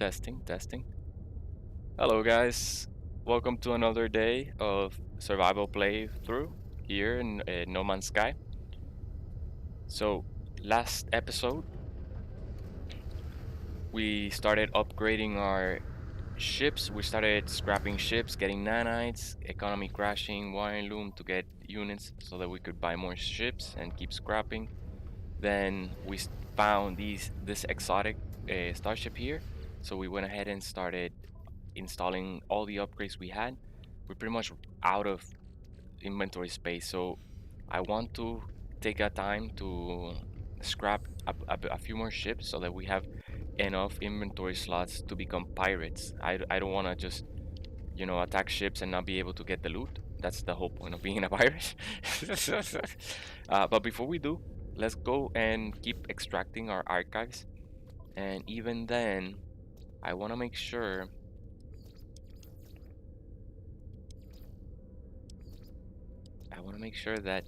Testing, testing. Hello, guys. Welcome to another day of survival playthrough here in No Man's Sky. So, last episode, we started upgrading our ships. We started scrapping ships, getting nanites, economy crashing, wiring loom to get units so that we could buy more ships and keep scrapping. Then we found this exotic starship here, so we went ahead and started installing all the upgrades we had. We're pretty much out of inventory space, so I want to take a time to scrap a few more ships so that we have enough inventory slots to become pirates. I don't want to just, attack ships and not be able to get the loot. That's the whole point of being a pirate. But before we do, let's go and keep extracting our archives. And even then, I want to make sure that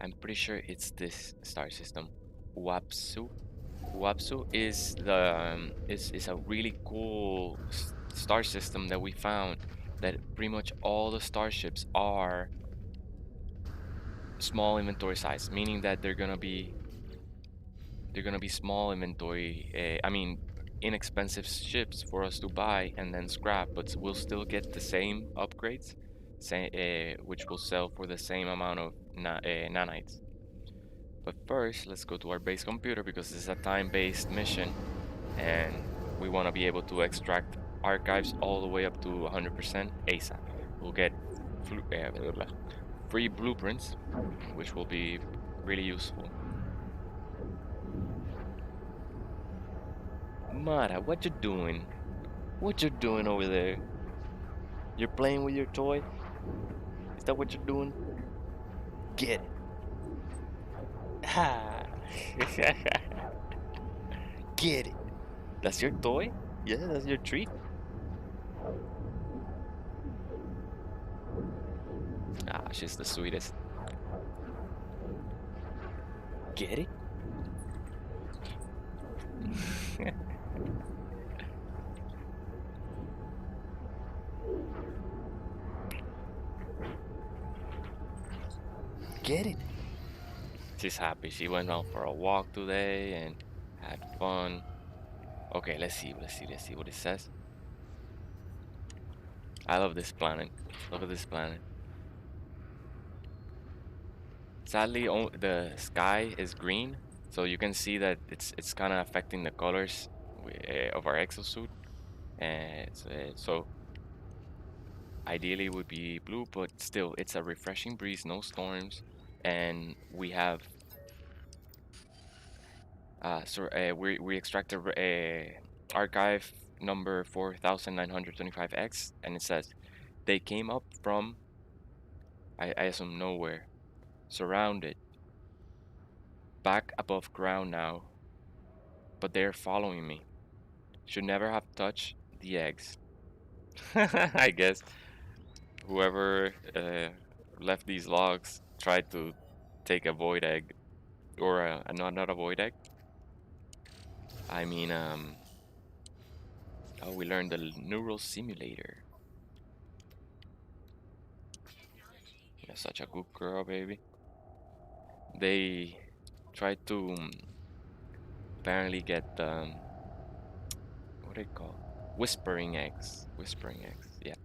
I'm pretty sure it's this star system, Uapsu. Uapsu is is a really cool star system that we found. That pretty much all the starships are small inventory size, meaning that they're gonna be small inventory. I mean, inexpensive ships for us to buy and then scrap, but we'll still get the same upgrades, which will sell for the same amount of nanites. But first, let's go to our base computer because this is a time-based mission, and we want to be able to extract archives all the way up to 100% ASAP. We'll get free blueprints, which will be really useful. Mara, what you doing? What you doing over there? You're playing with your toy? Is that what you're doing? Get it. Ha! Get it. That's your toy? Yeah, that's your treat? Ah, she's the sweetest. Get it? Get it? She's happy. She went out for a walk today and had fun. Okay, let's see what it says. I love this planet. Look at this planet. Sadly, the sky is green, so you can see that it's kind of affecting the colors of our exosuit. And so ideally it would be blue, but still, it's a refreshing breeze, no storms, and we have we extracted archive number 4925X, and it says they came up from I assume nowhere, surrounded, back above ground now, but they're following me. Should never have touched the eggs. I guess whoever left these logs tried to take a void egg, or not a void egg. I mean, oh, we learned the neural simulator. You're such a good girl, baby. They tried to apparently get what do they call? Whispering eggs. Whispering eggs. Yeah.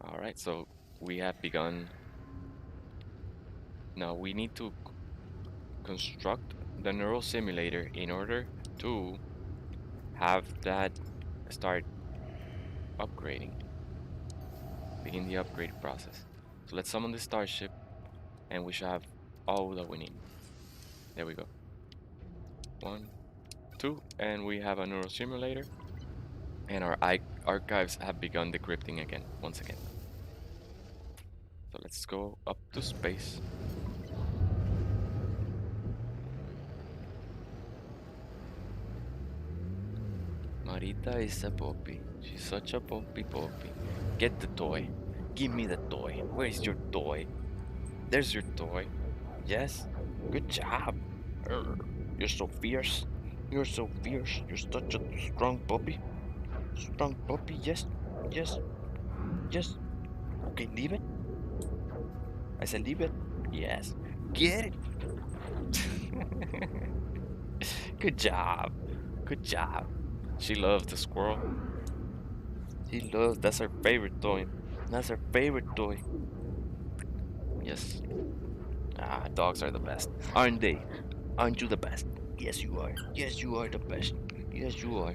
All right. So we have begun. Now we need to construct the neural simulator in order to have that start upgrading. Begin the upgrade process. So let's summon the starship, and we should have all that we need. There we go. 1, 2, and we have a neural simulator, and our archives have begun decrypting again, once again. So let's go up to space. Marita is a puppy. She's such a puppy. Get the toy. Give me the toy. Where's your toy? There's your toy. Yes? Good job. You're so fierce. You're so fierce. You're such a strong puppy. Strong puppy. Yes. Yes. Yes. Okay, leave it. I said leave it. Yes. Get it. Good job. Good job. She loves the squirrel. She loves. That's her favorite toy. That's her favorite toy. Yes. Ah, dogs are the best, aren't they? Aren't you the best? Yes, you are. Yes, you are the best. Yes, you are.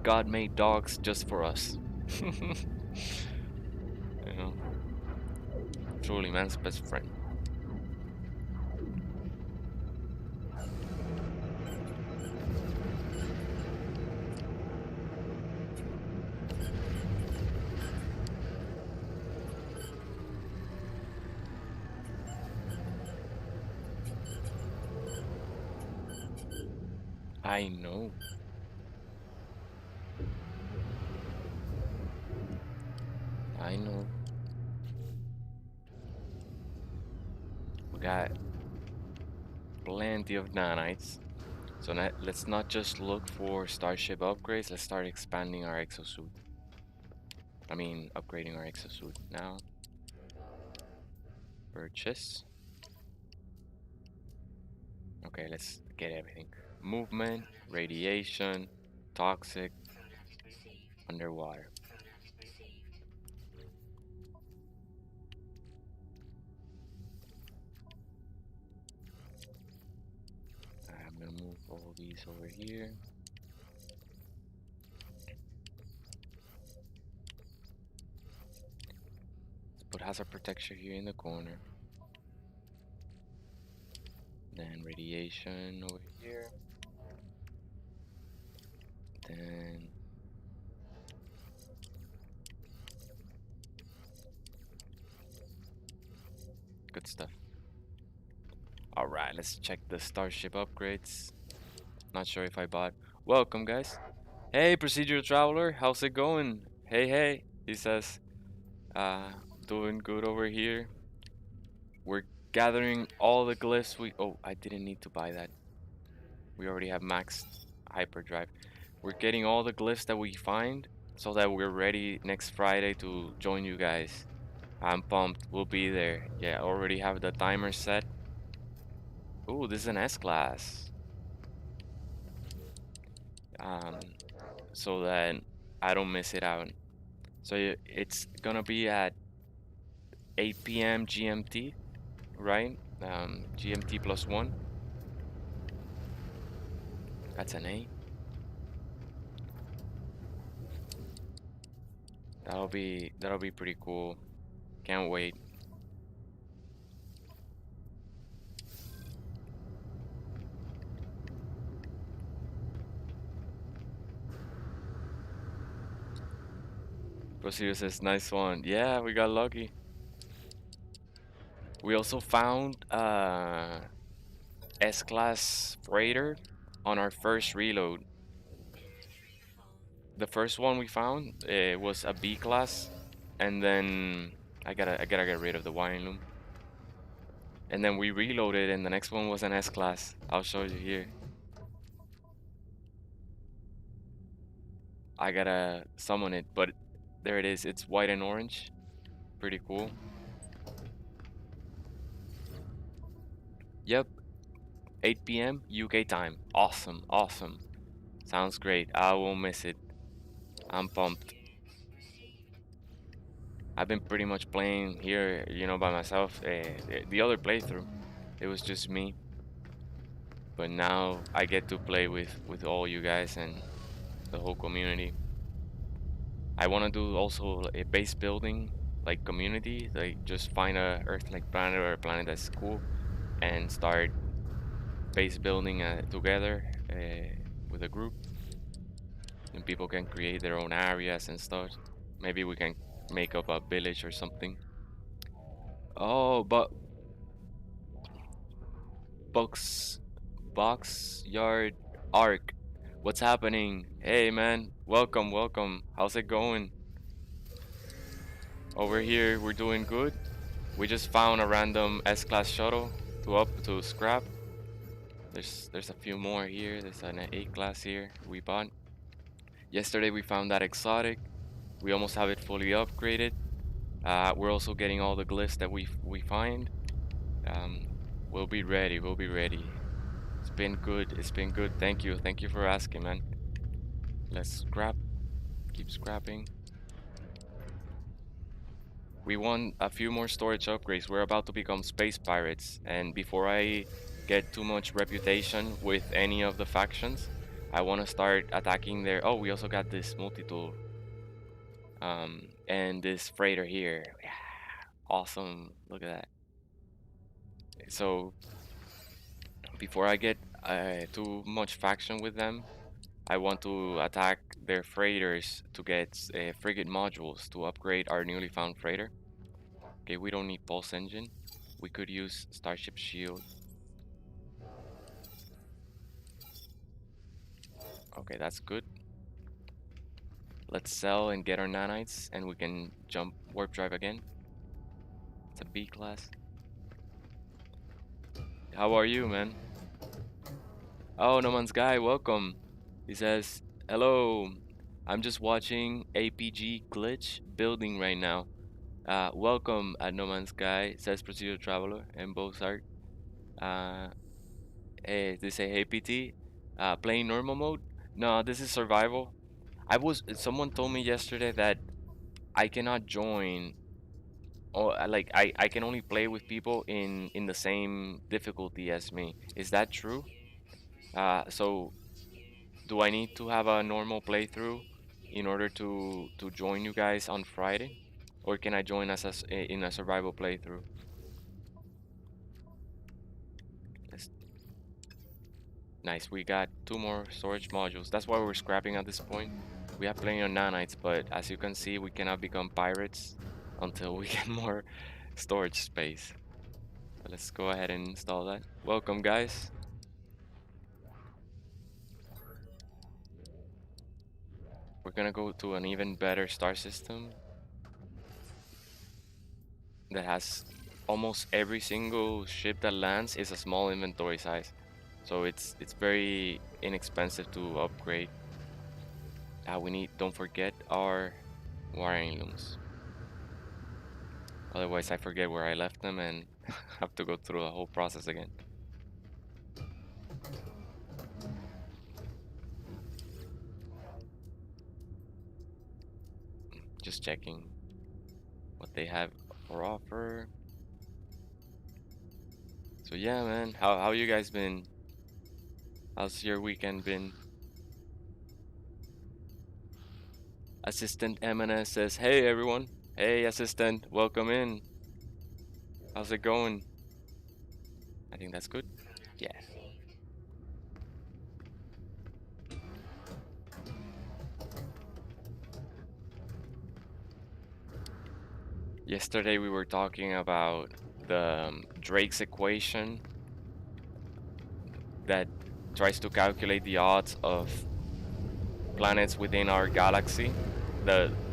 God made dogs just for us. You know, truly man's best friend. I know. I know. We got plenty of nanites. So let's not just look for starship upgrades. Let's start expanding our exosuit. I mean, upgrading our exosuit now. Purchase. Okay, let's get everything. Movement, radiation, toxic, underwater. I'm gonna move all these over here. Let's put hazard protection here in the corner. Then radiation over here. Then good stuff. Alright, let's check the starship upgrades. Not sure if I bought. Welcome, guys. Hey, procedural traveler, how's it going? Hey, hey, he says. Uh, doing good over here. We're gathering all the glyphs we. Oh, I didn't need to buy that. We already have max hyperdrive. We're getting all the glyphs that we find so that we're ready next Friday to join you guys. I'm pumped. We'll be there. Yeah, already have the timer set. Ooh, this is an S class. Um, so that I don't miss it out. So it's gonna be at 8 p.m. GMT, right? GMT plus one. That's an A. That'll be pretty cool. Can't wait. Procedure says nice one. Yeah, we got lucky. We also found S-class freighter on our first reload. The first one we found was a B class, and then I gotta get rid of the wiring loom. And then we reloaded, and the next one was an S class. I'll show you here. I gotta summon it, but there it is. It's white and orange. Pretty cool. Yep, 8 p.m. UK time. Awesome, awesome. Sounds great. I won't miss it. I'm pumped. I've been pretty much playing here, by myself. The other playthrough, it was just me. But now I get to play with all you guys and the whole community. I want to do also a base building, like community, like just find a Earth-like planet or a planet that's cool, and start base building together with a group, and people can create their own areas and stuff. Maybe we can make up a village or something. Oh, but box box yard arc. What's happening? Hey man, welcome, welcome. How's it going? Over here, we're doing good. We just found a random S-class shuttle to scrap. There's a few more here. There's an A class here we bought. Yesterday we found that exotic. We almost have it fully upgraded. We're also getting all the glyphs that we find. Um, we'll be ready. We'll be ready. It's been good. It's been good. Thank you. Thank you for asking, man. Let's scrap. Keep scrapping. We want a few more storage upgrades. We're about to become space pirates, and before I get too much reputation with any of the factions, I want to start attacking their. Oh, we also got this multi-tool, and this freighter here. Yeah, awesome! Look at that. So before I get too much faction with them, I want to attack their freighters to get frigate modules to upgrade our newly found freighter. Okay, we don't need pulse engine. We could use Starship Shield. Okay, that's good. Let's sell and get our nanites, and we can jump warp drive again. It's a B class. How are you, man? Oh, No Man's Guy, welcome. He says, hello. I'm just watching APG Glitch building right now. Welcome at No Man's Sky, says Procedural Traveler and Bozart. Hey, they say, hey PT, playing normal mode? No, this is survival. Someone told me yesterday that I cannot join, or like I can only play with people in the same difficulty as me. Is that true? So do I need to have a normal playthrough in order to join you guys on Friday, or can I join us as in a survival playthrough? Let's, nice. We got 2 more storage modules. That's why we're scrapping at this point. We have plenty of nanites, but as you can see, we cannot become pirates until we get more storage space. So let's go ahead and install that. Welcome, guys. We're gonna go to an even better star system that has almost every single ship that lands is a small inventory size. So it's very inexpensive to upgrade. Don't forget our wiring looms. Otherwise I forget where I left them and have to go through the whole process again. Just checking what they have for offer. So yeah, man, how you guys been? How's your weekend been? Assistant MNS says, hey everyone. Hey assistant, welcome in. How's it going? I think that's good. Yeah. Yesterday we were talking about the Drake's equation that tries to calculate the odds of planets within our galaxy,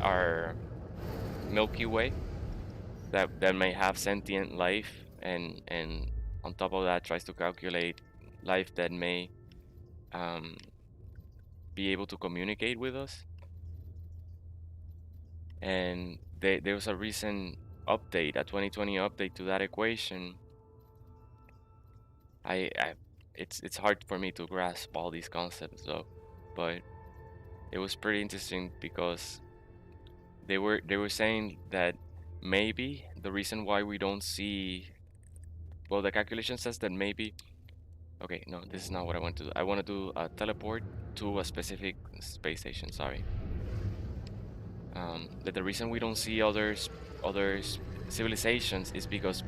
our Milky Way, that may have sentient life, and on top of that tries to calculate life that may um, be able to communicate with us. And there was a recent update, a 2020 update to that equation. It's hard for me to grasp all these concepts though, but it was pretty interesting because they were saying that maybe the reason why we don't see, well, the calculation says that maybe, okay, no, this is not what I want to do. I want to do a teleport to a specific space station, sorry. That the reason we don't see other civilizations is because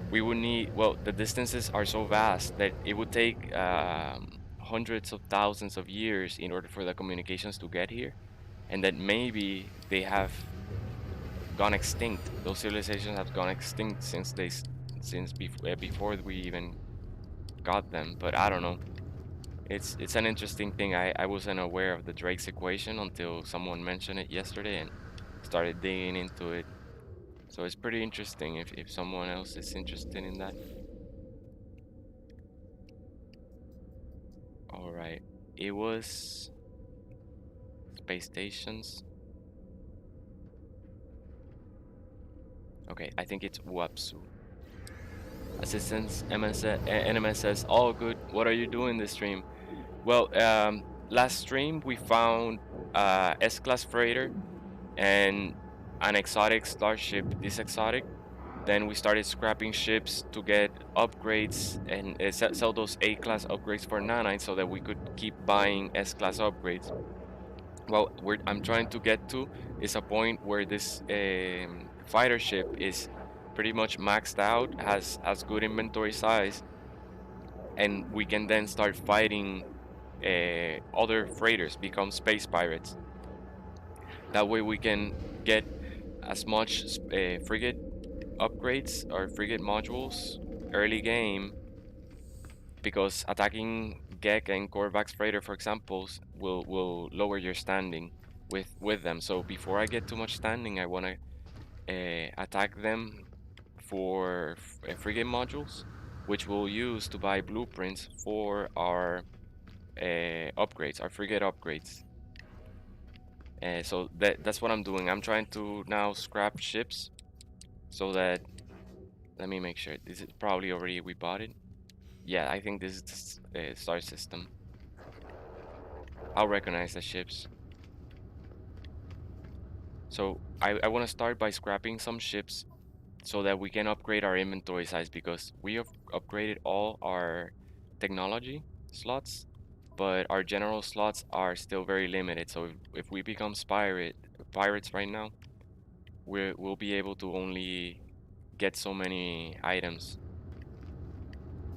we would need, well, the distances are so vast that it would take hundreds of thousands of years in order for the communications to get here, and that maybe they have gone extinct. Those civilizations have gone extinct since before we even got them. But I don't know. It's an interesting thing. I wasn't aware of the Drake's equation until someone mentioned it yesterday and started digging into it. So it's pretty interesting if someone else is interested in that. All right. It was space stations. Okay, I think it's Wapsu. Assistance NMS says, all good. What are you doing this stream? Well, last stream we found S-class freighter and an exotic starship. This exotic. Then we started scrapping ships to get upgrades and sell those A-class upgrades for nanites so that we could keep buying S-class upgrades. Well, I'm trying to get to is a point where this fighter ship is pretty much maxed out, has good inventory size, and we can then start fighting other freighters, become space pirates. That way we can get as much frigate upgrades or frigate modules early game, because attacking Gek and Korvax freighter, for example, will lower your standing with them. So before I get too much standing, I want to attack them for frigate modules, which we'll use to buy blueprints for our upgrades, our frigate upgrades. So that's what I'm doing. I'm trying to now scrap ships so that, let me make sure. This is probably already we bought it. Yeah, I think this is the star system. I'll recognize the ships. So I want to start by scrapping some ships so that we can upgrade our inventory size, because we have upgraded all our technology slots, but our general slots are still very limited. So if we become pirates right now, we'll be able to only get so many items.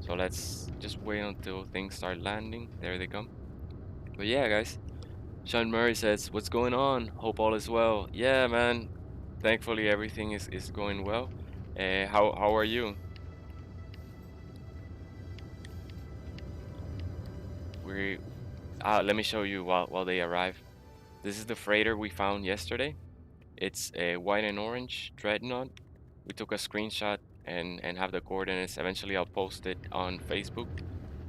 So let's just wait until things start landing. There they come. But yeah, guys. Sean Murray says, what's going on? Hope all is well. Yeah, man. Thankfully, everything is going well. How are you? We Let me show you while they arrive. This is the freighter we found yesterday. It's a white and orange dreadnought. We took a screenshot and have the coordinates. Eventually, I'll post it on Facebook.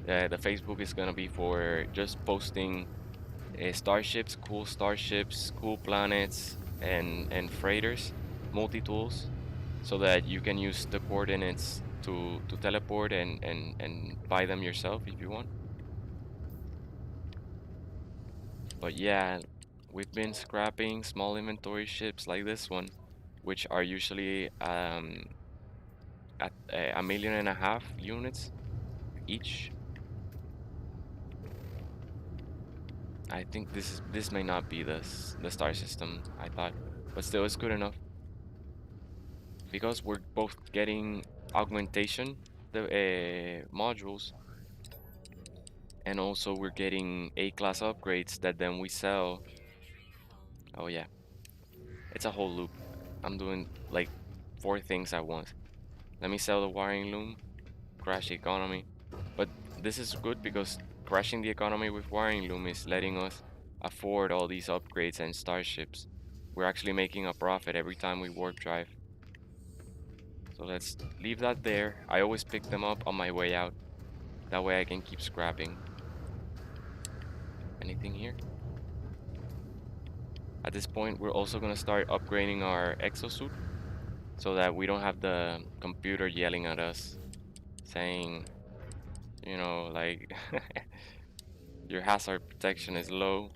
The Facebook is gonna be for just posting starships, cool planets, and freighters, multi-tools, so that you can use the coordinates to teleport and buy them yourself if you want. But yeah, we've been scrapping small inventory ships like this one, which are usually at 1.5 million units each. I think this may not be the star system I thought, but still it's good enough, because we're both getting augmentation, the modules, and also we're getting A-class upgrades that then we sell. Oh yeah, it's a whole loop. I'm doing like 4 things at once. Let me sell the wiring loom, crash the economy. But this is good because crashing the economy with wiring loom is letting us afford all these upgrades and starships. We're actually making a profit every time we warp drive. So let's leave that there. I always pick them up on my way out. That way I can keep scrapping. Anything here? At this point, we're also gonna start upgrading our exosuit so that we don't have the computer yelling at us saying, you know, like your hazard protection is low.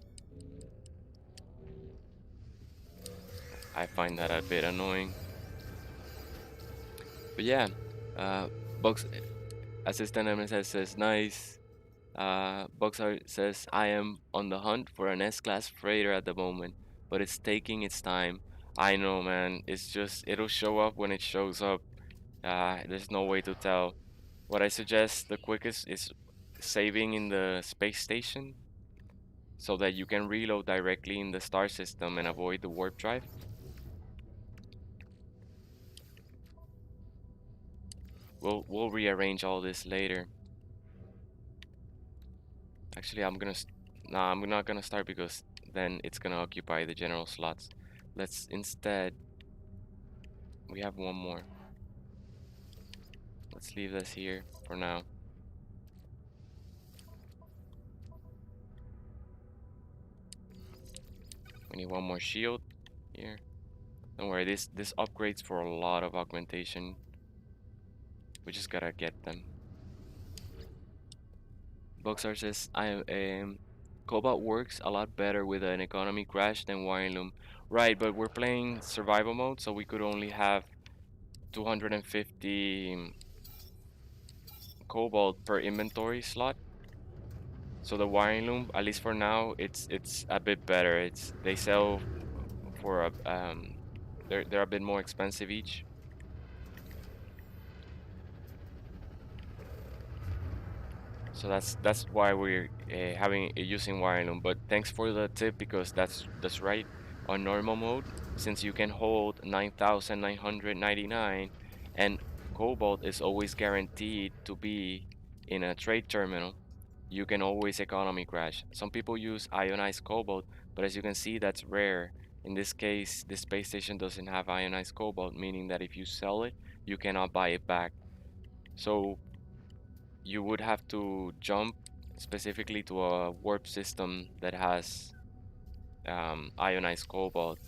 I find that a bit annoying. But yeah, uh, Box Assistant MSS says nice. Boxer says I am on the hunt for an S-class freighter at the moment, but it's taking its time. I know, man. It's just it'll show up when it shows up. There's no way to tell. What I suggest the quickest is saving in the space station so that you can reload directly in the star system and avoid the warp drive. We'll rearrange all this later. Actually, nah, I'm not gonna start because then it's gonna occupy the general slots. Let's instead, we have one more. Let's leave this here for now. We need one more shield here. Don't worry, this upgrades for a lot of augmentation. We just gotta get them. Boxar says, Cobalt works a lot better with an economy crash than Wiring Loom. Right, but we're playing survival mode, so we could only have 250 Cobalt per inventory slot. So the Wiring Loom, at least for now, it's a bit better. They sell for a they're a bit more expensive each. So that's why we're using Wiring Loom. But thanks for the tip, because that's right. On normal mode, since you can hold 9,999 and Cobalt is always guaranteed to be in a trade terminal, you can always economy crash. Some people use ionized Cobalt, but as you can see, that's rare. In this case, the space station doesn't have ionized Cobalt, meaning that if you sell it, you cannot buy it back. So you would have to jump specifically to a warp system that has ionized Cobalt.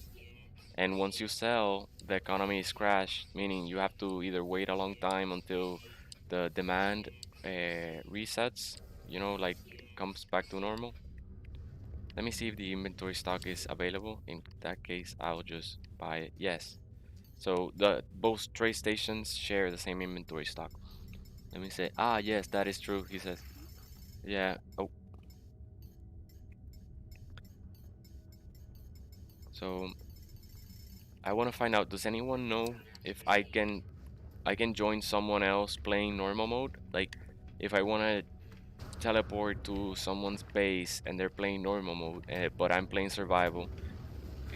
And once you sell, the economy is crashed, meaning you have to either wait a long time until the demand resets, like comes back to normal. Let me see if the inventory stock is available. In that case, I'll just buy it. Yes. So both trade stations share the same inventory stock. Let me say, yes, that is true, he says. Yeah. Oh, so I want to find out, does anyone know if I can join someone else playing normal mode? Like if I want to teleport to someone's base and they're playing normal mode, but I'm playing survival,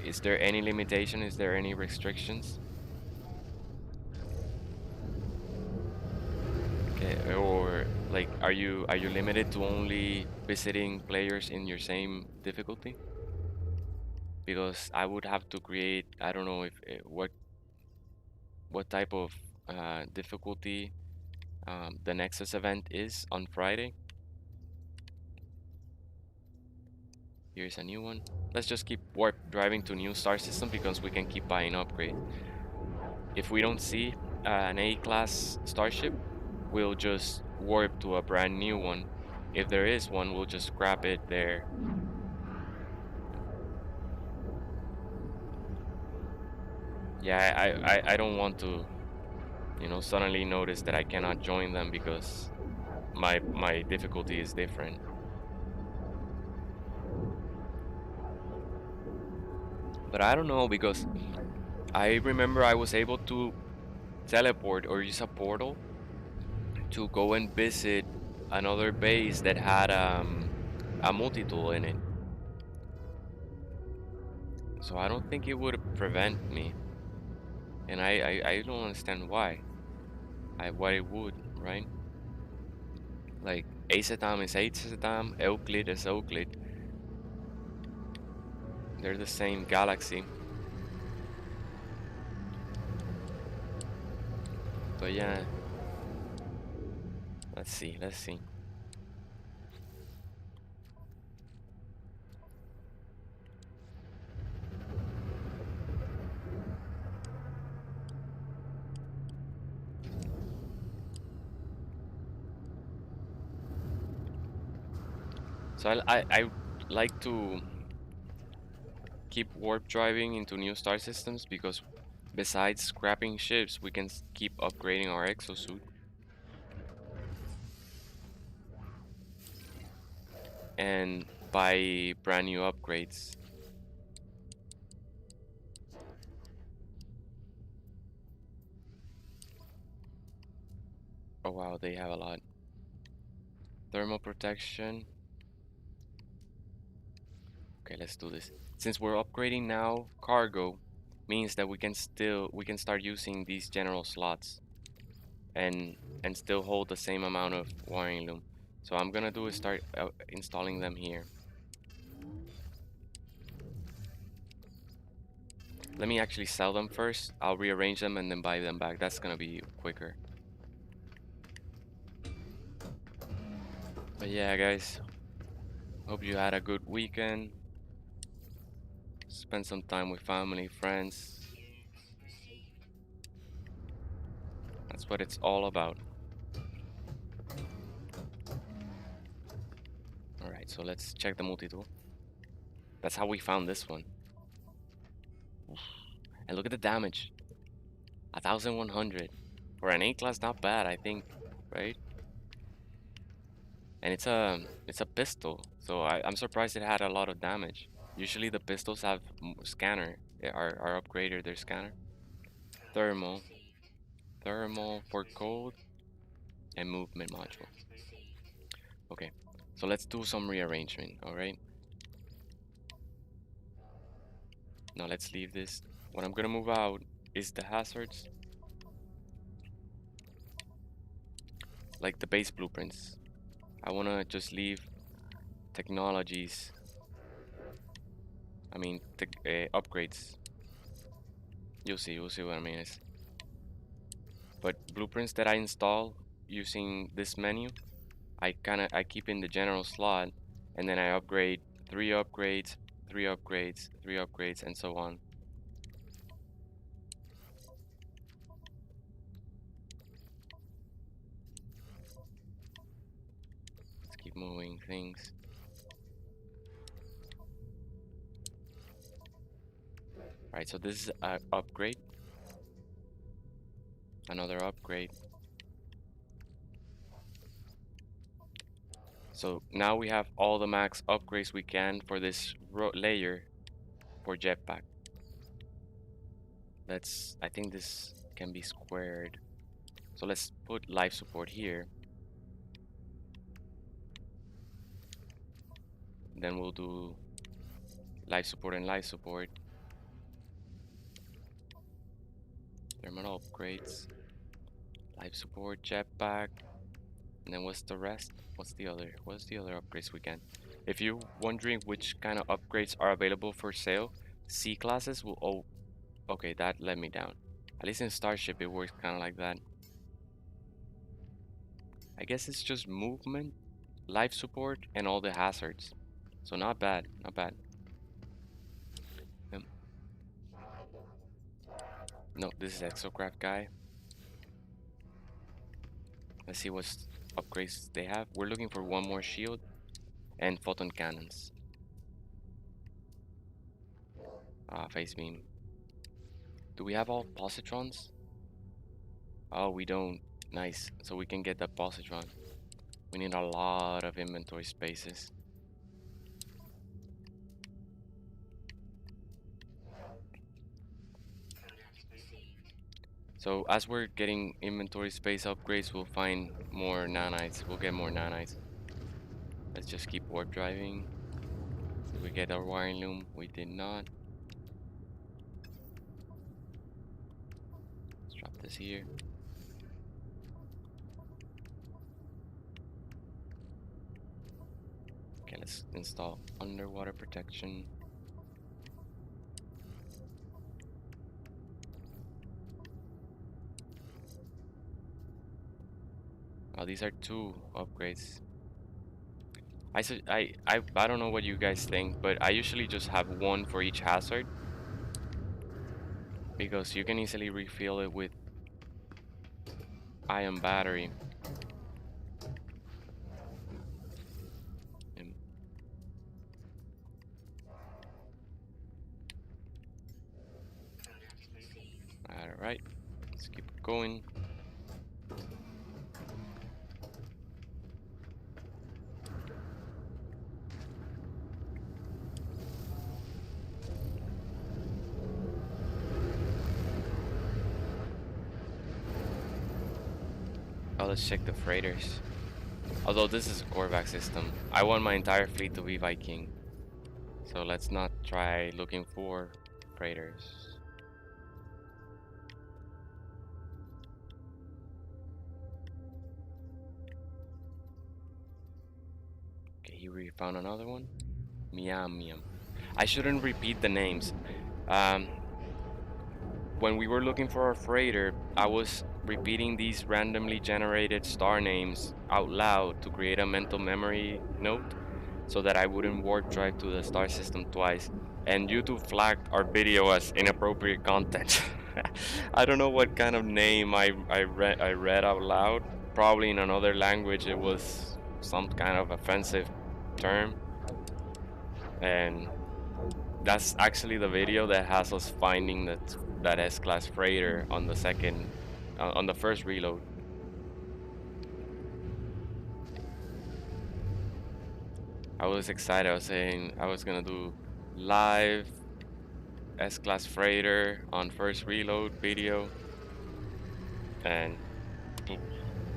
is there any limitation? Is there any restrictions? Okay, or like are you limited to only visiting players in your same difficulty? Because I would have to create, I don't know if what type of difficulty the Nexus event is on Friday. Here's a new one. Let's just keep warp driving to new star system because we can keep buying upgrade. If we don't see an A-class starship, we'll just warp to a brand new one. If there is one, we'll just scrap it there. Yeah, I don't want to, suddenly notice that I cannot join them because my difficulty is different. But I don't know, because I remember I was able to teleport or use a portal to go and visit another base that had a multi-tool in it. So I don't think it would prevent me. And I don't understand why. Why it would, right? Like Acetam is Acetam, Euclid is Euclid. They're the same galaxy. But yeah. Let's see. So I like to keep warp driving into new star systems because besides scrapping ships, we can keep upgrading our exosuit. And buy brand new upgrades. Oh wow, they have a lot. Thermal protection. Okay, let's do this. Since we're upgrading now, cargo means that we can start using these general slots and still hold the same amount of wiring loom. So I'm gonna do is start installing them here. Let me actually sell them first. I'll rearrange them and then buy them back. That's gonna be quicker. But yeah, guys, hope you had a good weekend. spend some time with family, friends. That's what it's all about. Alright, so let's check the multi-tool. That's how we found this one. And look at the damage. 1100. For an A-class, not bad, I think, right? And it's a pistol, so I'm surprised it had a lot of damage. Usually the pistols have scanner, are upgraded their scanner. Thermal. Thermal for code and movement module. Okay, so let's do some rearrangement, alright? Now let's leave this. What I'm gonna move out is the hazards. Like the base blueprints. I wanna just leave technologies. I mean, upgrades. You'll see what I mean. But blueprints that I install using this menu, I keep in the general slot, and then I upgrade 3 upgrades, 3 upgrades, 3 upgrades, and so on. Let's keep moving things. Alright, so this is an upgrade. Another upgrade. So now we have all the max upgrades we can for this layer for jetpack. I think this can be squared. So let's put life support here. Then we'll do life support and life support. Terminal upgrades. Life support, jetpack. And then what's the rest? What's the other upgrades we can? If you're wondering which kind of upgrades are available for sale, C classes will... Oh, okay, that let me down. At least in Starship it works kind of like that. I guess it's just movement, life support, and all the hazards. So not bad, not bad. No, this is Exocraft guy. Let's see what upgrades they have. We're looking for one more shield and photon cannons. Phase beam. Do we have all positrons? Oh, we don't. Nice. So we can get that positron. We need a lot of inventory spaces. So as we're getting inventory space upgrades, we'll find more nanites. We'll get more nanites. Let's just keep warp driving. Did we get our wiring loom? We did not. Let's drop this here. Okay, let's install underwater protection. Oh, these are 2 upgrades. I don't know what you guys think, but I usually just have 1 for each hazard, because you can easily refill it with ion battery. Alright, let's keep going. Oh, let's check the freighters. Although this is a Korvax system, I want my entire fleet to be Viking. So let's not try looking for freighters. Okay, here we found another one. Miam Miam. I shouldn't repeat the names. When we were looking for a freighter, I was repeating these randomly generated star names out loud to create a mental memory note so that I wouldn't warp drive to the star system twice. and YouTube flagged our video as inappropriate content. I don't know what kind of name I read out loud. Probably in another language it was some kind of offensive term, and that's actually the video that has us finding that S-class freighter on the on the first reload. I was excited. I was saying I was gonna do live S-class freighter on first reload video, and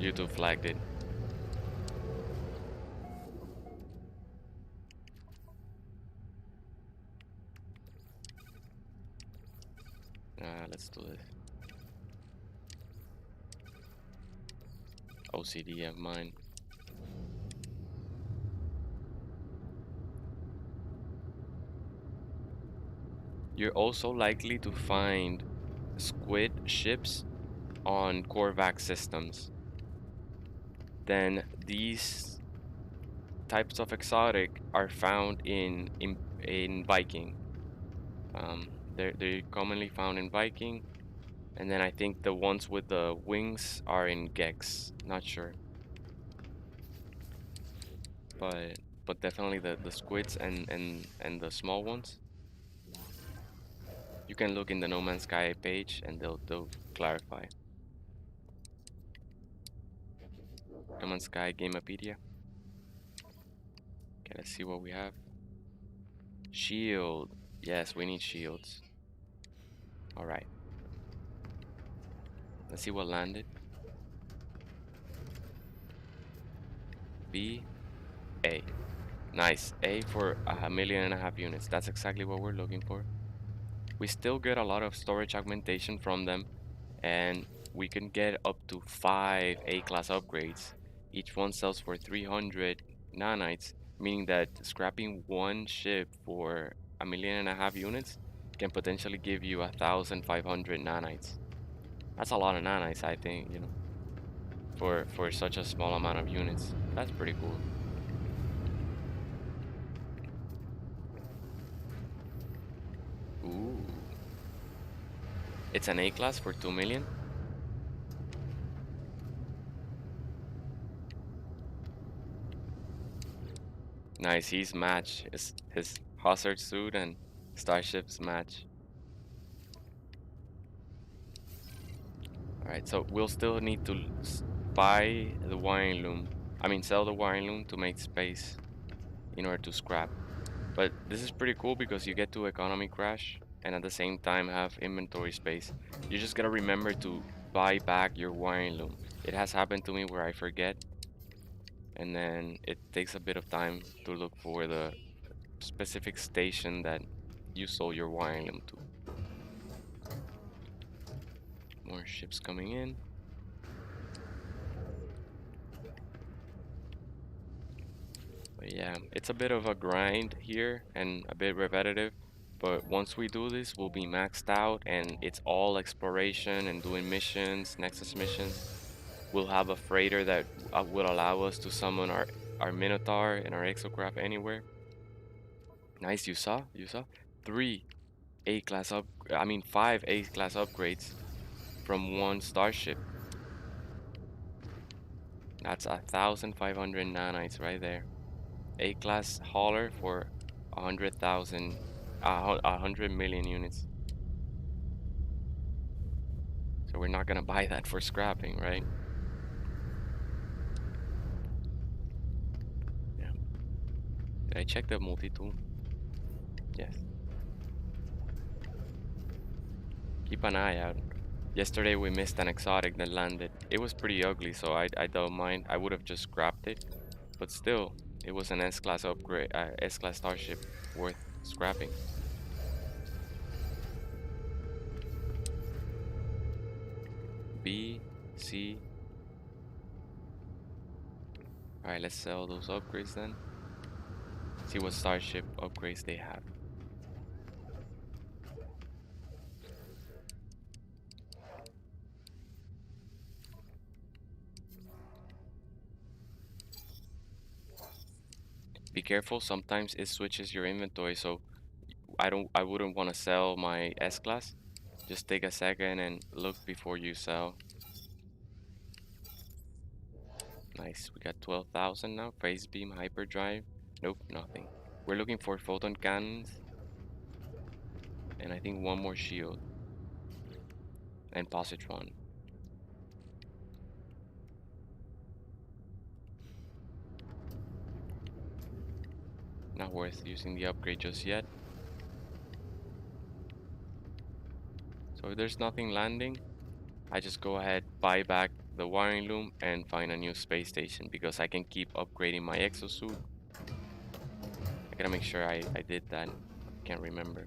YouTube flagged it. Let's do this. OCD of mine. You're also likely to find squid ships on Korvax systems. Then these types of exotic are found in Viking. They're commonly found in Viking, and then I think the ones with the wings are in Gex. Not sure, but definitely the squids and the small ones. You can look in the No Man's Sky page, and they'll clarify. No Man's Sky Gamepedia. Okay, let's see what we have. Shield. Yes, we need shields. Alright. Let's see what landed. B. A. Nice. A for 1.5 million units. That's exactly what we're looking for. We still get a lot of storage augmentation from them, and we can get up to 5 A-class upgrades. Each one sells for 300 nanites, meaning that scrapping one ship for 1.5 million units can potentially give you 1,500 nanites. That's a lot of nanites, I think, you know, for such a small amount of units. That's pretty cool. Ooh. It's an A-class for 2 million. Nice, he's match. His Hussard suit and Starship's match. Alright, so we'll still need to buy the wiring loom. I mean, sell the wiring loom to make space in order to scrap. But this is pretty cool because you get to economy crash and at the same time have inventory space. You just gotta remember to buy back your wiring loom. It has happened to me where I forget, and then it takes a bit of time to look for the specific station that you sold your wiring loom to. More ships coming in. But yeah, it's a bit of a grind here and a bit repetitive. But once we do this, we'll be maxed out and it's all exploration and doing missions, Nexus missions. We'll have a freighter that will allow us to summon our Minotaur and our Exocraft anywhere. Nice, you saw? 3 A-class I mean 5 A-class upgrades from one starship. That's 1,500 nanites right there. A-class hauler for 100,000, 100 million units. So we're not gonna buy that for scrapping, right? Yeah. Did I check the multi-tool? Yes. Keep an eye out. Yesterday we missed an exotic that landed. It was pretty ugly, so I don't mind. I would have just scrapped it, but still, it was an S-class upgrade, S-class starship worth scrapping. B, C. Alright, let's sell those upgrades then. See what starship upgrades they have. Be careful, sometimes it switches your inventory, so I wouldn't want to sell my S-Class. Just take a second and look before you sell. Nice. We got 12,000 now. Phase beam, hyperdrive. Nope, nothing. We're looking for photon cannons and I think one more shield and positron. Not worth using the upgrade just yet. So if there's nothing landing, I just go ahead, buy back the wiring loom and find a new space station because I can keep upgrading my exosuit. I gotta make sure I did that. Can't remember.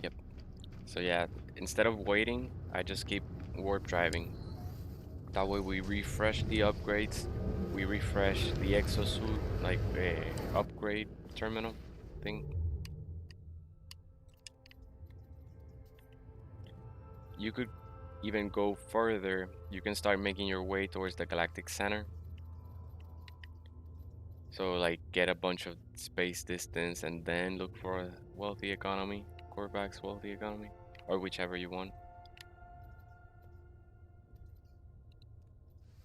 Yep. So yeah, instead of waiting, I just keep warp driving. That way we refresh the upgrades, we refresh the exosuit, like upgrade terminal thing. You could even go further. You can start making your way towards the galactic center. So like get a bunch of space distance and then look for a wealthy economy, Korvax wealthy economy, or whichever you want.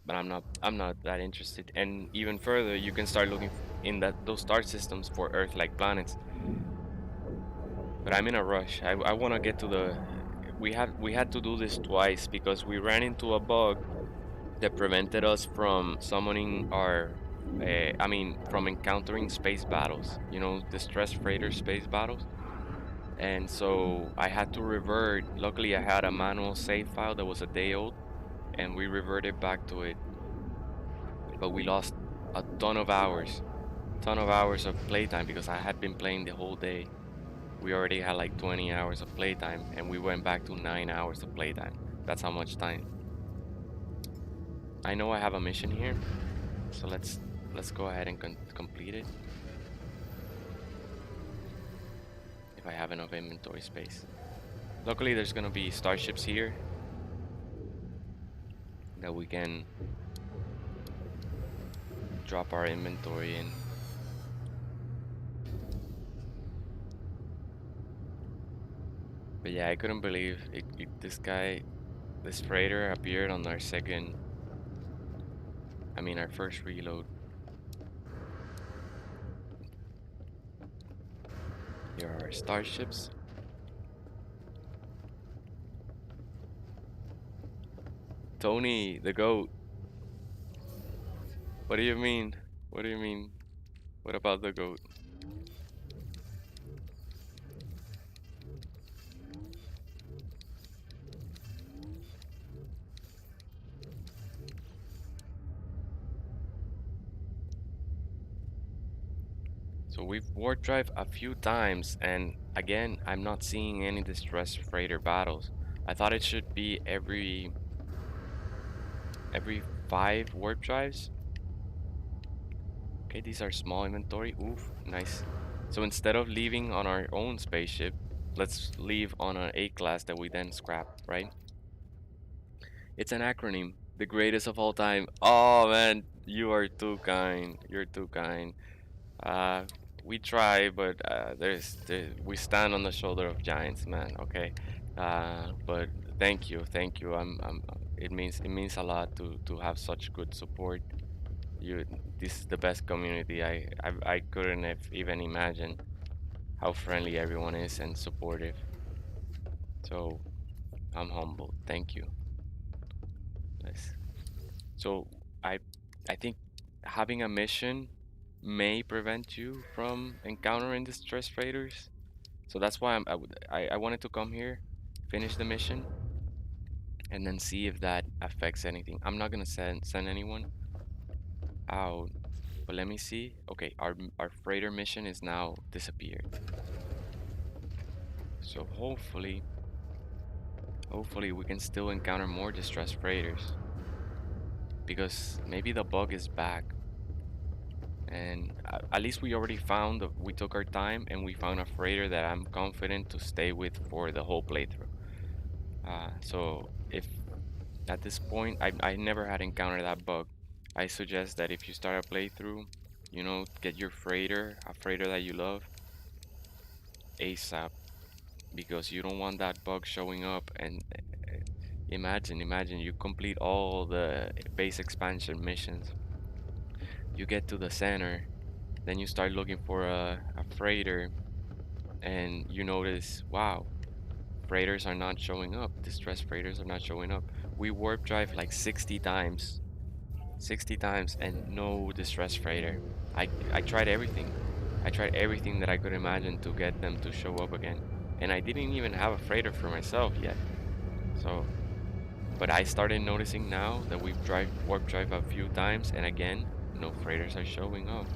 But I'm not that interested. And even further, you can start looking in those star systems for Earth-like planets. But I'm in a rush. I want to get to the. We had to do this twice because we ran into a bug that prevented us from summoning our. I mean, from encountering space battles. You know, distress freighter space battles. And so I had to revert. Luckily, I had a manual save file that was a day old, and we reverted back to it. But we lost a ton of hours of playtime because I had been playing the whole day. We already had like 20 hours of playtime, and we went back to 9 hours of playtime. That's how much time. I know I have a mission here, so let's go ahead and complete it. If I have enough inventory space. Luckily, there's gonna be starships here that we can drop our inventory in. But yeah, I couldn't believe this freighter appeared on our our first reload. Here are our starships. Tony, the goat. What do you mean? What do you mean? What about the goat? So we've warp drive a few times, and again, I'm not seeing any distress freighter battles. I thought it should be every 5 warp drives. Okay, these are small inventory. Oof, nice. So instead of leaving on our own spaceship, let's leave on an A class that we then scrap, right? It's an acronym, the greatest of all time. Oh man, you are too kind. You're too kind. Uh, we try, but we stand on the shoulder of giants, man. Okay, but thank you. It means a lot to have such good support. This is the best community. I couldn't have even imagined how friendly everyone is and supportive. So I'm humbled. Thank you. Yes. So I I think having a mission may prevent you from encountering distress freighters. So that's why I wanted to come here, finish the mission, and then see if that affects anything. I'm not gonna send anyone out, but let me see. Okay, our freighter mission is now disappeared. So hopefully we can still encounter more distressed freighters, because maybe the bug is back. And at least we already found, we took our time and we found a freighter that I'm confident to stay with for the whole playthrough. So if at this point I never had encountered that bug, I suggest that if you start a playthrough, get your freighter, a freighter that you love, ASAP, because you don't want that bug showing up. And imagine you complete all the base expansion missions, you get to the center, then you start looking for a freighter, and you notice, wow, freighters are not showing up. Distressed freighters are not showing up. We warp drive like 60 times. 60 times and no distressed freighter. I tried everything. I tried everything that I could imagine to get them to show up again. And I didn't even have a freighter for myself yet. So, but I started noticing now that we've warp drive a few times, and again, no freighters are showing up.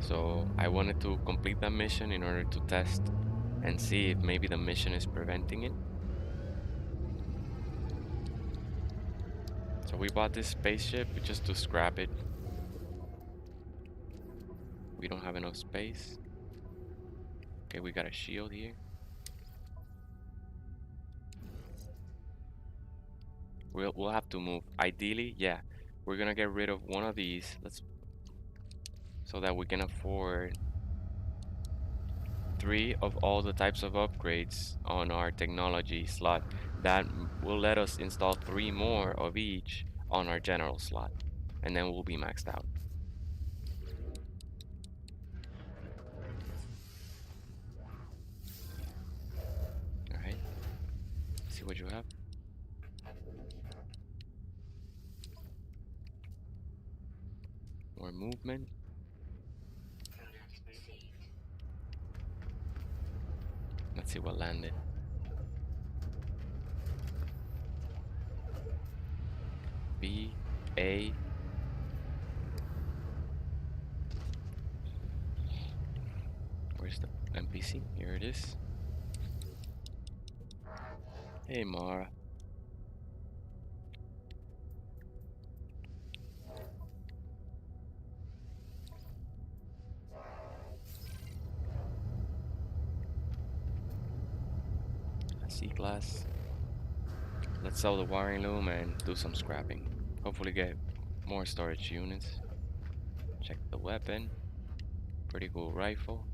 So I wanted to complete that mission in order to test and see if maybe the mission is preventing it. So we bought this spaceship just to scrap it. We don't have enough space. Okay, we got a shield here. We'll have to move. Ideally, yeah, we're gonna get rid of one of these. So that we can afford 3 of all the types of upgrades on our technology slot. That will let us install 3 more of each on our general slot, and then we'll be maxed out. All right, see what you have. More movement. Let's see what landed. B, A. Where's the NPC? Here it is. Hey, Mara. C-class. Let's sell the wiring loom and do some scrapping. Hopefully get more storage units. Check the weapon. Pretty cool rifle.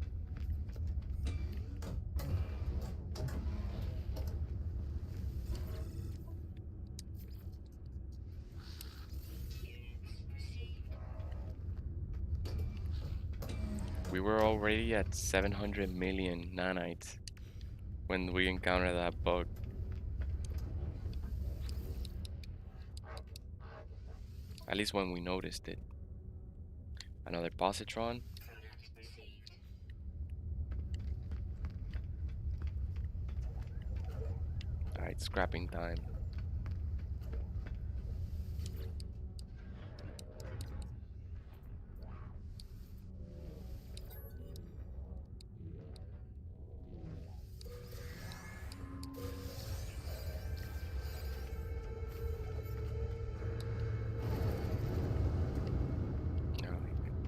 We were already at 700 million nanites when we encountered that bug. At least when we noticed it. Another positron. Alright, scrapping time.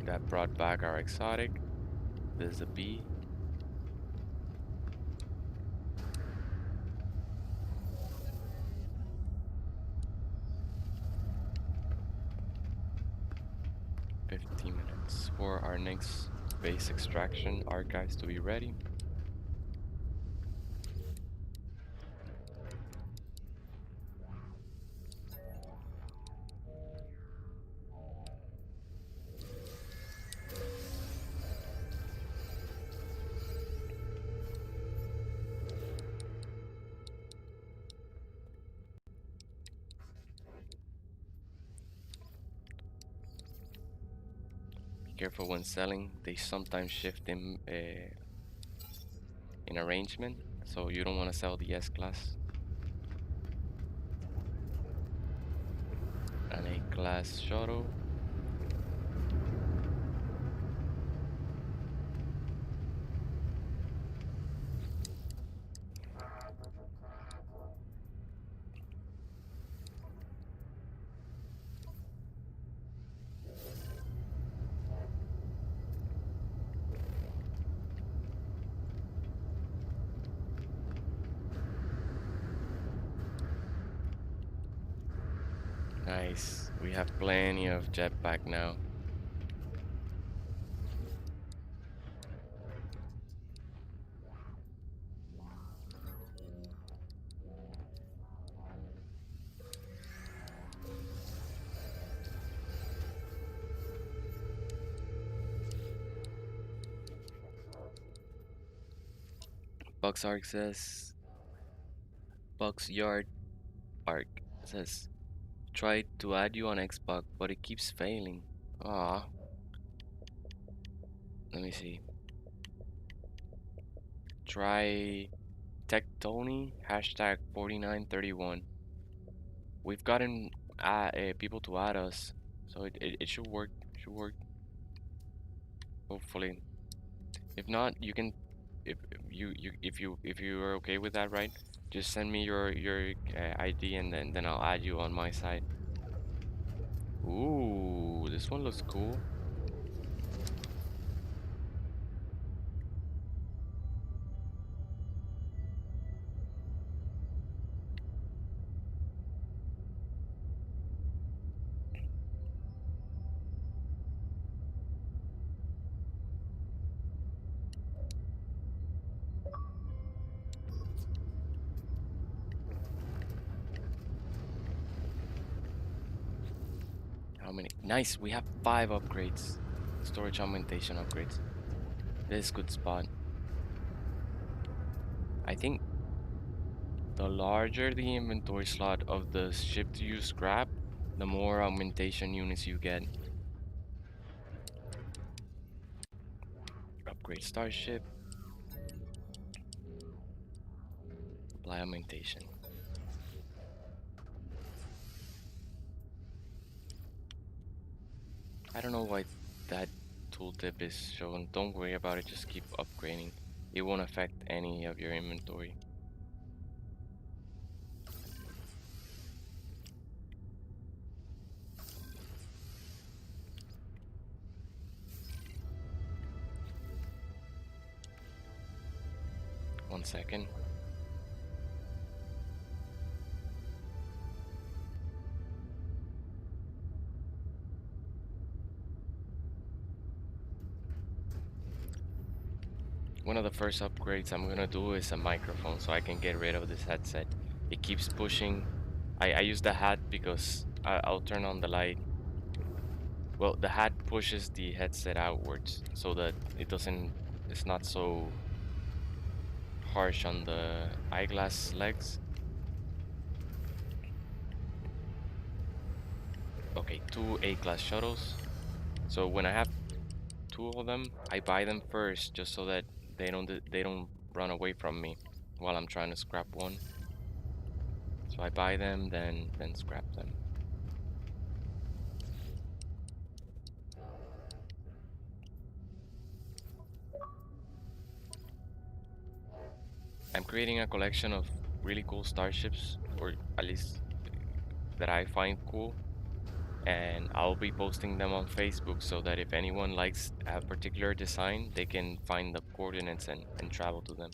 That brought back our exotic. There's a bee. $15 minutes for our next base extraction archives to be ready. Careful when selling, they sometimes shift in in arrangement, so you don't want to sell the S-Class. An A-Class shuttle. Nice. We have plenty of jetpack now. Bucks Arc says, Bucks Yard Arc says, tried to add you on Xbox, but it keeps failing. Ah, let me see. Try Tectony hashtag 4931. We've gotten people to add us, so it should work. Should work. Hopefully. If not, you can. If you are okay with that, right? Just send me your ID and then I'll add you on my side. Ooh, this one looks cool. How many? Nice, we have 5 upgrades. Storage augmentation upgrades. This is good spot. I think the larger the inventory slot of the ship to use scrap, the more augmentation units you get. Upgrade starship. Apply augmentation. I don't know why that tooltip is shown. Don't worry about it, just keep upgrading. It won't affect any of your inventory. One second. One of the first upgrades I'm gonna do is a microphone so I can get rid of this headset. It keeps pushing. I use the hat because I'll turn on the light. Well, the hat pushes the headset outwards so that it's not so harsh on the eyeglass legs. Okay, 2 A-class shuttles. So when I have 2 of them, I buy them first just so that they don't run away from me while I'm trying to scrap one. So I buy them, then scrap them. I'm creating a collection of really cool starships, or at least that I find cool, and I'll be posting them on Facebook so that if anyone likes a particular design, they can find the coordinates and travel to them.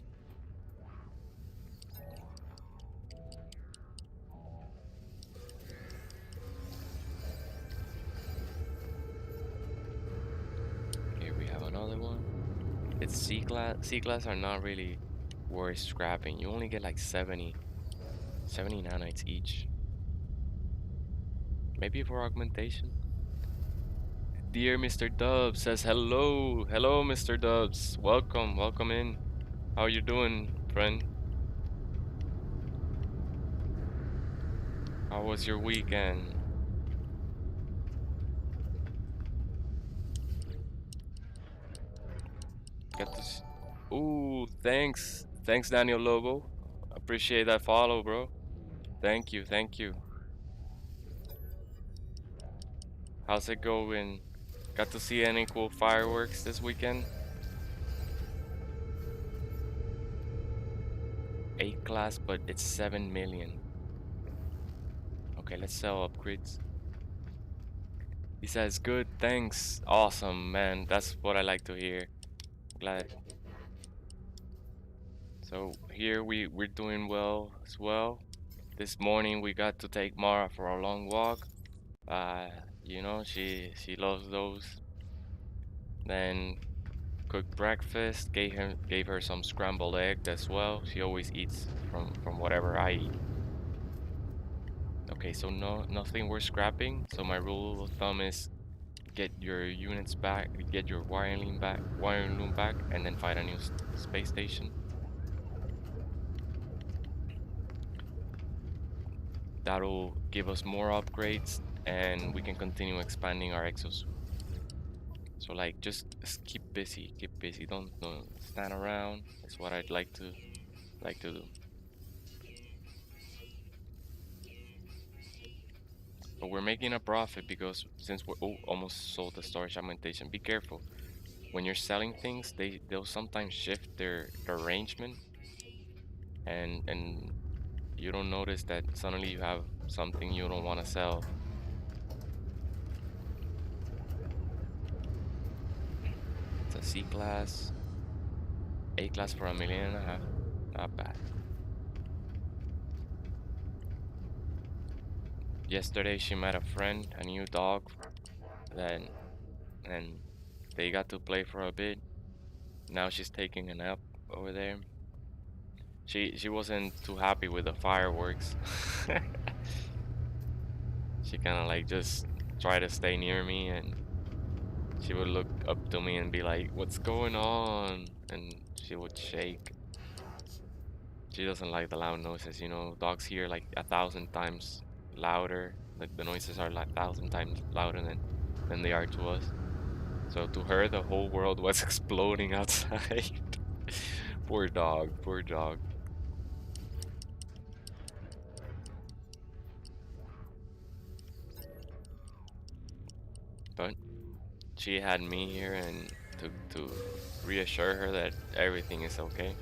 Here we have another one. It's C-class. C-class are not really worth scrapping. You only get like 70 nanites each. Maybe for augmentation. Dear Mr. Dubs says hello. Hello, Mr. Dubs. Welcome in. How you doing, friend? How was your weekend? Get this. Ooh, Thanks, Daniel Lobo. Appreciate that follow, bro. Thank you, thank you. How's it going? Got to see any cool fireworks this weekend? A class, but it's 7 million. Okay, let's sell upgrades. He says, good, thanks. Awesome, man. That's what I like to hear. Glad. So here we're doing well as well. This morning we got to take Mara for a long walk. You know, she loves those. Then cooked breakfast, gave her some scrambled egg as well. She always eats from whatever I eat. Okay, so nothing we're scrapping. So my rule of thumb is get your units back, get your wiring loom back, and then find a new space station. That'll give us more upgrades, and we can continue expanding our exosuit. So like, just keep busy, keep busy. Don't stand around. That's what I'd like to do. But we're making a profit because since we're almost sold the storage augmentation. Be careful when you're selling things. They'll sometimes shift their arrangement, and you don't notice that suddenly you have something you don't want to sell. It's a C class, A class for 1.5 million. Not bad. Yesterday she met a friend, a new dog, then and they got to play for a bit. Now she's taking a nap over there. She wasn't too happy with the fireworks. She kind of like just tried to stay near me, and she would look up to me and be like, "What's going on?" And she would shake. She doesn't like the loud noises, you know. Dogs hear like 1,000 times louder. Like the noises are like 1,000 times louder than they are to us. So to her, the whole world was exploding outside. Poor dog, poor dog. But she had me here, and to reassure her that everything is okay.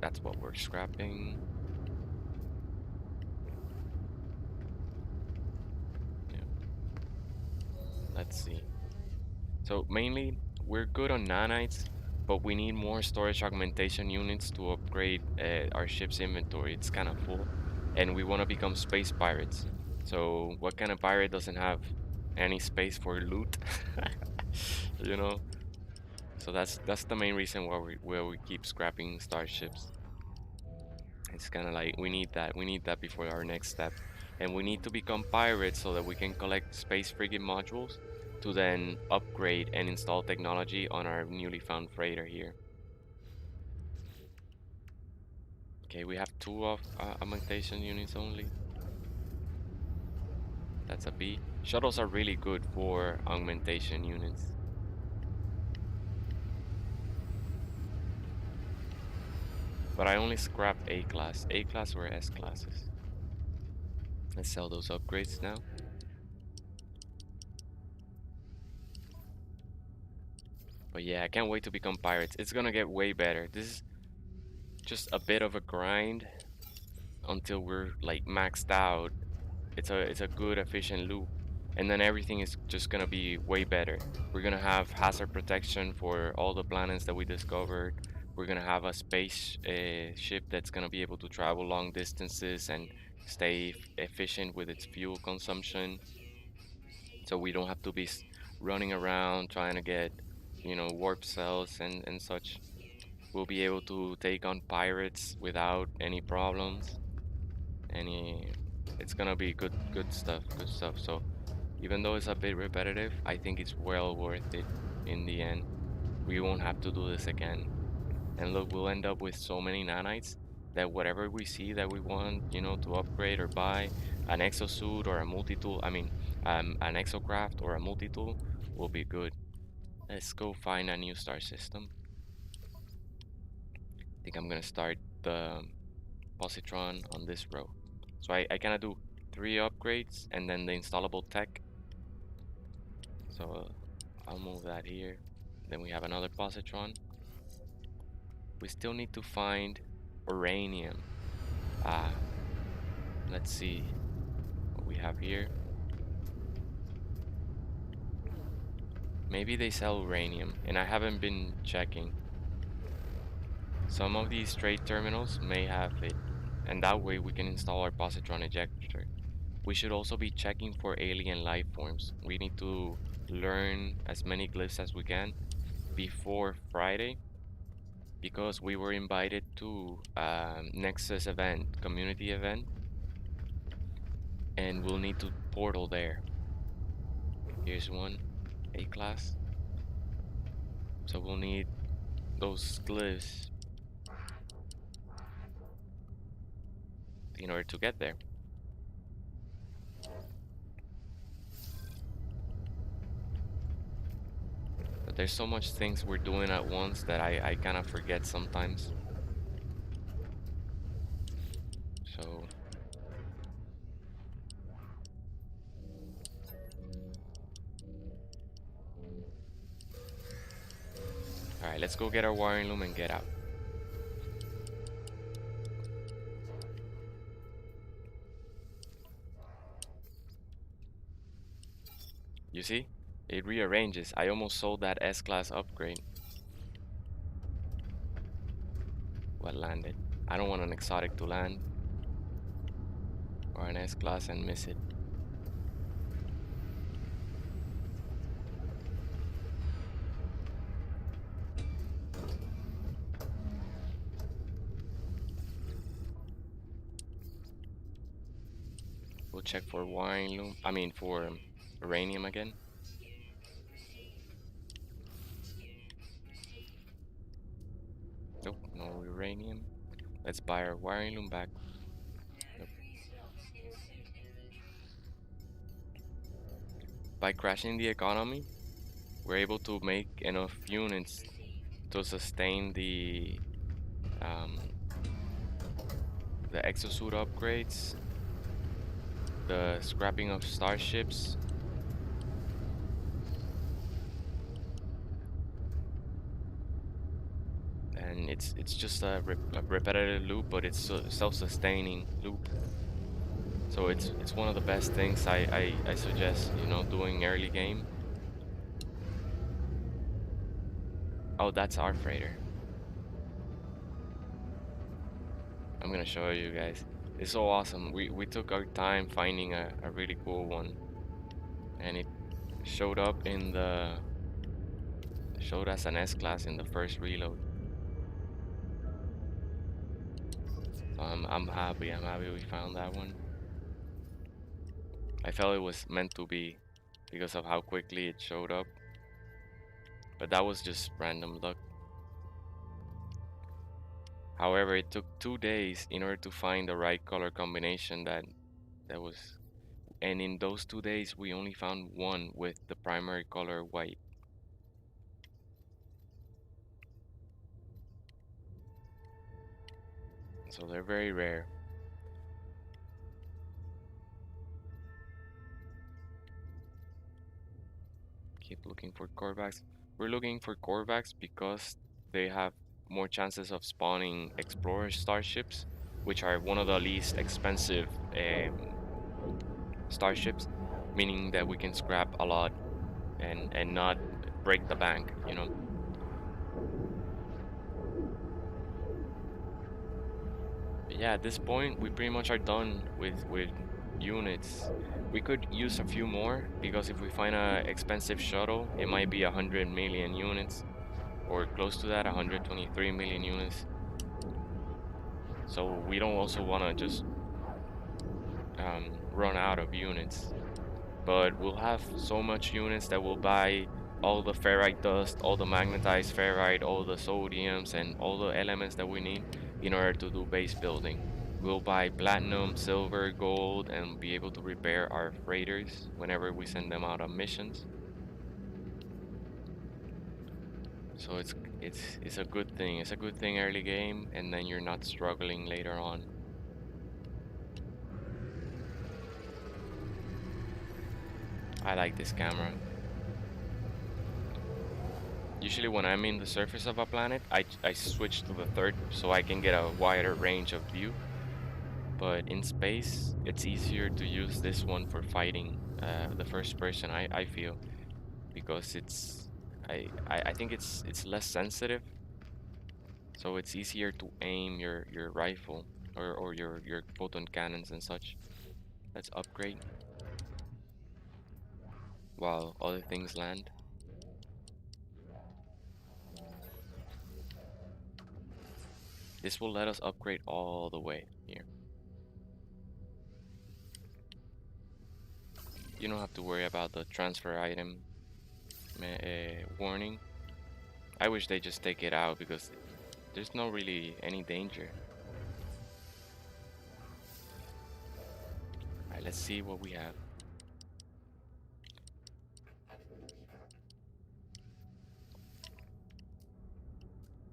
That's what we're scrapping. Yeah. Let's see. So mainly we're good on nanites, but we need more storage augmentation units to upgrade our ship's inventory. It's kind of full, and we want to become space pirates. So what kind of pirate doesn't have any space for loot? You know? So that's the main reason why we keep scrapping starships. It's kind of like we need that. We need that before our next step. And we need to become pirates so that we can collect space frigate modules to then upgrade and install technology on our newly found freighter here. Okay, we have 2 of augmentation units only. That's a B. Shuttles are really good for augmentation units. But I only scrapped A class. A class or S classes. Let's sell those upgrades now. But yeah, I can't wait to become pirates. It's gonna get way better. This is just a bit of a grind until we're like maxed out. It's a good efficient loop, and then everything is just gonna be way better. We're gonna have hazard protection for all the planets that we discovered. We're gonna have a space ship that's gonna be able to travel long distances and stay efficient with its fuel consumption, so we don't have to be running around trying to get, you know, warp cells and such. We'll be able to take on pirates without any problems. Any, it's gonna be good stuff, good stuff. So even though it's a bit repetitive, I think it's well worth it in the end. We won't have to do this again. And look, we'll end up with so many nanites that whatever we see that we want, you know, to upgrade or buy, an exosuit or a multi-tool, I mean, an exocraft or a multi-tool will be good. Let's go find a new star system. I think I'm gonna start the positron on this row. So I kind of do 3 upgrades and then the installable tech. So I'll move that here. Then we have another positron. We still need to find uranium. Ah, let's see what we have here. Maybe they sell uranium and I haven't been checking. Some of these trade terminals may have it, and that way we can install our positron ejector. We should also be checking for alien life forms. We need to learn as many glyphs as we can before Friday because we were invited to Nexus event, community event, and we'll need to portal there. Here's one, A class. So we'll need those glyphs in order to get there. But there's so much things we're doing at once that I kind of forget sometimes. So alright, let's go get our wiring loom and get out. You see? It rearranges. I almost sold that S-Class upgrade. What landed? I don't want an exotic to land. Or an S-Class and miss it. We'll check for wiring loom. I mean for uranium again. Nope, no uranium. Let's buy our wiring loom back. Nope. By crashing the economy, we're able to make enough units to sustain the exosuit upgrades, the scrapping of starships, and it's just a repetitive loop, but it's a self-sustaining loop. So it's one of the best things I suggest, you know, doing early game. Oh, that's our freighter. I'm gonna show you guys. It's so awesome. We took our time finding a really cool one, and it showed up in the showed as an S-Class in the first reload. So I'm happy. I'm happy we found that one. I felt it was meant to be because of how quickly it showed up. But that was just random luck. However, it took 2 days in order to find the right color combination that was, and in those 2 days we only found one with the primary color white. So they're very rare. Keep looking for Korvax. We're looking for Korvax because they have more chances of spawning Explorer starships, which are one of the least expensive starships, meaning that we can scrap a lot and not break the bank, you know. But yeah, at this point we pretty much are done with units. We could use a few more because if we find a expensive shuttle, it might be 100 million units or close to that, 123 million units. So we don't also want to just run out of units, but we'll have so much units that we'll buy all the ferrite dust, all the magnetized ferrite, all the sodiums, and all the elements that we need in order to do base building. We'll buy platinum, silver, gold, and be able to repair our freighters whenever we send them out on missions. So it's a good thing. It's a good thing early game, and then you're not struggling later on. I like this camera. Usually when I'm in the surface of a planet, I switch to the third so I can get a wider range of view. But in space, it's easier to use this one for fighting the first person, I feel, because I think it's less sensitive, so it's easier to aim your rifle or your photon cannons and such. Let's upgrade while other things land. This will let us upgrade all the way here. You don't have to worry about the transfer item warning. I wish they just take it out because there's no really any danger. Alright, let's see what we have.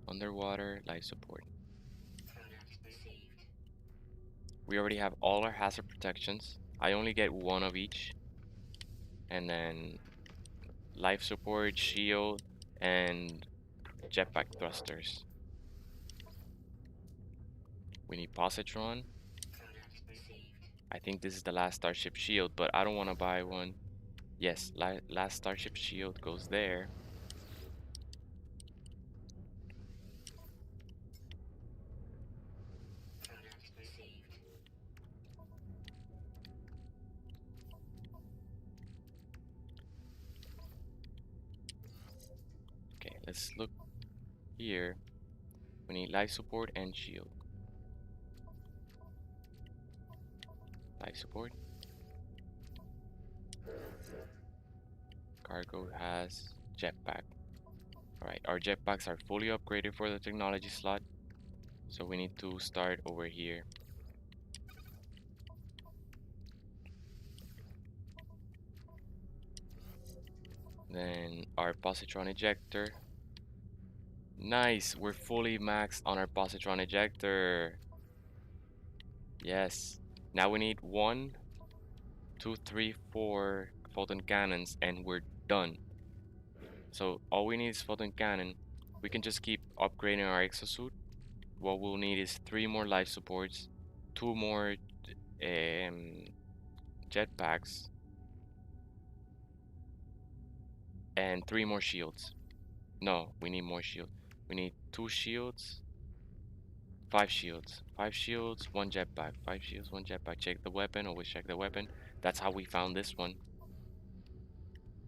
Underwater life support. We already have all our hazard protections. I only get one of each. And then life support, shield, and jetpack thrusters. We need positron. I think this is the last starship shield, but I don't want to buy one. Yes, last starship shield goes there. Okay, let's look here. We need life support and shield. Life support. Cargo has jetpack. Alright, our jetpacks are fully upgraded for the technology slot. So we need to start over here. Then our positron ejector. Nice, we're fully maxed on our positron ejector. Yes. Now we need 1, 2, 3, 4 photon cannons and we're done. So all we need is photon cannon. We can just keep upgrading our exosuit. What we'll need is 3 more life supports, 2 more jetpacks, and 3 more shields. No, we need more shields. We need 2 shields, 5 shields. 5 shields, 1 jetpack. 5 shields, 1 jetpack. Check the weapon, always check the weapon. That's how we found this one.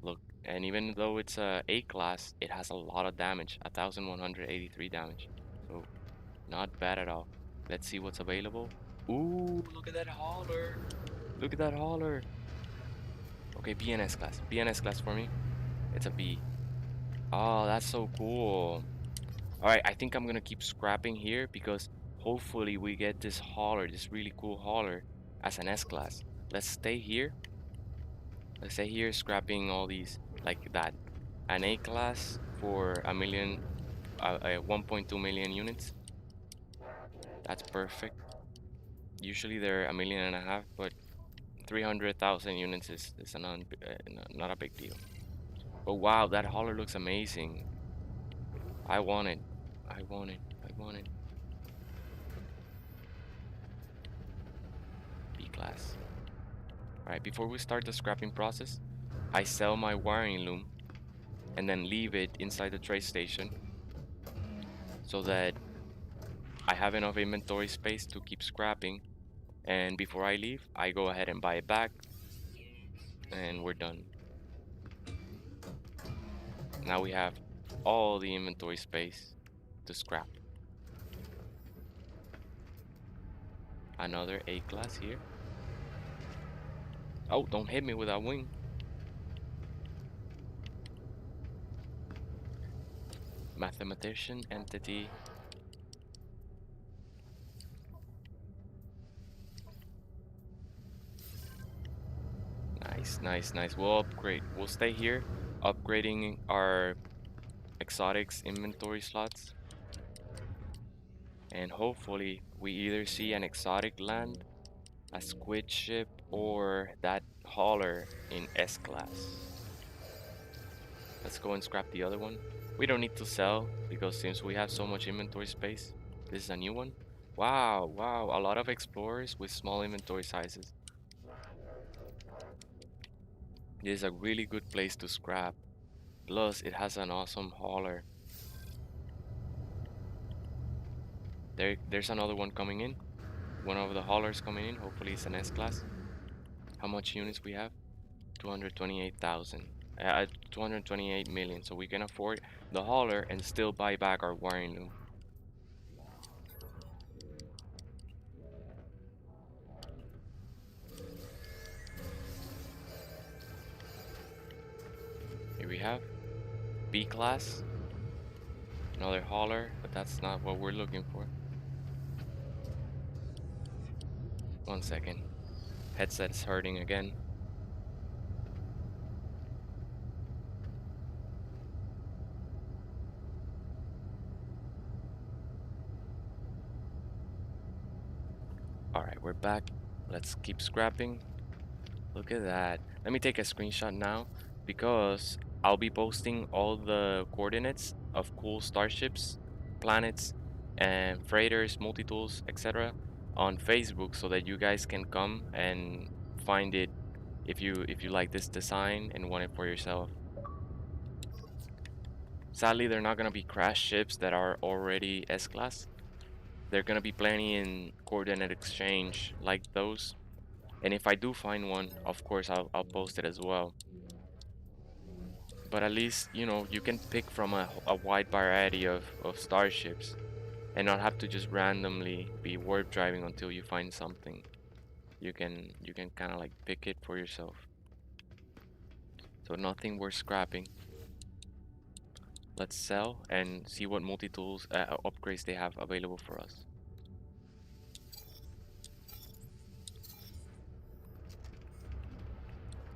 Look, and even though it's a A class, it has a lot of damage, 1183 damage. So, not bad at all. Let's see what's available. Ooh, look at that hauler. Look at that hauler. Okay, BNS class. BNS class for me. It's a B. Oh, that's so cool. Alright, I think I'm gonna keep scrapping here because hopefully we get this hauler, this really cool hauler as an S class. Let's stay here. Let's stay here scrapping all these like that. An A class for a million, 1.2 million units. That's perfect. Usually they're a million and a half, but 300,000 units is not a big deal. But wow, that hauler looks amazing. I want it. I want it. I want it. B class. Alright, before we start the scrapping process, I sell my wiring loom and then leave it inside the trade station so that I have enough inventory space to keep scrapping. And before I leave, I go ahead and buy it back and we're done. Now we have all the inventory space to scrap. Another A class here. Oh, don't hit me with that wing. Mathematician entity. Nice, nice, nice. We'll upgrade. We'll stay here, upgrading our exotics inventory slots. And hopefully we either see an exotic land, a squid ship, or that hauler in S-class. Let's go and scrap the other one. We don't need to sell because since we have so much inventory space, this is a new one. Wow, wow, a lot of explorers with small inventory sizes. This is a really good place to scrap. Plus, it has an awesome hauler. There's another one coming in. One of the haulers coming in. Hopefully it's an S-class. How much units we have? 228,000. 228 million. So we can afford the hauler and still buy back our wiring loom. Here we have B class. Another hauler, but that's not what we're looking for. One second. Headset's hurting again. Alright, we're back. Let's keep scrapping. Look at that. Let me take a screenshot now because I'll be posting all the coordinates of cool starships, planets, and freighters, multi-tools, etc. on Facebook so that you guys can come and find it if you like this design and want it for yourself. Sadly, they're not gonna be crash ships that are already S-class. They're gonna be plenty in coordinate exchange like those. And if I do find one, of course I'll post it as well. But at least, you know, you can pick from a wide variety of starships and not have to just randomly be warp driving until you find something. You can kind of like pick it for yourself. So nothing worth scrapping. Let's sell and see what multi-tools upgrades they have available for us.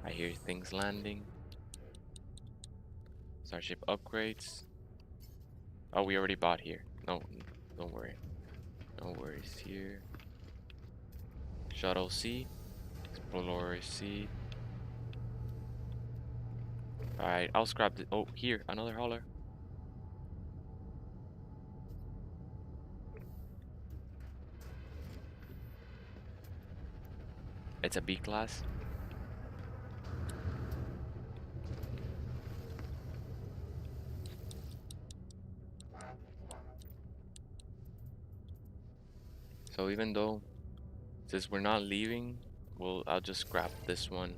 I hear things landing. Starship upgrades. Oh, we already bought here. No, don't worry. No worries here. Shuttle C. Explorer C. Alright, I'll scrap the. Oh, here, another hauler. It's a B class. So even though, since we're not leaving, I'll just scrap this one.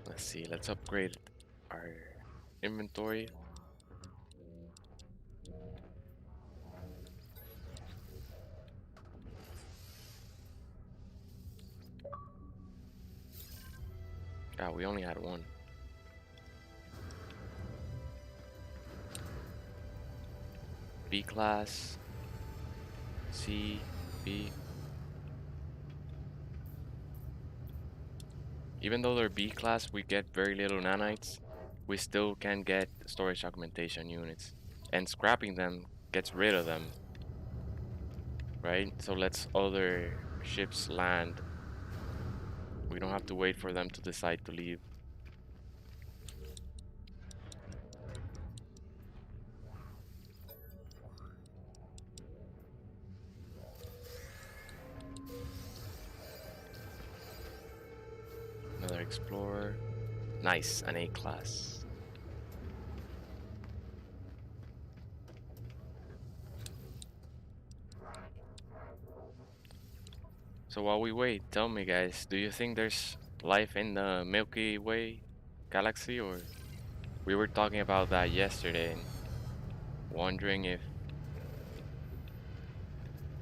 Let's see, let's upgrade our inventory. Ah, we only had one. B class. C, B. Even though they're B class, we get very little nanites. We still can get storage augmentation units. And scrapping them gets rid of them. Right? So let's other ships land. We don't have to wait for them to decide to leave. Another explorer. Nice, an A class. So while we wait, tell me guys, do you think there's life in the Milky Way galaxy, or we were talking about that yesterday and wondering if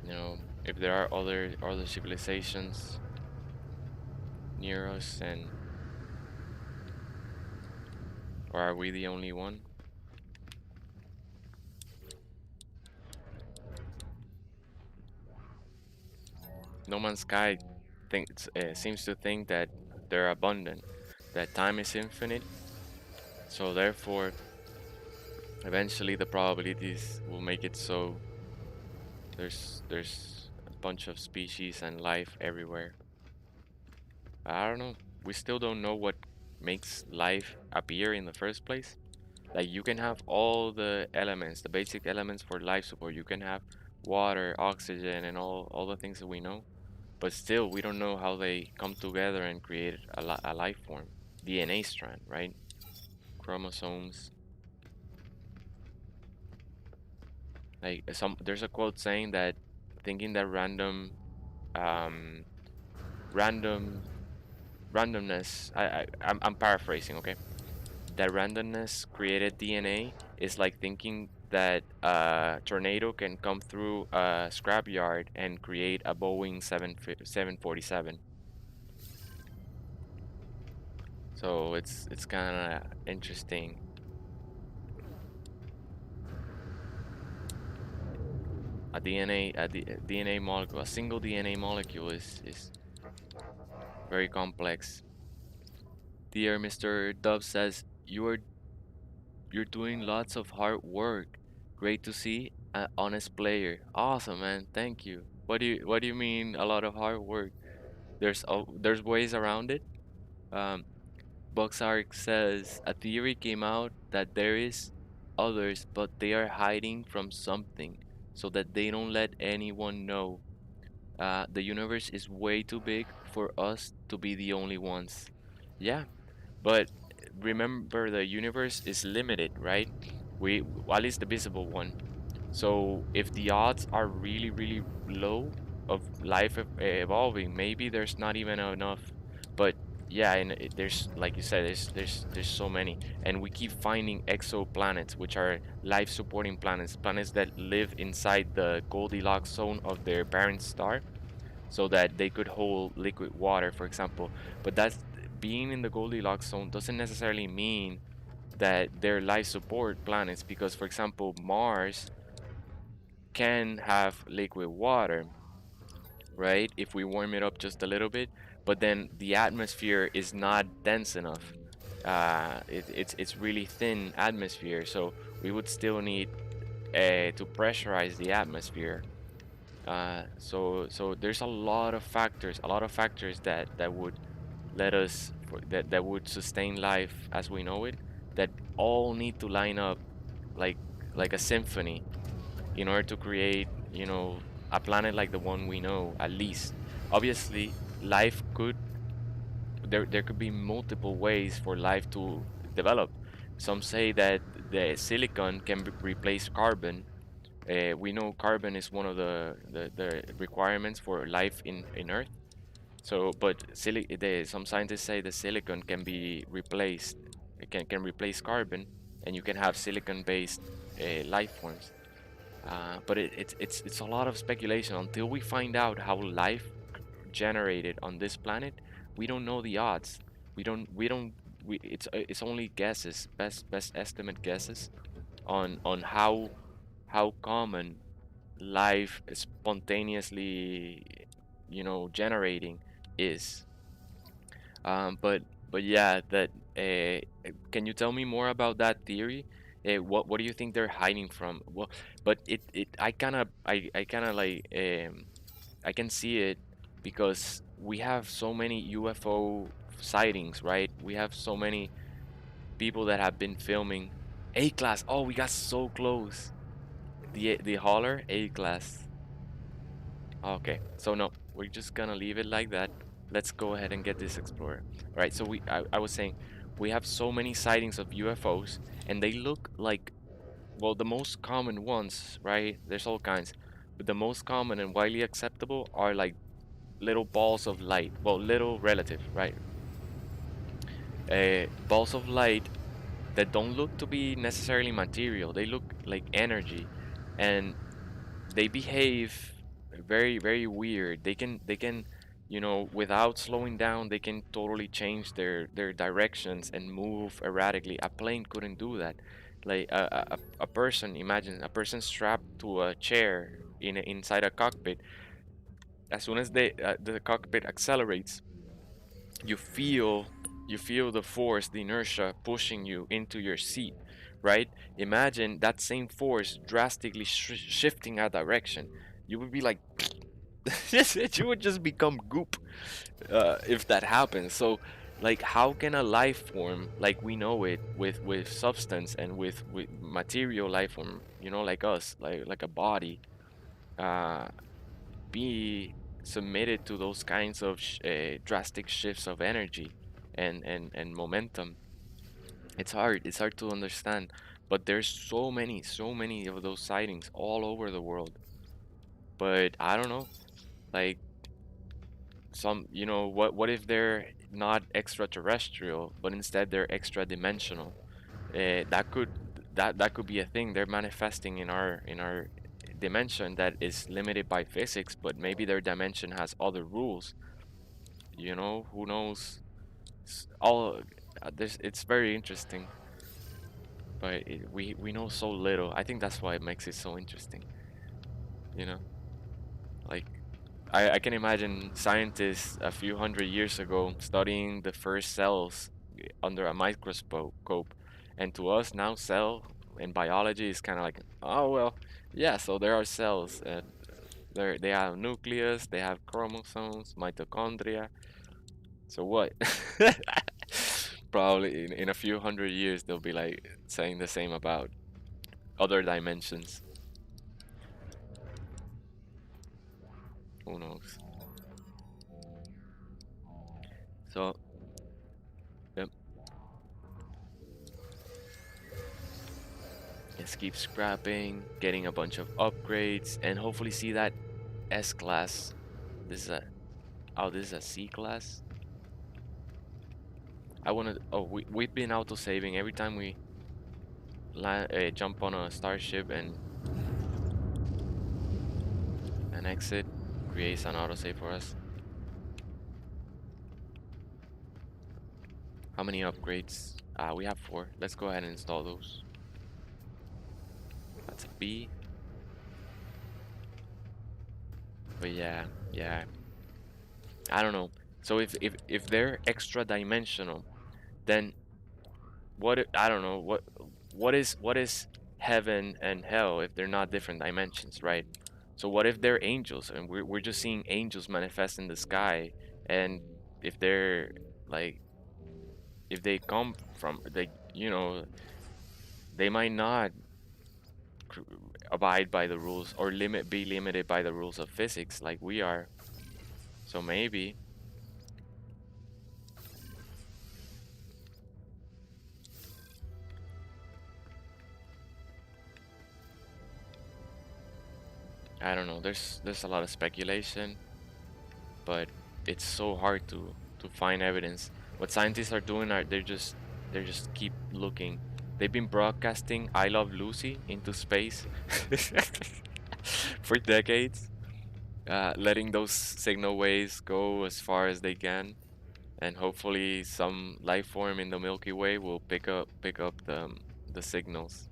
You know, if there are other civilizations near us, and or are we the only one? No Man's Sky seems to think that they're abundant, that time is infinite, so therefore, eventually the probabilities will make it so there's a bunch of species and life everywhere. I don't know. We still don't know what makes life appear in the first place. Like you can have all the elements, the basic elements for life support. You can have water, oxygen, and all the things that we know. But still, we don't know how they come together and create a life form. DNA strand, right? Chromosomes. Like there's a quote saying that thinking that um, random, randomness. I'm paraphrasing, okay? That randomness created DNA is like thinking that a tornado can come through a scrapyard and create a Boeing 747. So it's kind of interesting. DNA molecule, a single DNA molecule is very complex. Dear Mr. Dove says you're doing lots of hard work. Great to see an honest player. Awesome, man. Thank you. What do you mean a lot of hard work? There's ways around it. Um, Boxark says a theory came out that there is others, but they are hiding from something so that they don't let anyone know. The universe is way too big for us to be the only ones. Yeah, but remember the universe is limited, right? We at least the visible one. So if the odds are really, really low of life evolving, maybe there's not even enough. But yeah, and there's like you said, there's so many, and we keep finding exoplanets, which are life-supporting planets, planets that live inside the Goldilocks zone of their parent star, so that they could hold liquid water, for example. But that's being in the Goldilocks zone doesn't necessarily mean that they're life support planets, because for example Mars can have liquid water, right? If we warm it up just a little bit, but then the atmosphere is not dense enough. It's really thin atmosphere, so we would still need to pressurize the atmosphere. So there's a lot of factors that would let us that would sustain life as we know it, that all need to line up like like a symphony in order to create, a planet like the one we know, at least. Obviously, life could there could be multiple ways for life to develop. Some say that the silicon can replace carbon. We know carbon is one of the requirements for life in Earth. So, but some scientists say the silicon can be replaced. It can replace carbon, and you can have silicon-based life forms. But it's a lot of speculation until we find out how life generated on this planet. We don't know the odds. It's only guesses, best estimate guesses on how common life spontaneously, generating is. But yeah, that can you tell me more about that theory? What do you think they're hiding from? Well, but I kind of like I can see it because we have so many UFO sightings, right? We have so many people that have been filming. A class. Oh, we got so close. The hauler A class. Okay, so no, we're just gonna leave it like that. Let's go ahead and get this explorer. All right, so I was saying we have so many sightings of UFOs, and they look like, well, the most common ones, right? There's all kinds, but the most common and widely acceptable are like little balls of light. Well, little relative, right? Balls of light that don't look to be necessarily material. They look like energy, and they behave very, very weird. They can, without slowing down, they can totally change their directions and move erratically. A plane couldn't do that. Like a person, imagine a person strapped to a chair inside a cockpit. As soon as the cockpit accelerates, you feel you feel the force, the inertia pushing you into your seat, right? Imagine that same force drastically shifting a direction. You would be like, you would just become goop if that happens. So, like, how can a life form like we know it, with substance and with material life form, like us, like a body, uh, be submitted to those kinds of drastic shifts of energy and momentum? It's hard to understand, but there's so many of those sightings all over the world. But I don't know, like, some, what if they're not extraterrestrial, but instead they're extra dimensional? That could be a thing. They're manifesting in our dimension that is limited by physics, but maybe their dimension has other rules. Who knows? All this, it's very interesting, but we know so little. I think that's why it makes it so interesting. You know, like, I can imagine scientists a few hundred years ago studying the first cells under a microscope, and to us now, cell in biology is kind of like, oh well, yeah. So there are cells, and they have nucleus, they have chromosomes, mitochondria. So what? Probably in a few hundred years they'll be like saying the same about other dimensions. Who knows? So, yep, let's keep scrapping, getting a bunch of upgrades, and hopefully see that S class. This is a this is a C class. I wanna. Oh, we've been auto saving every time we jump on a starship and exit. Creates an autosave for us. How many upgrades? We have 4. Let's go ahead and install those. That's a B. But yeah, yeah. I don't know. So if they're extra dimensional, then I don't know what is heaven and hell if they're not different dimensions, right? So what if they're angels and we're just seeing angels manifest in the sky, and if they're like, if they come from, they might not abide by the rules, or be limited by the rules of physics like we are. So maybe, I don't know. There's a lot of speculation, but it's so hard to find evidence. What scientists are doing are they're just keep looking. They've been broadcasting "I Love Lucy" into space for decades, letting those signal waves go as far as they can, and hopefully some life form in the Milky Way will pick up the signals,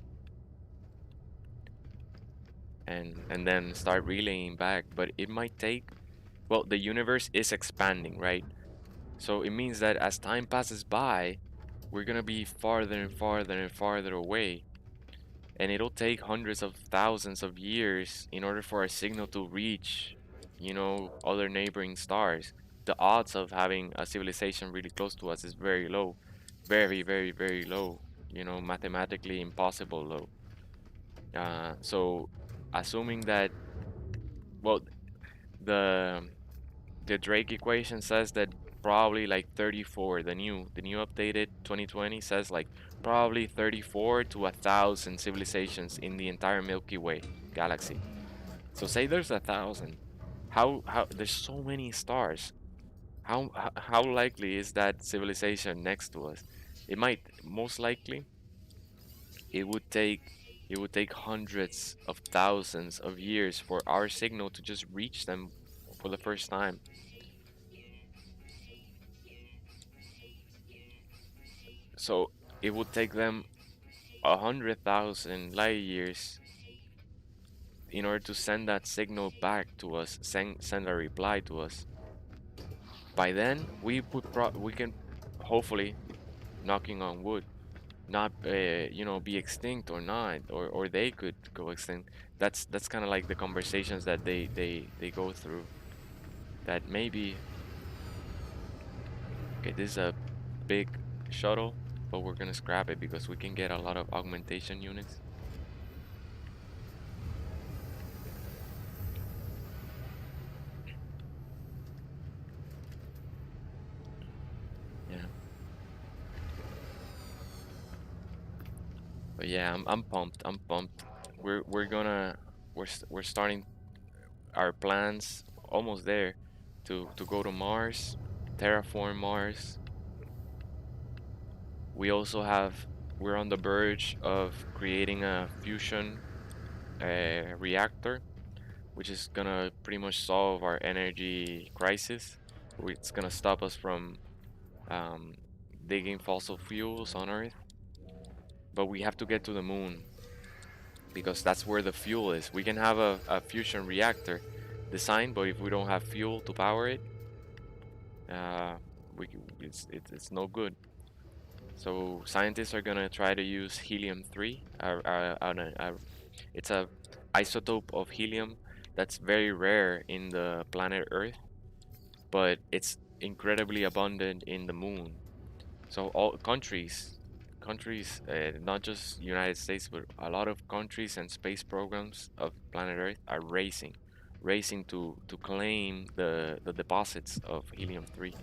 and then start relaying back. But it might take, well, the universe is expanding, right? So it means that as time passes by, we're gonna be farther and farther and farther away. And it'll take hundreds of thousands of years in order for a signal to reach, other neighboring stars. The odds of having a civilization really close to us is very low. Very, very, very low. Mathematically impossible low. So assuming that, well, the the Drake equation says that probably like 34, the new updated 2020 says like probably 34 to 1,000 civilizations in the entire Milky Way galaxy. So say there's 1,000. How there's so many stars. How likely is that civilization next to us? It might, most likely, it would take, it would take hundreds of thousands of years for our signal to just reach them for the first time. So it would take them 100,000 light years in order to send that signal back to us, send a reply to us. By then, we can hopefully, knocking on wood, not be extinct or not, or they could go extinct. That's kind of like the conversations that they go through. That maybe, okay, this is a big shuttle, but we're gonna scrap it because we can get a lot of augmentation units. Yeah, but yeah, I'm pumped. I'm pumped. We're gonna we're starting our plans almost there to go to Mars, terraform Mars. We also have we're on the verge of creating a fusion reactor, which is gonna pretty much solve our energy crisis. It's gonna stop us from um, digging fossil fuels on Earth, but we have to get to the moon because that's where the fuel is. We can have a fusion reactor designed, but if we don't have fuel to power it, uh, it's no good. So scientists are gonna try to use helium-3. It's a isotope of helium that's very rare in the planet Earth, but it's incredibly abundant in the moon. So all countries, not just United States, but a lot of countries and space programs of planet Earth are racing to claim the deposits of helium-3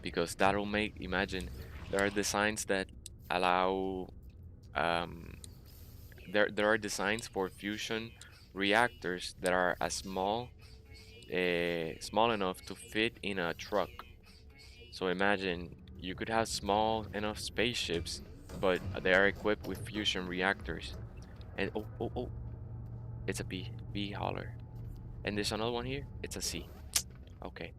because that'll make imagine there are designs that allow um, there are designs for fusion reactors that are as small enough to fit in a truck. So imagine you could have small enough spaceships, but they are equipped with fusion reactors. And oh, it's a B hauler. And there's another one here. It's a C. Okay,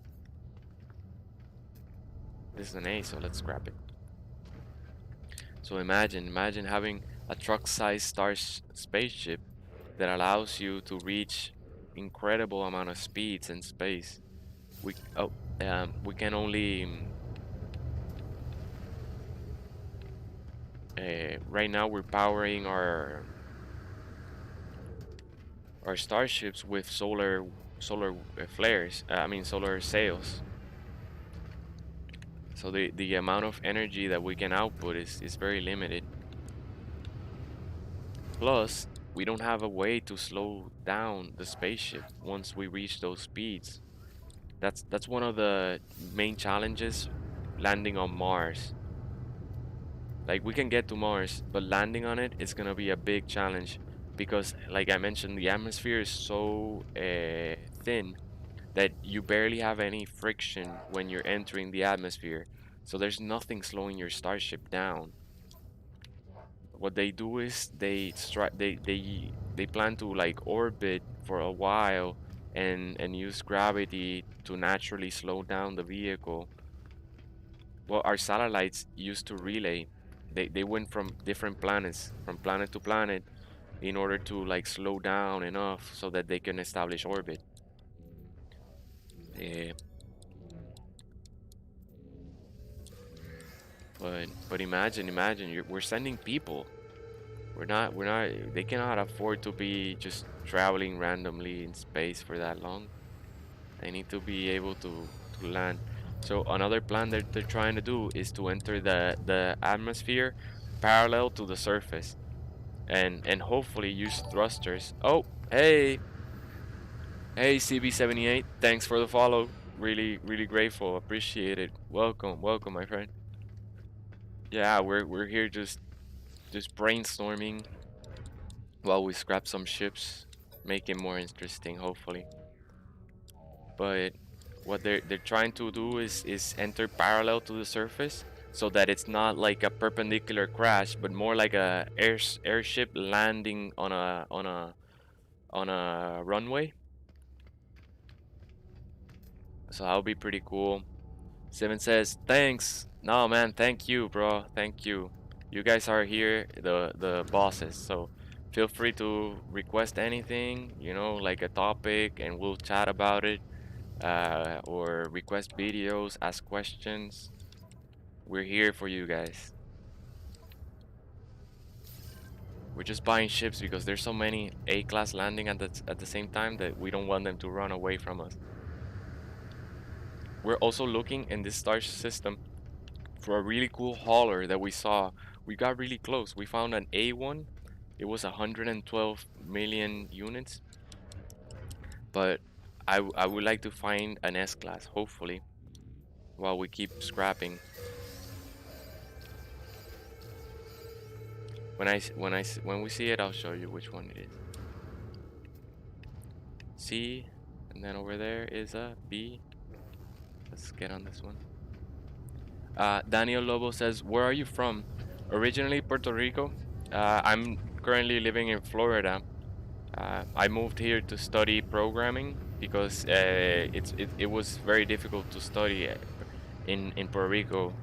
this is an A, so let's scrap it. So imagine having a truck-sized spaceship that allows you to reach incredible amount of speeds in space. We can only right now we're powering our starships with solar flares. I mean solar sails. So the amount of energy that we can output is very limited. Plus, we don't have a way to slow down the spaceship once we reach those speeds. That's one of the main challenges landing on Mars. Like we can get to Mars, but landing on it is gonna be a big challenge because, like I mentioned, the atmosphere is so thin that you barely have any friction when you're entering the atmosphere. So there's nothing slowing your starship down. What they do is they plan to like orbit for a while and use gravity to naturally slow down the vehicle. Well, our satellites used to relay. They went from different planets, from planet to planet, in order to like slow down enough so that they can establish orbit. Uh, but imagine we're sending people. We're not. They cannot afford to be just traveling randomly in space for that long. They need to be able to land. So another plan that they're trying to do is to enter the atmosphere parallel to the surface, and hopefully use thrusters. Oh, hey CB78, thanks for the follow. Really grateful, appreciate it. Welcome, my friend. Yeah, we're here just brainstorming while we scrap some ships, make it more interesting, hopefully. But what they're trying to do is enter parallel to the surface so that it's not like a perpendicular crash, but more like a airship landing on a runway. So that'll be pretty cool. Seven says, "Thanks." No, man, thank you, bro. Thank you. You guys are here, the bosses. So feel free to request anything, like a topic, and we'll chat about it. Or request videos, ask questions. We're here for you guys. We're just buying ships because there's so many A-class landing at the same time that we don't want them to run away from us. We're also looking in this star system for a really cool hauler that we saw. We got really close. We found an A1. It was 112 million units, but I would like to find an S-class, hopefully, while we keep scrapping. When we see it, I'll show you which one it is. C, and then over there is a B. Let's get on this one. Daniel Lobo says, "Where are you from?" Originally Puerto Rico. I'm currently living in Florida. I moved here to study programming because it was very difficult to study in Puerto Rico.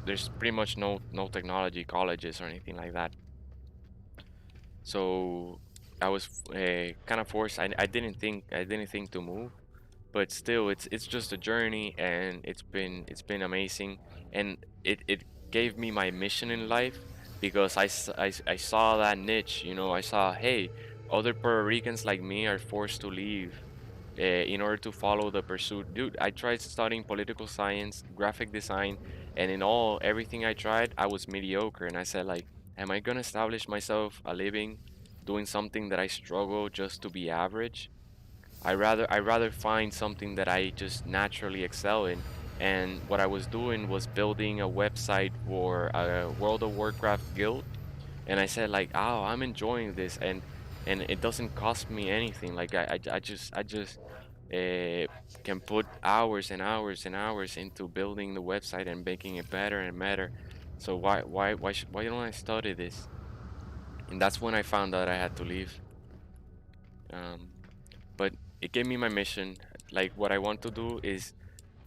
There's pretty much no technology colleges or anything like that. So I was kind of forced. I didn't think to move, but still it's just a journey, and it's been amazing, and it gave me my mission in life because I saw that niche. I saw, hey, other Puerto Ricans like me are forced to leave in order to follow the pursuit. Dude, I tried studying political science, graphic design, and in all everything I tried, I was mediocre. And I said, like, am I gonna establish myself a living doing something that I struggle just to be average? I rather find something that I just naturally excel in. And what I was doing was building a website for a World of Warcraft guild. And I said, like, oh, I'm enjoying this, and it doesn't cost me anything. Like I just can put hours and hours and hours into building the website and making it better and better. So why don't I study this? And that's when I found out I had to leave. Um, but it gave me my mission. Like, what I want to do is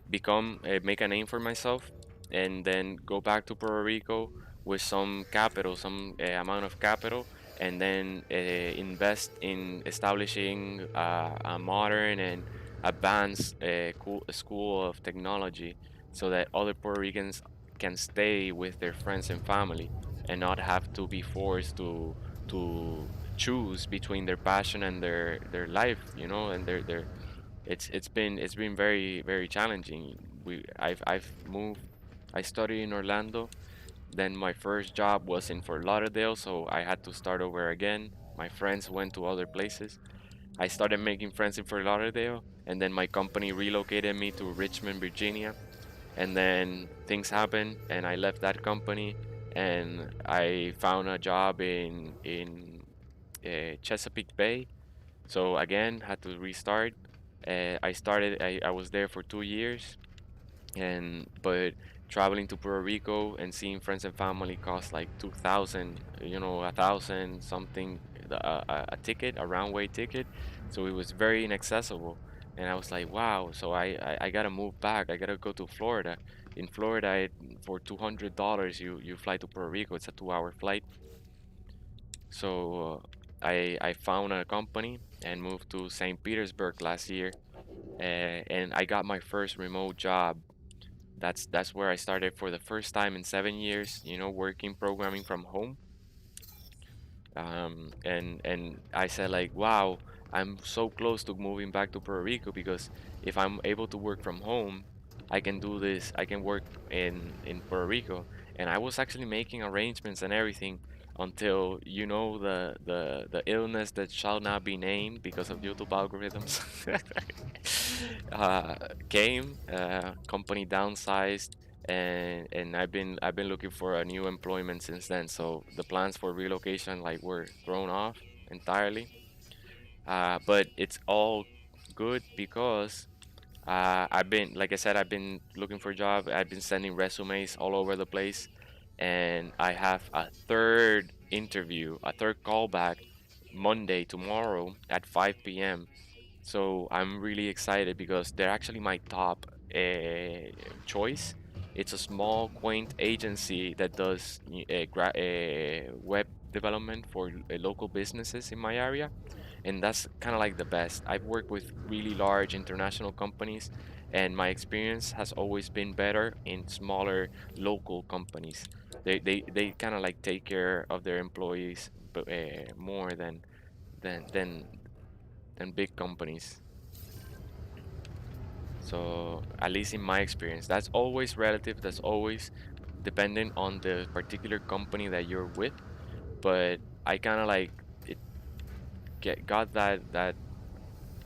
make a name for myself, and then go back to Puerto Rico with some capital, some amount of capital, and then invest in establishing a modern and advanced cool school of technology, so that other Puerto Ricans can stay with their friends and family and not have to be forced to choose between their passion and their life, and their it's been very very challenging. I've moved. I studied in Orlando. Then my first job was in Fort Lauderdale, so I had to start over again. My friends went to other places. I started making friends in Fort Lauderdale, and then my company relocated me to Richmond, Virginia. And then things happened, and I left that company, and I found a job in Chesapeake Bay. So again, had to restart. I was there for 2 years, but traveling to Puerto Rico and seeing friends and family cost like 2,000, 1,000 something, a ticket, a round-way ticket. So it was very inaccessible. And I was like, wow, so I gotta move back. I gotta go to Florida. In Florida, for $200, you fly to Puerto Rico. It's a 2-hour flight. So I found a company and moved to St. Petersburg last year, and I got my first remote job. That's where I started for the first time in 7 years, working programming from home. And I said, like, wow, I'm so close to moving back to Puerto Rico, because if I'm able to work from home, I can do this. I can work in Puerto Rico. And I was actually making arrangements and everything until, the illness that shall not be named because of YouTube algorithms uh, came. Company downsized, and I've been looking for a new employment since then. So the plans for relocation, like, were thrown off entirely. But it's all good because I've been, like I said, I've been looking for a job. I've been sending resumes all over the place, and I have a third interview, a third callback Monday tomorrow at 5 p.m. So I'm really excited because they're actually my top choice. It's a small, quaint agency that does web development for local businesses in my area, and that's kind of like the best. I've worked with really large international companies, and my experience has always been better in smaller local companies. They kind of like take care of their employees more than than than big companies. So at least in my experience, that's always relative. That's always dependent on the particular company that you're with. But I kind of like it got that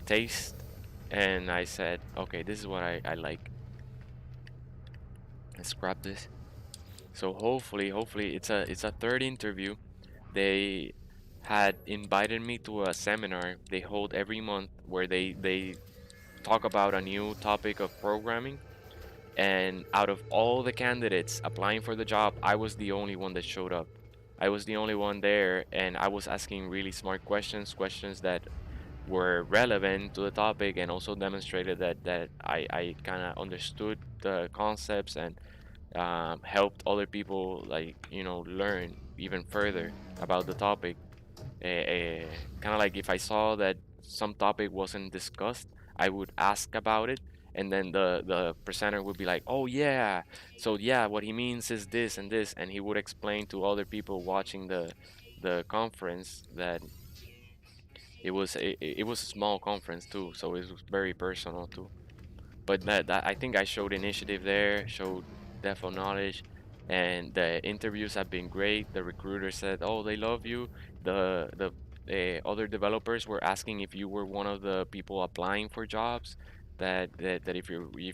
taste, and I said, okay, this is what I like. Let's grab this. So hopefully it's a third interview. They had invited me to a seminar they hold every month where they talk about a new topic of programming. And out of all the candidates applying for the job, I was the only one that showed up. I was the only one there, and I was asking really smart questions, questions that were relevant to the topic, and also demonstrated that I kind of understood the concepts and helped other people, like, learn even further about the topic. Kind of like if I saw that some topic wasn't discussed, I would ask about it, and then the presenter would be like, "Oh yeah, so yeah, what he means is this and this," and he would explain to other people watching the conference that it was a small conference too, so it was very personal too. But that I think I showed initiative there, showed depth of knowledge, and the interviews have been great. The recruiter said, "Oh, they love you." The other developers were asking if you were one of the people applying for jobs, that if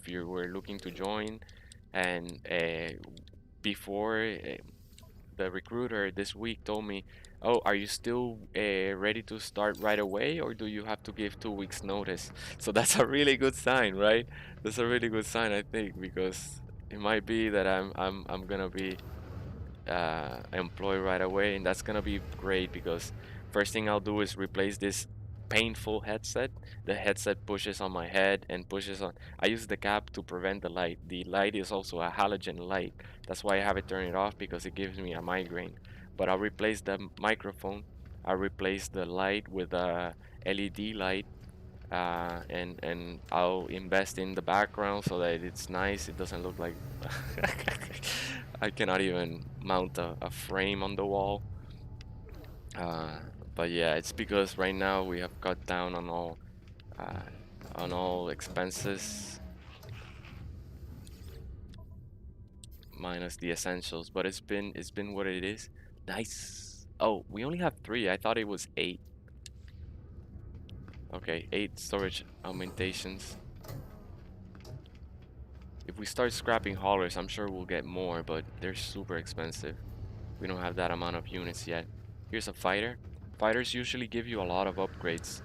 you were looking to join, and before the recruiter this week told me, "Oh, are you still ready to start right away, or do you have to give 2 weeks notice?" So that's a really good sign, right? That's a really good sign, I think, because it might be that I'm gonna be employed right away, and that's gonna be great because first thing I'll do is replace this painful headset. The headset pushes on my head and pushes on. I use the cap to prevent the light. The light is also a halogen light. That's why I have it turned it off because it gives me a migraine. But I'll replace the microphone. I'll replace the light with a LED light, and I'll invest in the background so that it's nice. It doesn't look like I cannot even mount a frame on the wall. Uh, but yeah, it's because right now we have cut down uh, on all expenses minus the essentials. But it's been what it is. Nice. Oh, we only have three. I thought it was eight. Okay, eight storage augmentations. If we start scrapping haulers, I'm sure we'll get more, but they're super expensive. We don't have that amount of units yet. Here's a fighter. Fighters usually give you a lot of upgrades.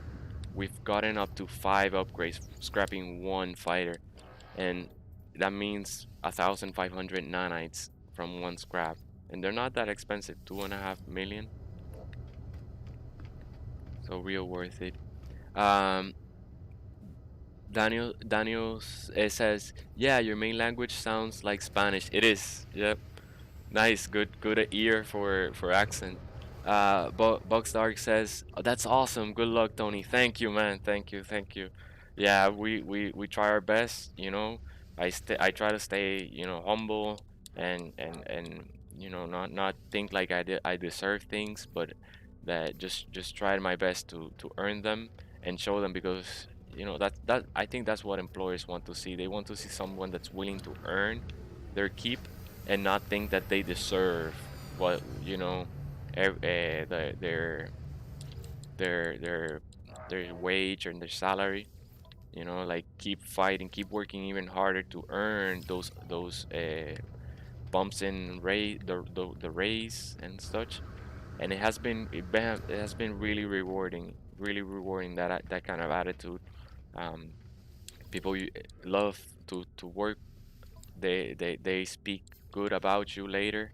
We've gotten up to 5 upgrades scrapping one fighter, and that means 1,500 nanites from one scrap. And they're not that expensive, 2.5 million, so real worth it. Um, Daniel says, "Yeah, your main language sounds like Spanish." It is. Yep. Nice, good ear for accent. Bugs Dark says, "Oh, that's awesome. Good luck, Tony." Thank you, man. Thank you. Yeah, we try our best. I try to stay, humble, and not think like I deserve things, but that just try my best to earn them and show them, because that I think that's what employers want to see. They want to see someone that's willing to earn their keep and not think that they deserve what their their wage and their salary. Like keep fighting, keep working even harder to earn those bumps in the raise and such. And it has been really rewarding, that kind of attitude. um, People love to work. They speak good about you later,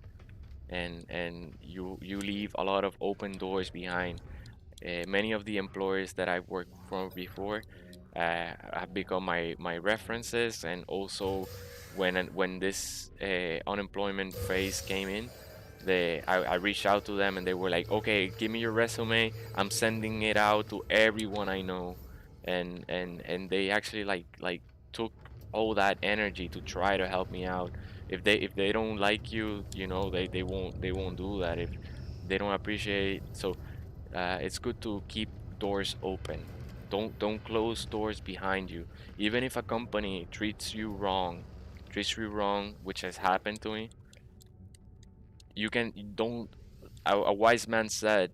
and you leave a lot of open doors behind. Many of the employers that I've worked for before have become my references, and also when this unemployment phase came in, I reached out to them and they were like, okay, give me your resume. I'm sending it out to everyone I know, and they actually like took all that energy to try to help me out. If they don't like you, they won't do that. If they don't appreciate, so it's good to keep doors open. Don't close doors behind you. Even if a company treats you wrong, which has happened to me, you can you don't. A wise man said,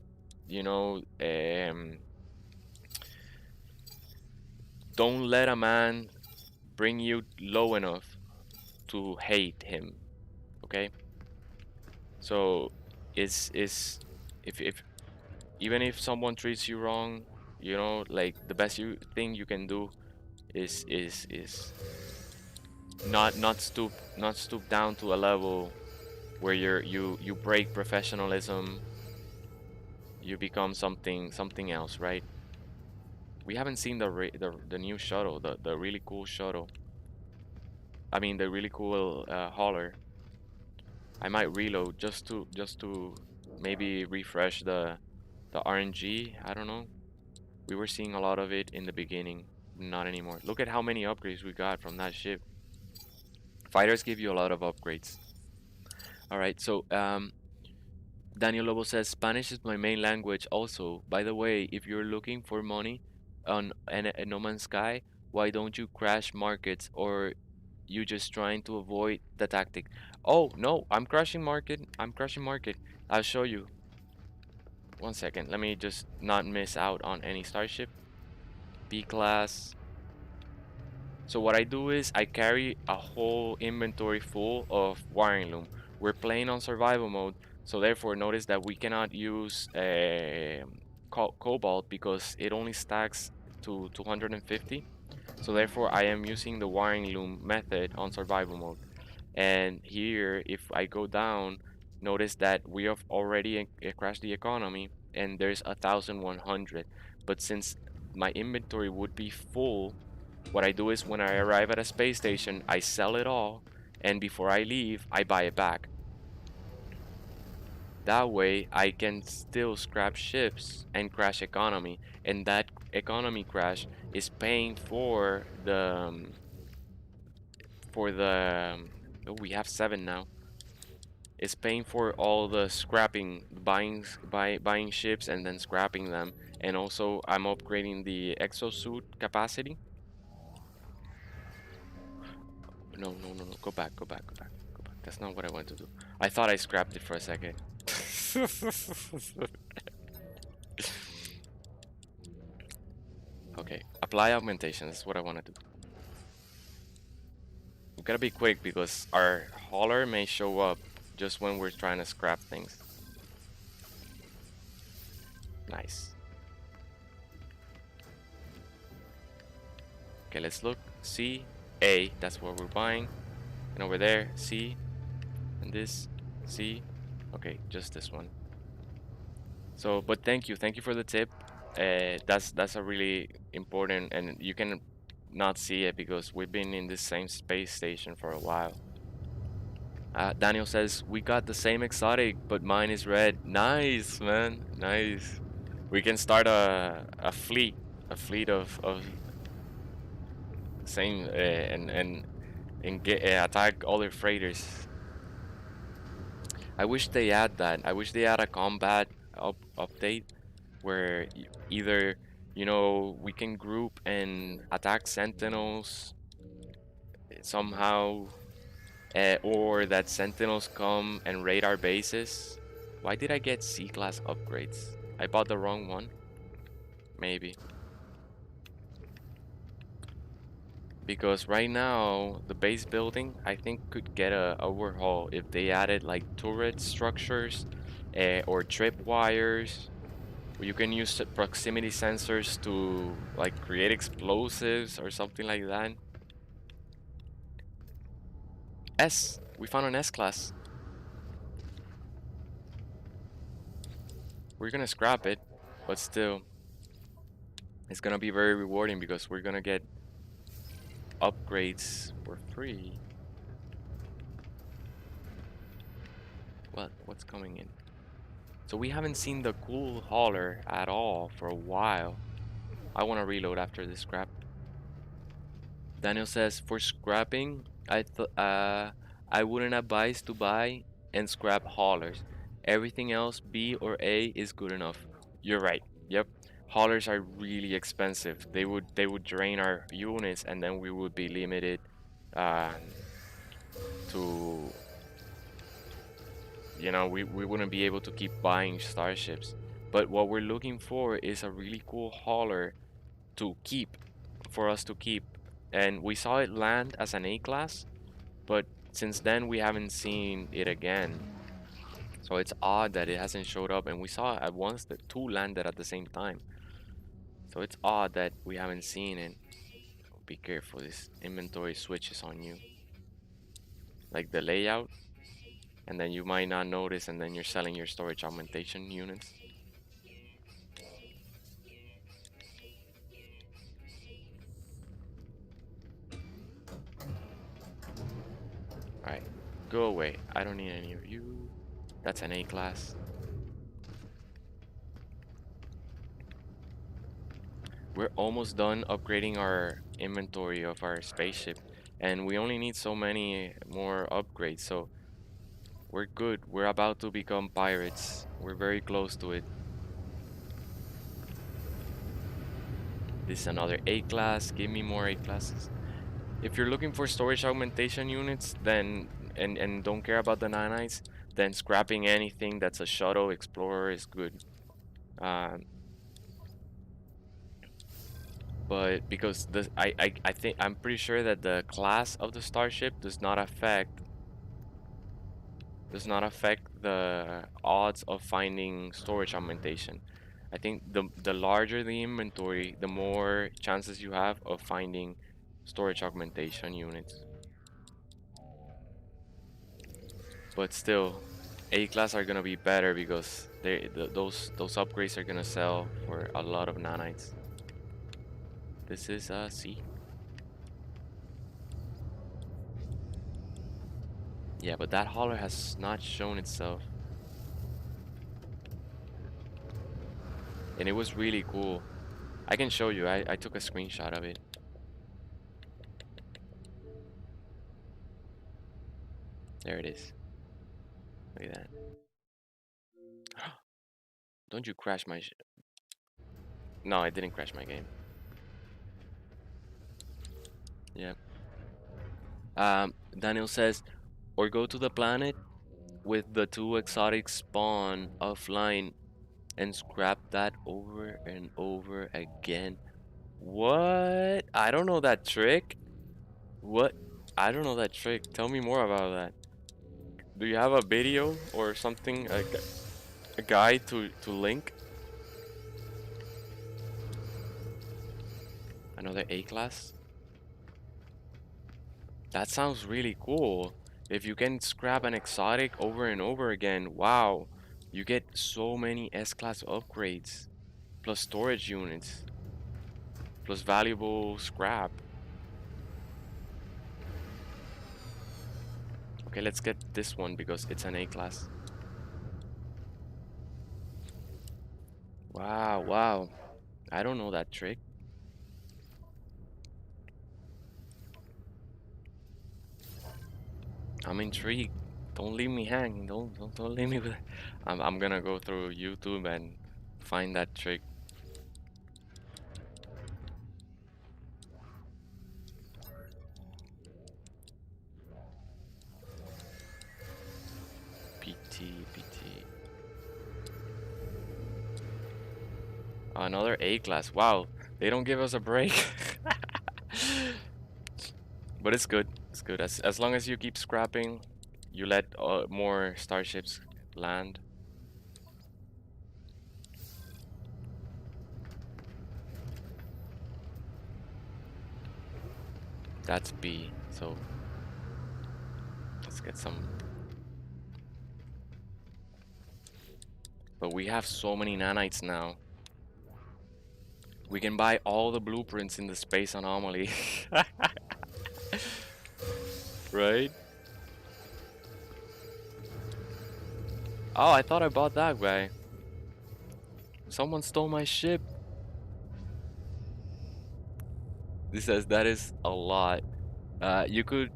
don't let a man bring you low enough to hate him. Okay, so is if even if someone treats you wrong, like the best thing you can do is not stoop down to a level where you break professionalism, you become something else, right? We haven't seen the new shuttle, the really cool shuttle. I mean the really cool hauler. I might reload just to maybe refresh the RNG. I don't know. We were seeing a lot of it in the beginning, not anymore. Look at how many upgrades we got from that ship. Fighters give you a lot of upgrades. All right, so Daniel Lobo says Spanish is my main language. Also, by the way, if you're looking for money on No Man's Sky, why don't you crash markets, or you just trying to avoid the tactic? Oh no, I'm crashing market. I'm crashing market. I'll show you. One second. Let me just not miss out on any starship. B class. So what I do is I carry a whole inventory full of wiring loom. We're playing on survival mode, so therefore notice that we cannot use cobalt because it only stacks to 250. So therefore I am using the wiring loom method on survival mode. And here, if I go down, notice that we have already crashed the economy and there's 1,100. But since my inventory would be full, what I do is when I arrive at a space station, I sell it all, and before I leave, I buy it back. That way, I can still scrap ships and crash economy, and that economy crash is paying for the. Oh, we have 7 now. It's paying for all the scrapping, buying ships and then scrapping them, and also I'm upgrading the exosuit capacity. No, no, no, no. Go back, go back, go back, go back. That's not what I want to do. I thought I scrapped it for a second. Okay, apply augmentation. That's what I want to do. We gotta be quick because our hauler may show up just when we're trying to scrap things. Nice. Okay, let's look. C, A, that's what we're buying. And over there, C, and this, C. Okay, just this one. So, but thank you for the tip. That's a really important, and you can not see it because we've been in the same space station for a while. Daniel says we got the same exotic, but mine is red. Nice, man, nice. We can start a fleet of same and get attack other freighters. I wish they add that. I wish they add a combat update where either we can group and attack sentinels somehow, or that sentinels come and raid our bases. Why did I get C-class upgrades? I bought the wrong one. Maybe. Because right now the base building I think could get a overhaul if they added like turret structures or trip wires. You can use proximity sensors to like create explosives or something like that. We found an S class. We're gonna scrap it, but still, it's gonna be very rewarding because we're gonna get upgrades for free. What's coming in? So we haven't seen the cool hauler at all for a while. I want to reload after this scrap. Daniel says for scrapping, I wouldn't advise to buy and scrap haulers. Everything else, B or A, is good enough. You're right. Yep. Haulers are really expensive. They would drain our units, and then we would be limited um, to we wouldn't be able to keep buying starships. But what we're looking for is a really cool hauler to keep, for us to keep. And we saw it land as an A class, but since then we haven't seen it again. So it's odd that it hasn't showed up, and we saw at once that two landed at the same time. So it's odd that we haven't seen it. Be careful, this inventory switches on you. Like the layout, and then you might not notice, and then you're selling your storage augmentation units. Alright, go away. I don't need any of you. That's an A class. We're almost done upgrading our inventory of our spaceship, and we only need so many more upgrades, so we're good. We're about to become pirates. We're very close to it. This is another A class. Give me more A classes. If you're looking for storage augmentation units, then and don't care about the nanites, then scrapping anything that's a shuttle explorer is good. But because I think I'm pretty sure that the class of the starship does not affect the odds of finding storage augmentation. I think the larger the inventory, the more chances you have of finding storage augmentation units. But still, A class are gonna be better because those upgrades are gonna sell for a lot of nanites. This is C. Yeah, but that hauler has not shown itself. And it was really cool. I can show you. I took a screenshot of it. There it is. Look at that. Don't you crash my No, I didn't crash my game. Yeah. Daniel says, or go to the planet with the two exotic spawn offline and scrap that over and over again. What? I don't know that trick. What? I don't know that trick. Tell me more about that. Do you have a video or something, like a guide to link? Another A class? That sounds really cool. If you can scrap an exotic over and over again, wow, you get so many S-class upgrades, plus storage units, plus valuable scrap. Okay, let's get this one because it's an A class. Wow, wow. I don't know that trick. I'm intrigued. Don't leave me hanging. Don't leave me with. I'm gonna go through YouTube and find that trick. PT. Another A class. Wow, they don't give us a break. But it's good. It's good. As long as you keep scrapping, you let more starships land. That's B. So let's get some. But we have so many nanites now. We can buy all the blueprints in the space anomaly. Right? Oh, I thought I bought that guy. Someone stole my ship. This says that is a lot. You could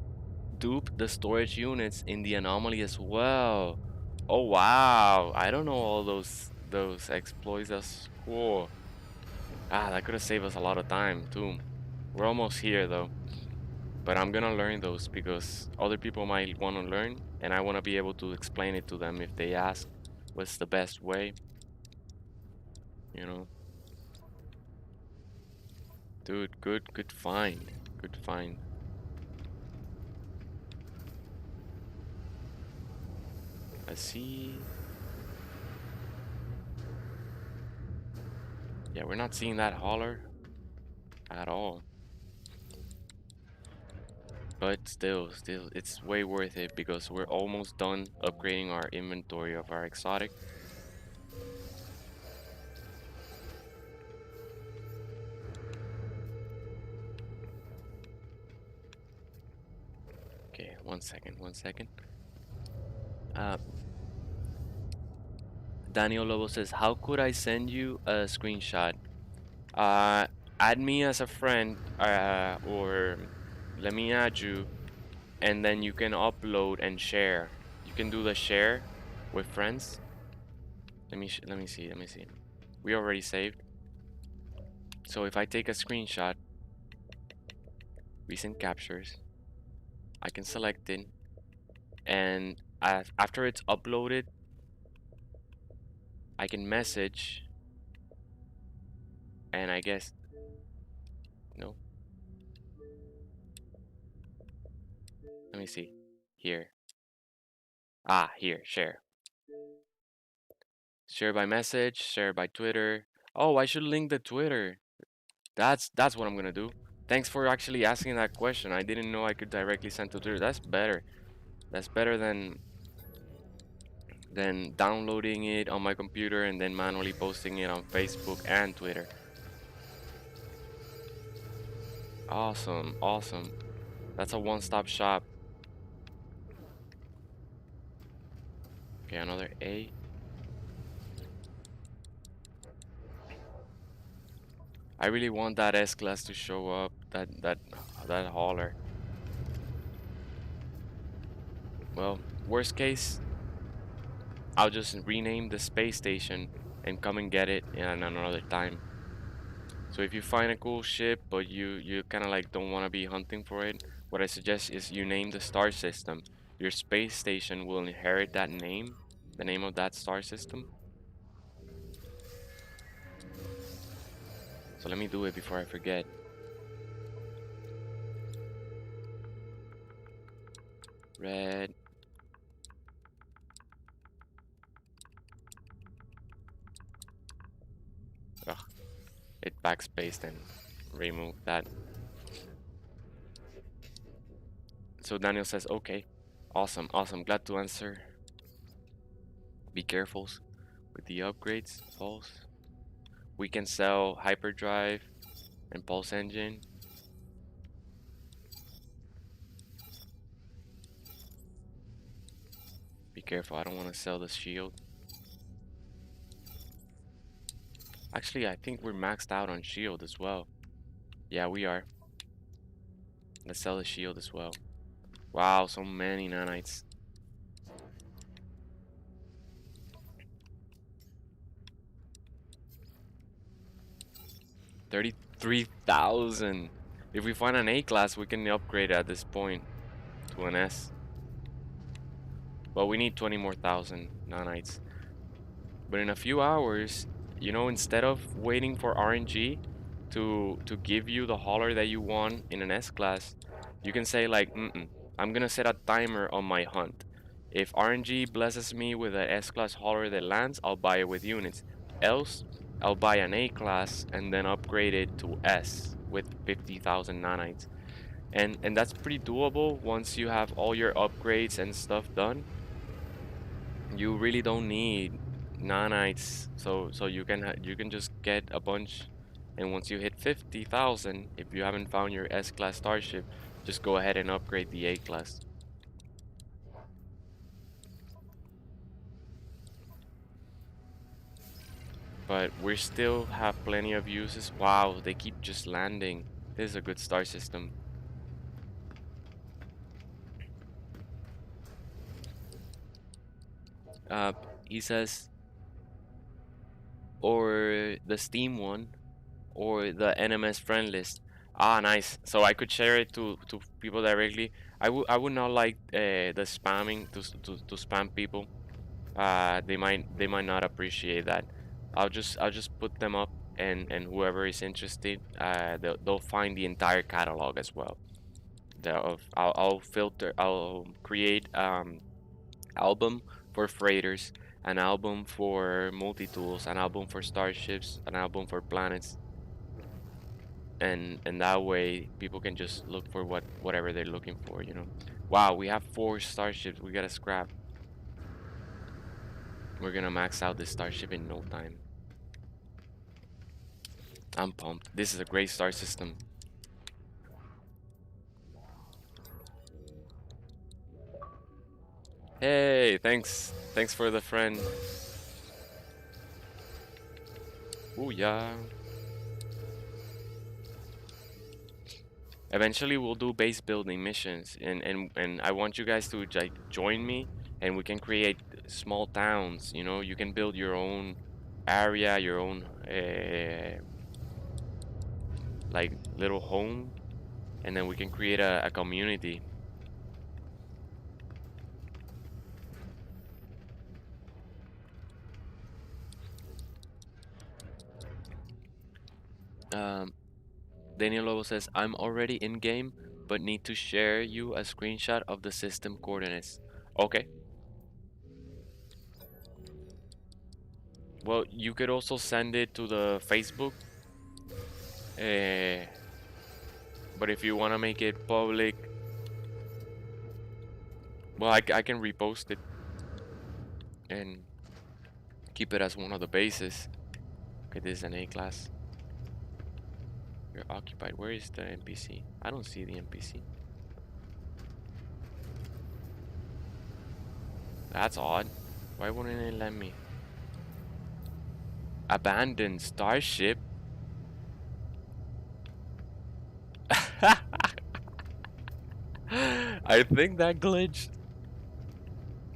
dupe the storage units in the anomaly as well. Oh wow, I don't know all those exploits. That's cool. Ah, that could have saved us a lot of time too. We're almost here though, but I'm gonna learn those because other people might want to learn, and I want to be able to explain it to them if they ask what's the best way. You know, dude, good find, good find. Let's see. Yeah, we're not seeing that hauler at all. But still, it's way worth it because we're almost done upgrading our inventory of our exotic. Okay, one second. Uh, Daniel Lobo says, how could I send you a screenshot? Uh, Add me as a friend, or let me add you, and then you can upload and share. You can do the share with friends. Let me see. We already saved. So if I take a screenshot, recent captures, I can select it, and after it's uploaded, I can message, and I guess no. Let me see. Here. Ah, here, share. Share by message, share by Twitter. Oh, I should link the Twitter. That's what I'm gonna do. Thanks for actually asking that question. I didn't know I could directly send to Twitter. That's better. That's better than downloading it on my computer and then manually posting it on Facebook and Twitter. Awesome, awesome. That's a one-stop shop. Okay, another A. I really want that S-Class to show up, that hauler. Well, worst case, I'll just rename the space station and come and get it in another time. So if you find a cool ship, but you kind of like don't want to be hunting for it, what I suggest is you name the star system. Your space station will inherit that name, the name of that star system. So let me do it before I forget. Red. Ugh, it backspaced and removed that. So Daniel says, okay, awesome, awesome. Glad to answer. Be careful with the upgrades, Pulse. We can sell hyperdrive and pulse engine. Be careful, I don't want to sell the shield. Actually, I think we're maxed out on shield as well. Yeah, we are. Let's sell the shield as well. Wow, so many nanites. 33,000. If we find an A class, we can upgrade at this point to an S. But we need 20 more thousand nanites. But in a few hours, you know, instead of waiting for RNG to give you the hauler that you want in an S class, you can say like, I'm gonna set a timer on my hunt. If RNG blesses me with an S class hauler that lands, I'll buy it with units. Else, I'll buy an A class and then upgrade it to S with 50,000 nanites. and that's pretty doable once you have all your upgrades and stuff done. You really don't need nanites, so you can just get a bunch, and once you hit 50,000, if you haven't found your S-class starship, just go ahead and upgrade the A-class. But we still have plenty of uses. Wow, they keep just landing. This is a good star system. Uh, he says, or the Steam one, or the NMS friend list. Ah, nice. So I could share it to people directly. I would not like the spamming to spam people. They might not appreciate that. I'll just put them up, and whoever is interested, they'll find the entire catalog as well. I'll filter. I'll create album for freighters, an album for multi-tools, an album for starships, an album for planets, and that way people can just look for whatever they're looking for, you know. Wow, we have 4 starships. We gotta scrap. We're gonna max out this starship in no time. I'm pumped. This is a great star system. Hey, thanks for the friend. Ooh, yeah. Eventually we'll do base building missions, and I want you guys to like join me, and we can create small towns, you know. You can build your own area, your own like little home, and then we can create a community. Um, Daniel Lobo says, I'm already in game, but need to share you a screenshot of the system coordinates. Okay. Well, you could also send it to the Facebook. Uh, but if you want to make it public, well, I can repost it and keep it as one of the bases. Okay, this is an A class. You're occupied. Where is the NPC? I don't see the NPC. That's odd. Why wouldn't it let me? Abandoned starship? I think that glitched.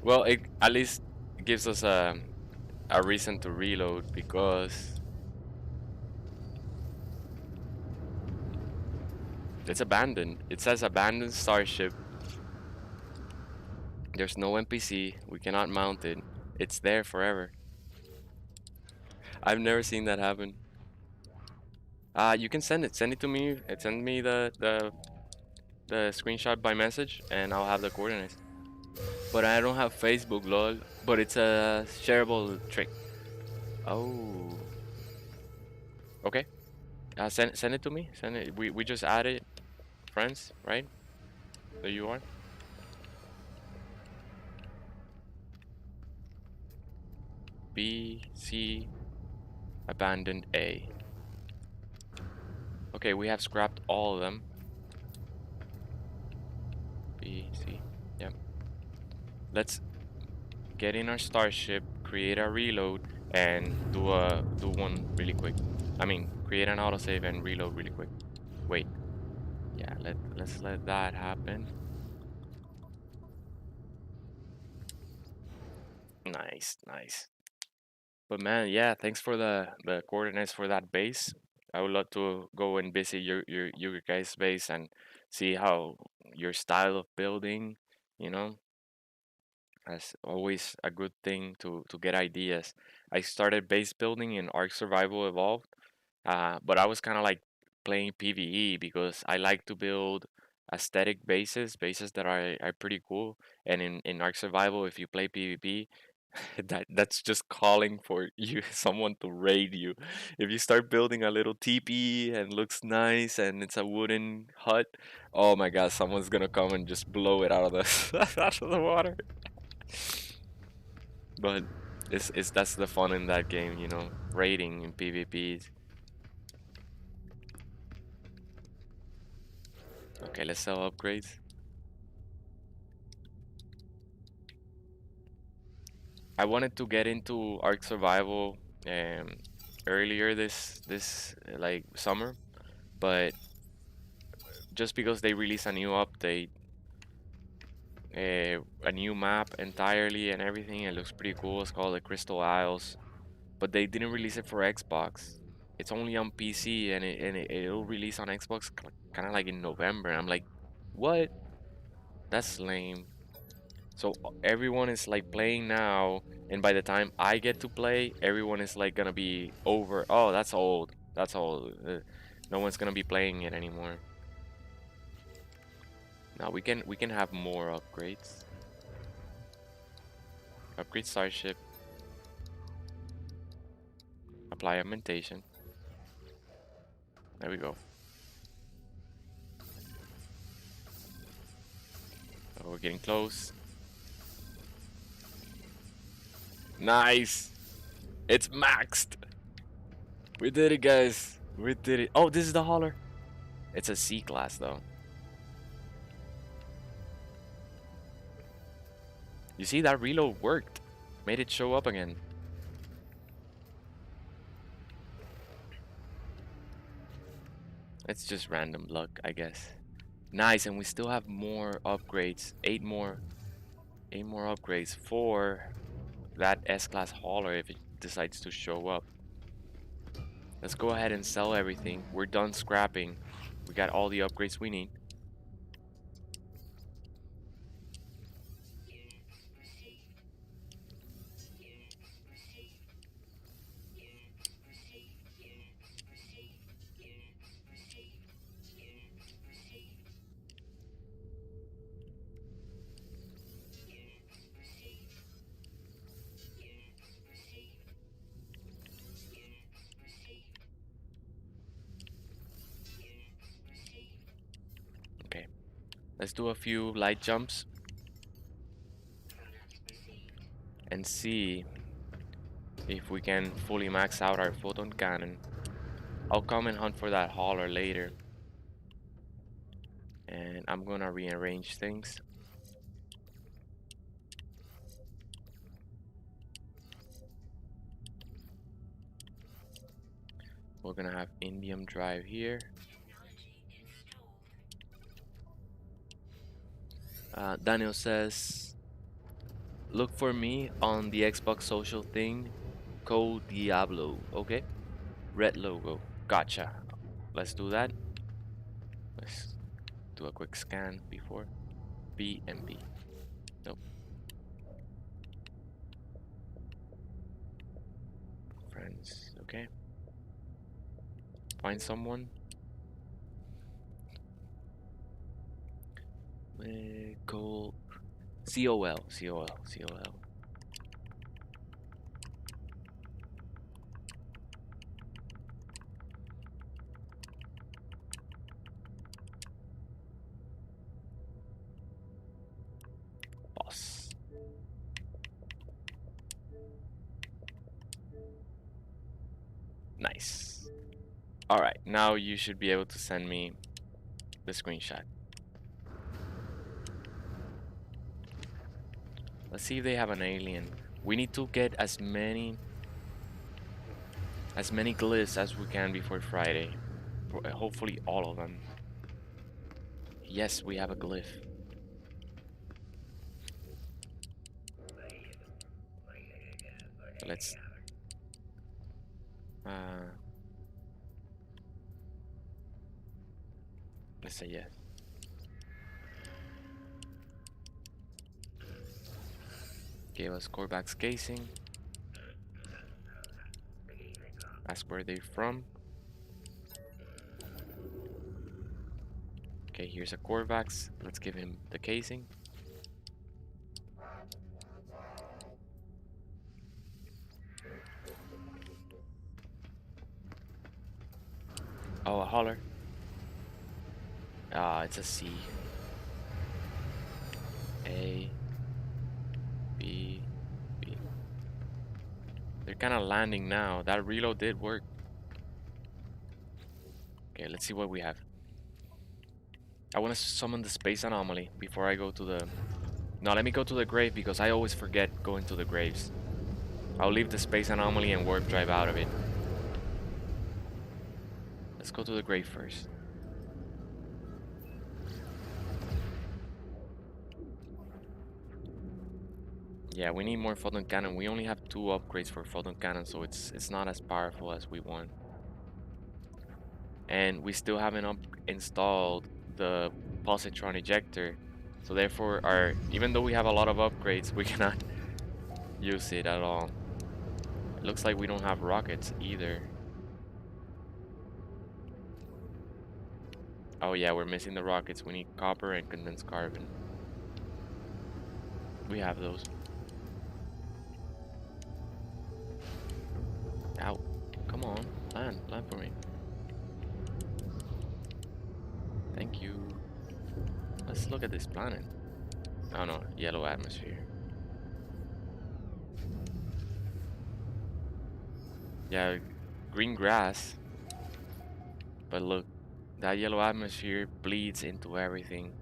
Well, it at least gives us a reason to reload because it's abandoned. It says abandoned starship. There's no NPC. We cannot mount it. It's there forever. I've never seen that happen. You can send it. Send it to me. Send me the screenshot by message, and I'll have the coordinates. But I don't have Facebook, lol. But it's a shareable trick. Oh. Okay. Send it to me. Send it. We just added friends, right? There you are. B, C, abandoned A. Okay, we have scrapped all of them. B, C. Yep. Let's get in our starship, create a reload, and do one really quick. I mean, create an autosave and reload really quick. Wait. Yeah, let's let that happen. Nice, nice. But man, yeah, thanks for the coordinates for that base. I would love to go and visit your guys' base and see how your style of building, you know, that's always a good thing to get ideas. I started base building in Ark Survival Evolved, but I was kind of like playing PvE because I like to build aesthetic bases, bases that are pretty cool. And in Ark Survival, if you play PvP, That's just calling for you someone to raid you. If you start building a little teepee and looks nice and it's a wooden hut, oh my god, someone's gonna come and just blow it out of the out of the water. But it's that's the fun in that game, you know, raiding in PvPs. Okay, let's sell upgrades. I wanted to get into Ark Survival um earlier this like summer, but just because they released a new update, a new map entirely and everything, it looks pretty cool. It's called the Crystal Isles, but they didn't release it for Xbox. It's only on PC and it'll release on Xbox kind of like in November. I'm like, what? That's lame. So everyone is like playing now, and by the time I get to play, everyone is like gonna be over. Oh, that's old. That's old. No one's gonna be playing it anymore. Now we can have more upgrades. Upgrade Starship. Apply augmentation. There we go. Oh, we're getting close. Nice. It's maxed. We did it, guys. We did it. Oh, this is the hauler. It's a C class though. You see that reload worked. Made it show up again. It's just random luck, I guess. Nice, and we still have more upgrades. 8 more upgrades for that S-Class hauler if it decides to show up. Let's go ahead and sell everything. We're done scrapping. We got all the upgrades we need. Okay, let's do a few light jumps and see if we can fully max out our photon cannon. I'll come and hunt for that hauler later. And I'm gonna rearrange things. We're gonna have indium drive here. Daniel says, look for me on the Xbox social thing, Code Diablo. Okay, red logo. Gotcha. Let's do that. Let's do a quick scan before. B and B. Nope. Friends. Okay. Find someone. Call COL. COL. COL. Boss. Nice. Alright, now you should be able to send me the screenshot. Let's see if they have an alien. We need to get as many glyphs as we can before Friday. Hopefully all of them. Yes, we have a glyph. Let's let's say yes. Gave us Korvax casing. Ask where they're from. Okay, here's a Korvax. Let's give him the casing. Oh, a holler. Ah, it's a C. A, B, B. They're kind of landing now. That reload did work. Okay, let's see what we have. I want to summon the space anomaly before I go to the... No, let me go to the grave because I always forget going to the graves. I'll leave the space anomaly and warp drive out of it. Let's go to the grave first. Yeah, we need more photon cannon. We only have 2 upgrades for photon cannon, so it's not as powerful as we want. And we still haven't installed the positron ejector, so therefore even though we have a lot of upgrades, we cannot use it at all. It looks like we don't have rockets either. Oh yeah, we're missing the rockets. We need copper and condensed carbon. We have those. Ow. Come on, land for me. Thank you. Let's look at this planet. Oh no, yellow atmosphere. Yeah, green grass. But look, that yellow atmosphere bleeds into everything.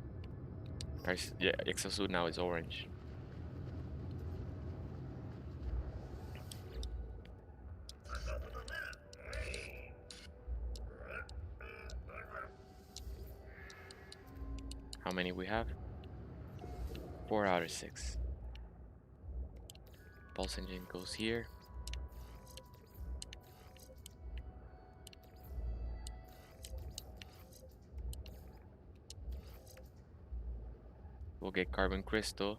Our yeah, exosuit now is orange. How many we have? 4 out of 6. Pulse engine goes here. We'll get carbon crystal.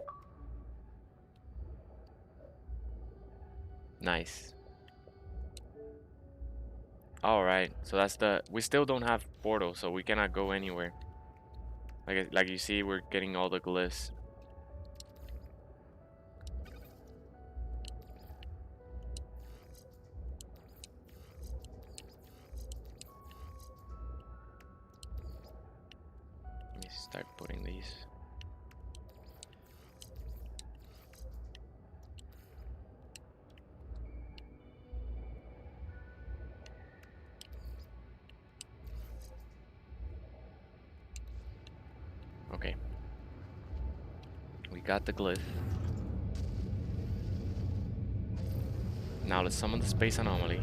Nice. Alright, so that's the... We still don't have portal, so we cannot go anywhere. Like you see, we're getting all the glyphs. Let me start putting these. Okay. We got the glyph. Now let's summon the space anomaly.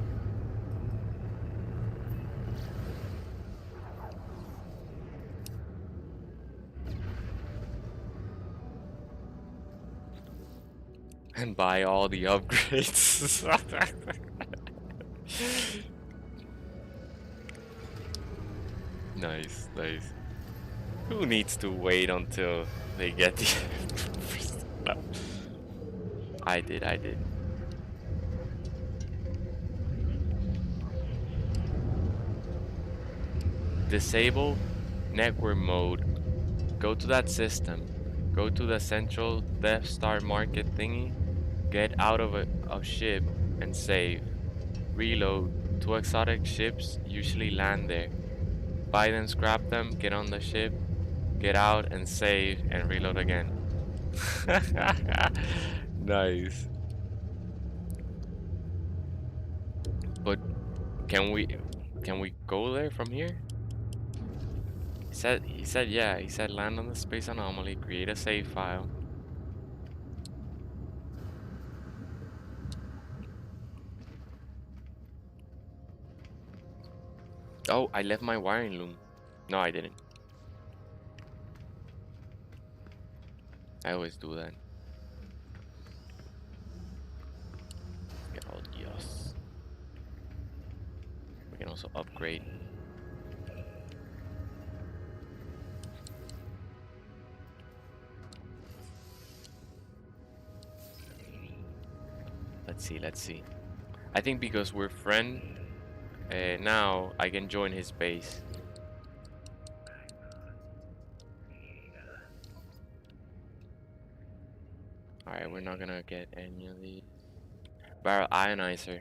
And buy all the upgrades. Nice, nice. Who needs to wait until they get the... No. I did. Disable network mode. Go to that system. Go to the central Death Star market thingy. Get out of a ship and save. Reload. 2 exotic ships usually land there. Buy them, scrap them, get on the ship, get out and save and reload again. Nice. But can we go there from here? He said yeah, he said land on the space anomaly, create a save file. Oh, I left my wiring loom. No, I didn't. I always do that. Get all yes. We can also upgrade. Let's see. I think because we're friends, now I can join his base. Alright, we're not gonna get any of these. Barrel ionizer.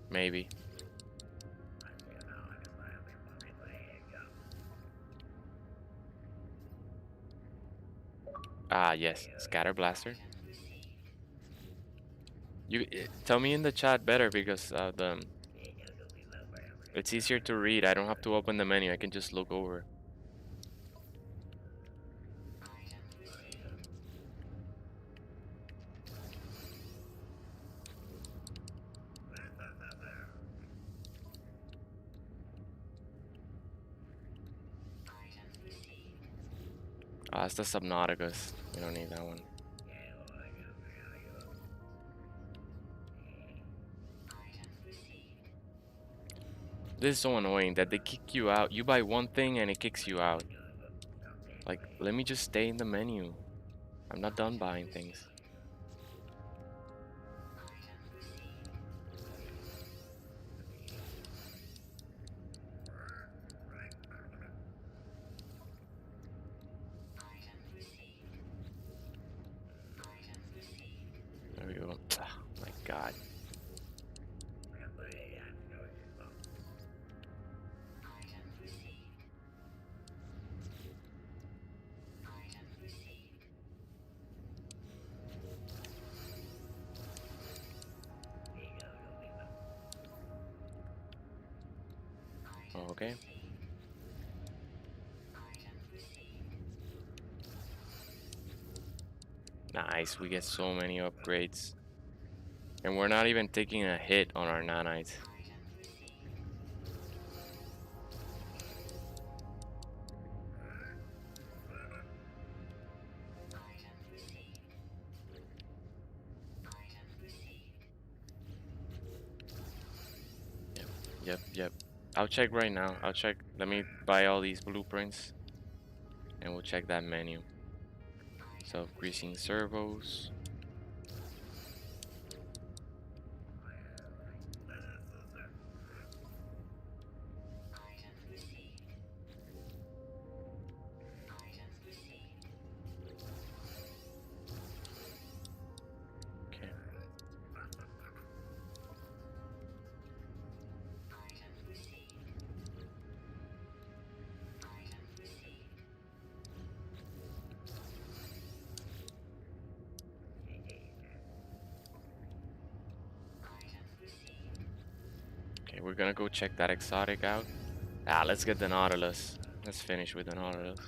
Maybe. Ah, yes. Scatter blaster. You tell me in the chat better because the it's easier to read. I don't have to open the menu. I can just look over. Ah, it's the Subnauticus. We don't need that one. This is so annoying that they kick you out. You buy one thing and it kicks you out. Like, let me just stay in the menu. I'm not done buying things. There we go. Oh my god. Okay. Nice, we get so many upgrades. And we're not even taking a hit on our nanites. Yep. I'll check right now. I'll check. Let me buy all these blueprints. And we'll check that menu. So, greasing servos. Okay. Okay, we're gonna go check that exotic out. Ah, let's get the Nautilus. Let's finish with the Nautilus.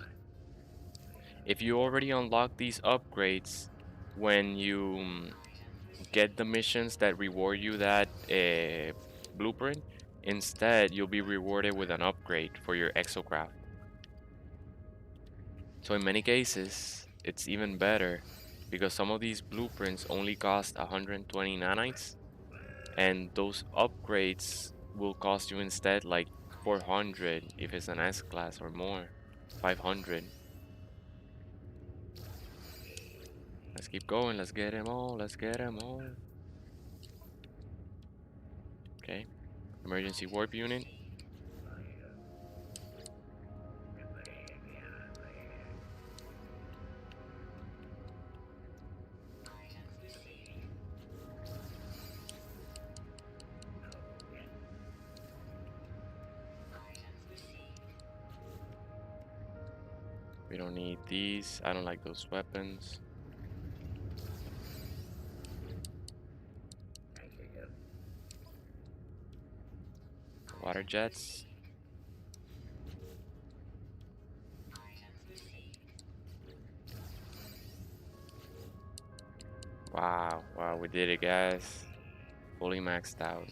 If you already unlock these upgrades, when you get the missions that reward you that blueprint, instead you'll be rewarded with an upgrade for your exocraft. So in many cases, it's even better because some of these blueprints only cost 120 nanites, and those upgrades will cost you instead like 400 if it's an S class or more, 500. Let's keep going. Let's get them all. Let's get them all. Okay. Emergency warp unit. We don't need these. I don't like those weapons. Water jets. Wow, we did it, guys. Fully maxed out.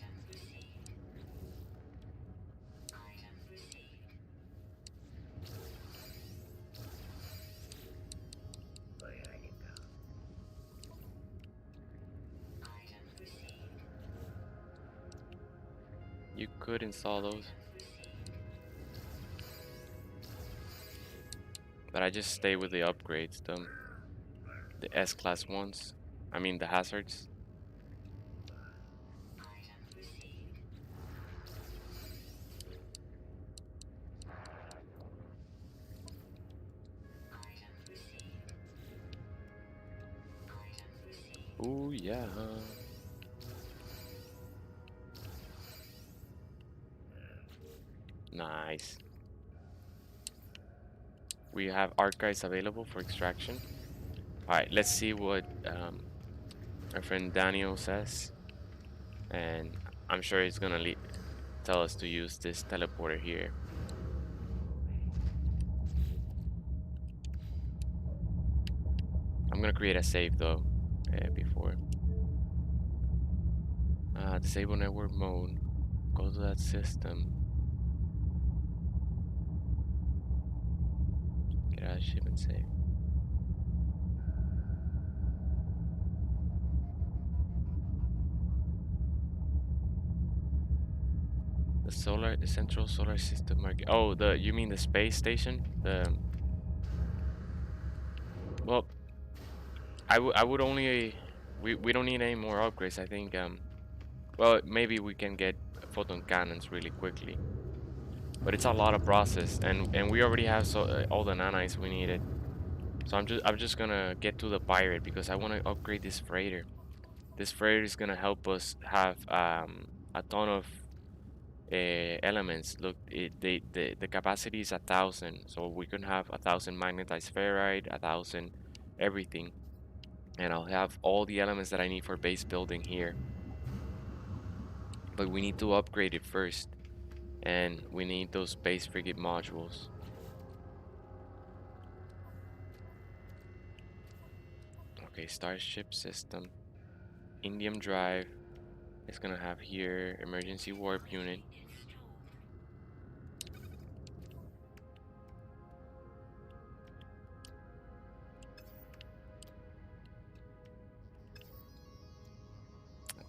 You could install those. But I just stay with the upgrades, the S-class ones. I mean the hazards. Ooh, yeah. Nice. We have archives available for extraction. Alright, let's see what our friend Daniel says. And I'm sure he's gonna tell us to use this teleporter here. I'm gonna create a save though before. Disable network mode. Go to that system. Get out of ship and save. The central solar system market. Oh, you mean the space station? Well, I would only, we don't need any more upgrades. I think, well, maybe we can get photon cannons really quickly, but it's a lot of process, and we already have all the nanites we needed. So I'm just gonna get to the pirate because I want to upgrade this freighter. This freighter is gonna help us have a ton of elements. Look, the capacity is 1,000, so we can have 1,000 magnetized ferrite, 1,000 everything, and I'll have all the elements that I need for base building here. But we need to upgrade it first, and we need those base frigate modules. Okay, starship system, indium drive. It's gonna have here emergency warp unit.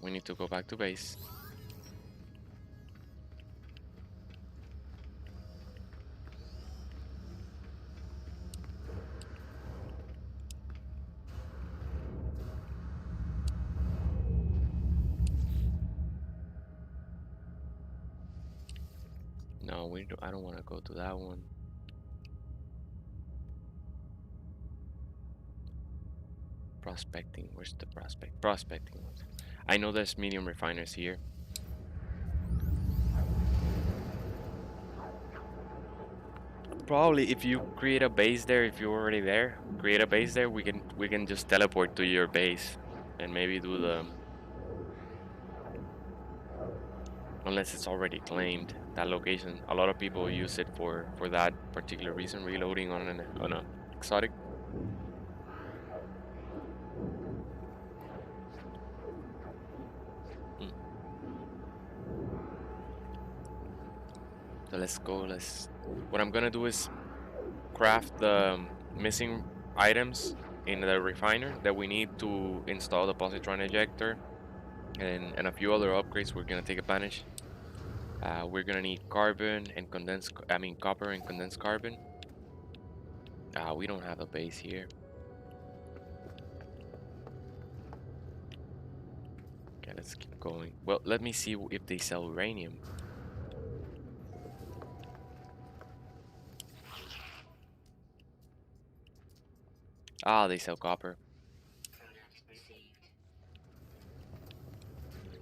We need to go back to base. No, I don't want to go to that one. Prospecting. Where's the prospecting? I know there's medium refiners here. Probably if you create a base there, if you're already there, create a base there, we can just teleport to your base and maybe do the, unless it's already claimed that location. A lot of people use it for that particular reason, reloading on a exotic. So let's go. What I'm gonna do is craft the missing items in the refiner that we need to install the positron ejector and a few other upgrades we're gonna take advantage. We're gonna need carbon and copper and condensed carbon. We don't have a base here. Okay, let's keep going. Well, let me see if they sell uranium. They sell copper.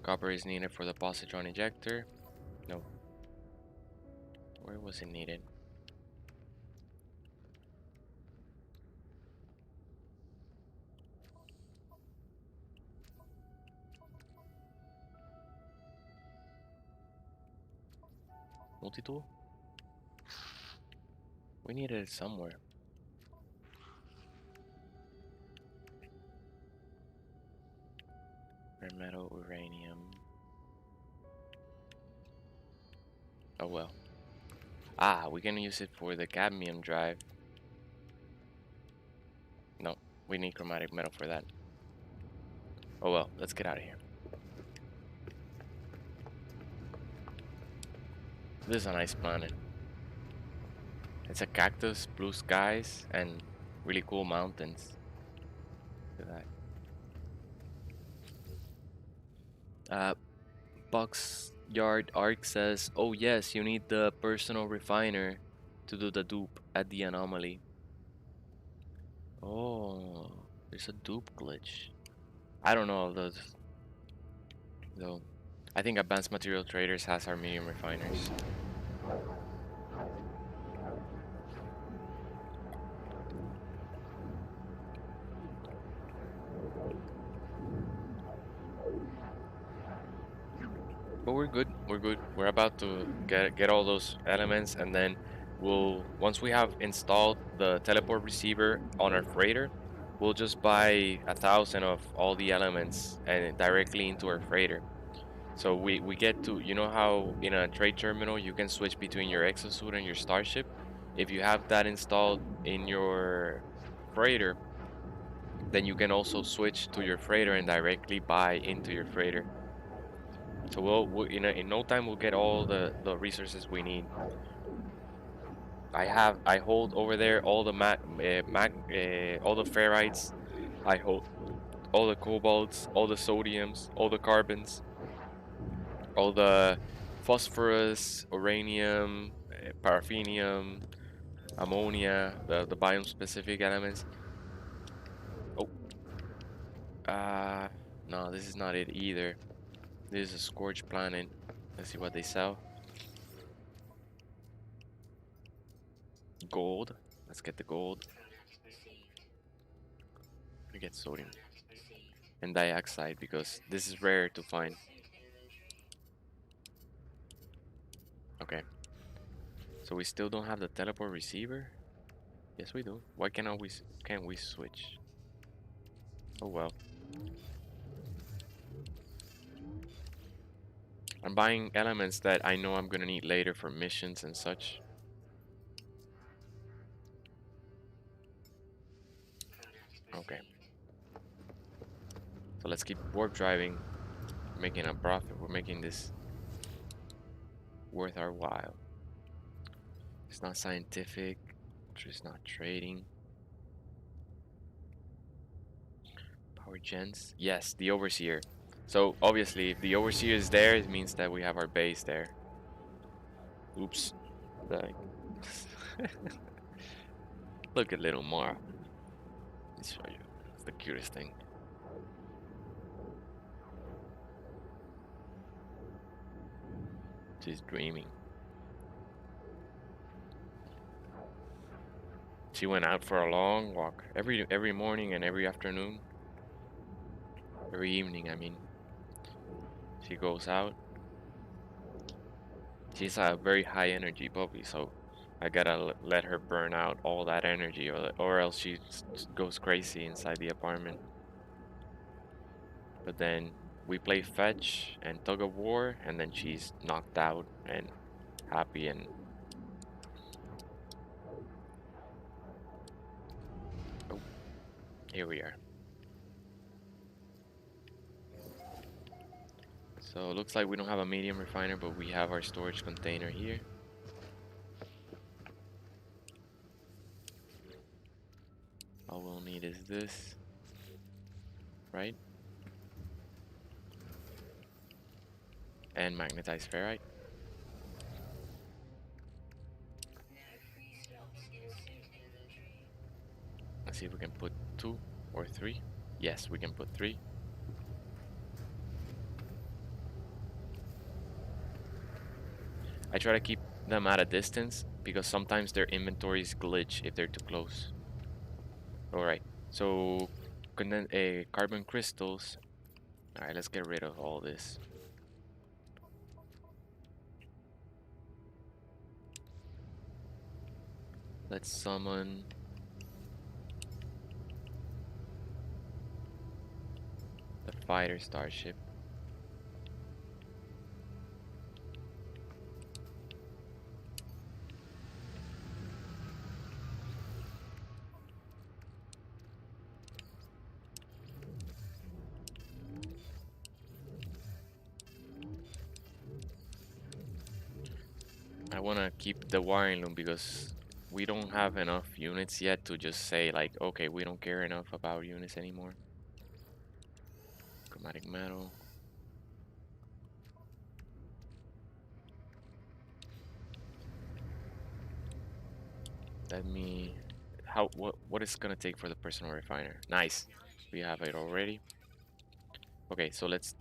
Copper is needed for the positron ejector. No. Where was it needed? Multi-tool? We needed it somewhere. Rare metal, uranium. Oh well. We can use it for the cadmium drive. No, we need chromatic metal for that. Oh well, let's get out of here. This is a nice planet. It's a cactus, blue skies, and really cool mountains. Look at that. Box Yard Arc says, oh yes, you need the personal refiner to do the dupe at the anomaly. Oh, there's a dupe glitch. I don't know those though. I think Advanced Material Traders has our medium refiners. we're good. We're good. We're about to get all those elements, and then once we have installed the teleport receiver on our freighter, we'll just buy 1,000 of all the elements and directly into our freighter. So we get to, you know how in a trade terminal you can switch between your exosuit and your starship? If you have that installed in your freighter, then you can also switch to your freighter and directly buy into your freighter. So we'll in no time we'll get all the resources we need. I hold over there all the all the ferrites. I hold all the cobalts, all the sodiums, all the carbons, all the phosphorus, uranium, paraffinium, ammonia, the biome specific elements. Oh, uh, no, this is not it either. This is a scorched planet. Let's see what they sell. Gold. Let's get the gold. We get sodium and dioxide because this is rare to find. Okay. So we still don't have the teleport receiver? Yes, we do. Why can't we switch? Oh well. I'm buying elements that I know I'm gonna need later for missions and such. Okay. So let's keep warp driving, making a profit. We're making this worth our while. It's not scientific, it's not trading. Power gens. Yes, the overseer. So obviously if the overseer is there, it means that we have our base there. Oops. Like look at little Mara. Let's show you. It's the cutest thing. She's dreaming. She went out for a long walk every morning and every afternoon. Every evening, I mean. She goes out. She's a very high energy puppy, so I gotta let her burn out all that energy, or else she goes crazy inside the apartment. But then we play fetch and tug of war, and then she's knocked out and happy. And oh, here we are. So it looks like we don't have a medium refiner, but we have our storage container here. All we'll need is this, right? And magnetized ferrite. Let's see if we can put 2 or 3. Yes, we can put 3. I try to keep them at a distance because sometimes their inventories glitch if they're too close. Alright, so carbon crystals. Alright, let's get rid of all this. Let's summon the fighter starship. I want to keep the wiring loom because we don't have enough units yet to just say like, okay, we don't care enough about units anymore. Chromatic metal. Let me, what is gonna take for the personal refiner? Nice, we have it already. Okay, so let's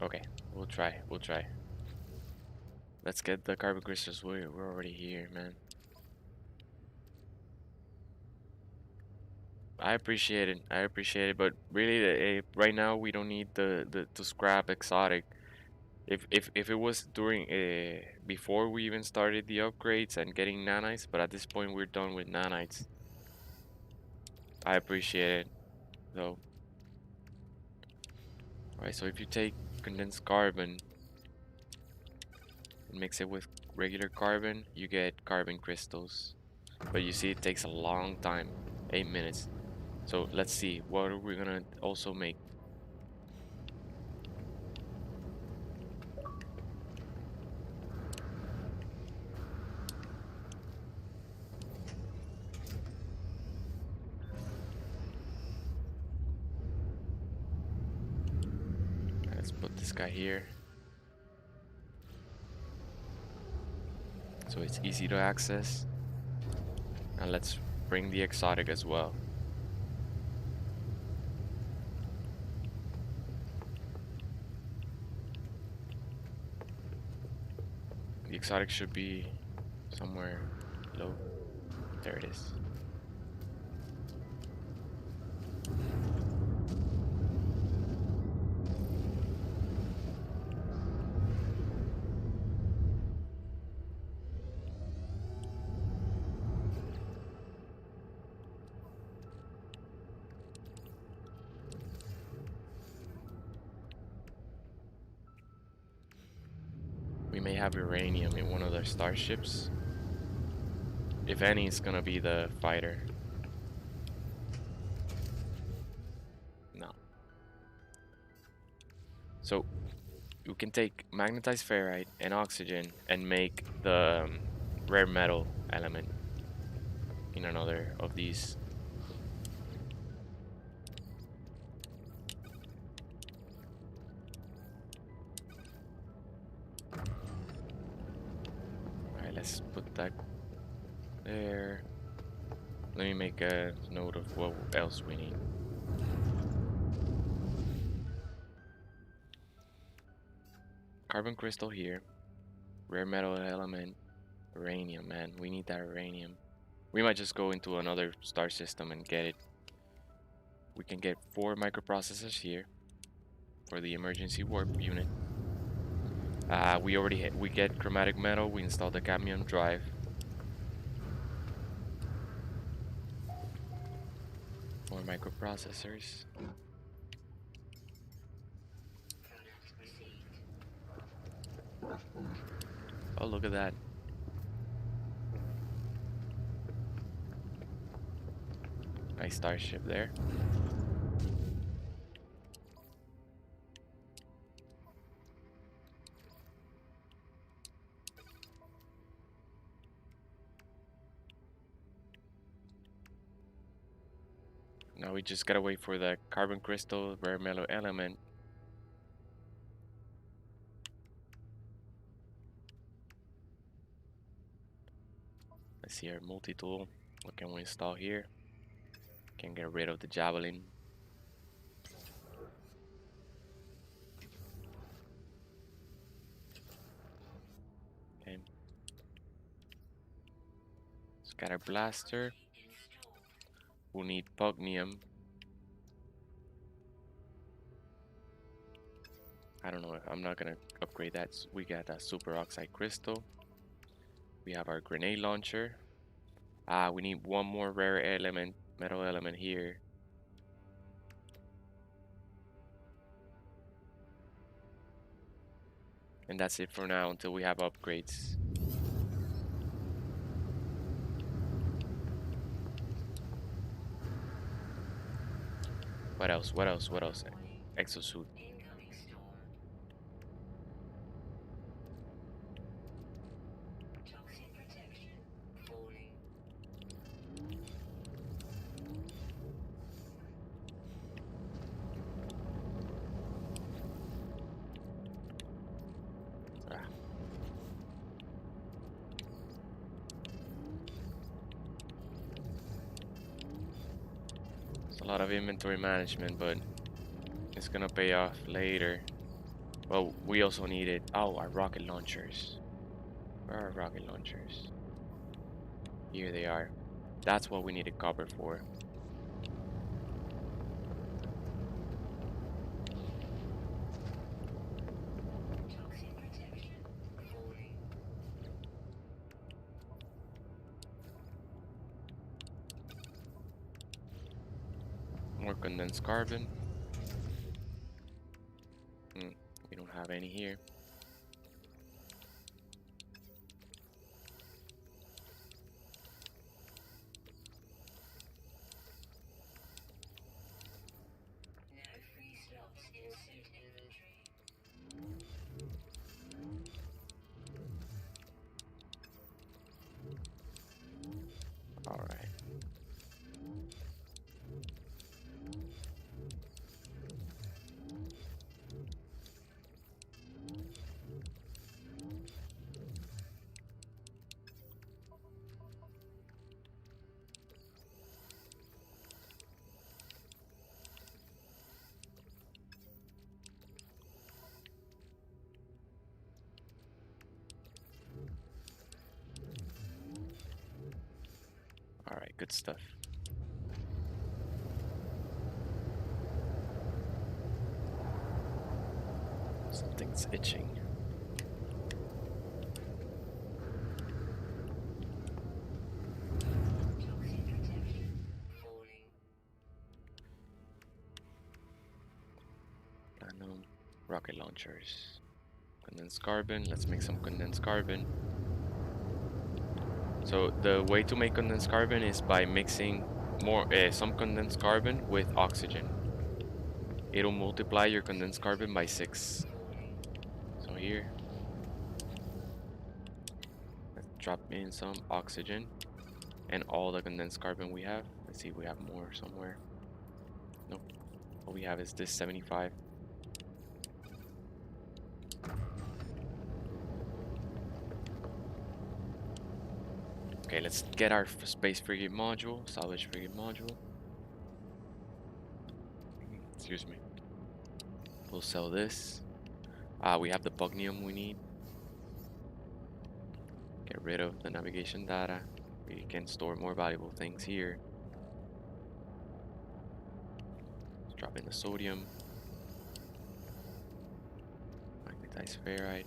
Okay, we'll try. We'll try. Let's get the carbon crystals. We're already here, man. I appreciate it. I appreciate it, but really, right now we don't need the to scrap exotic. If it was during before we even started the upgrades and getting nanites, but at this point we're done with nanites. I appreciate it though. Alright, so if you take condensed carbon and mix it with regular carbon, you get carbon crystals. But you see, it takes a long time, 8 minutes. So let's see, what are we gonna also make? Let's put this guy here, so it's easy to access. And let's bring the exotic as well. The exotic should be somewhere low. There it is. We may have uranium in one of their starships. If any, it's gonna be the fighter. No. So you can take magnetized ferrite and oxygen and make the rare metal element in another of these. Alright, let's put that there. Let me make a note of what else we need. Carbon crystal here. Rare metal element. Uranium, man. We need that uranium. We might just go into another star system and get it. We can get 4 microprocessors here for the emergency warp unit. We get chromatic metal. We install the cadmium drive. More microprocessors. Oh, look at that. Nice starship there. Now we just gotta wait for the carbon crystal rare metal element. Let's see our multi-tool. What can we install here? Can get rid of the javelin. Okay. Scatter blaster. We'll need pugnium. I don't know if I'm not gonna upgrade that. We got a super oxide crystal. We have our grenade launcher. We need one more rare element, metal element here. And that's it for now until we have upgrades. What else? What else? What else? Exosuit. It's a lot of inventory management, but it's gonna pay off later. Well, we also needed, oh, our rocket launchers. Where are our rocket launchers? Here they are. That's what we needed copper for. More condensed carbon. We don't have any here. All right. All right, good stuff. Something's itching. Platinum, rocket launchers. Condensed carbon. Let's make some condensed carbon. So the way to make condensed carbon is by mixing some condensed carbon with oxygen. It'll multiply your condensed carbon by 6. So here, let's drop in some oxygen and all the condensed carbon we have. Let's see if we have more somewhere. Nope. All we have is this 75. Okay, let's get our space frigate module, salvage frigate module. Excuse me. We'll sell this. We have the Bugnium we need. Get rid of the navigation data. We can store more valuable things here. Let's drop in the sodium. Magnetized ferrite.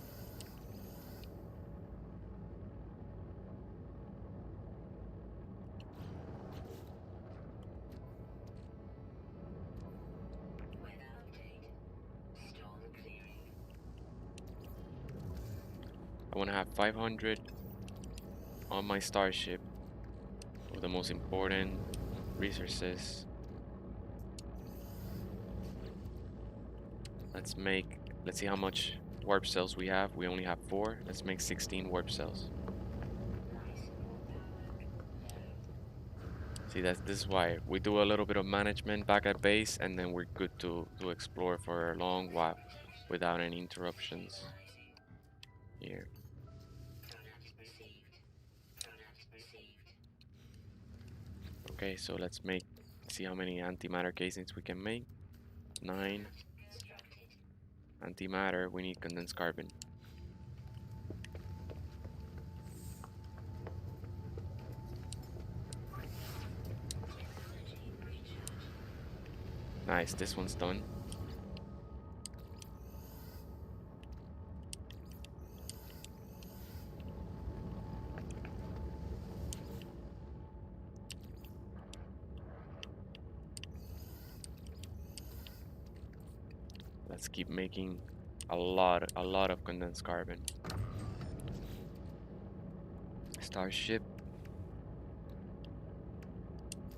I want to have 500 on my starship of the most important resources. Let's see how much warp cells we have. We only have 4. Let's make 16 warp cells. See, this is why we do a little bit of management back at base, and then we're good to explore for a long while without any interruptions. Here. Okay, so let's see how many antimatter casings we can make. 9. Antimatter, we need condensed carbon. Nice, this one's done. Let's keep making a lot of condensed carbon. Starship.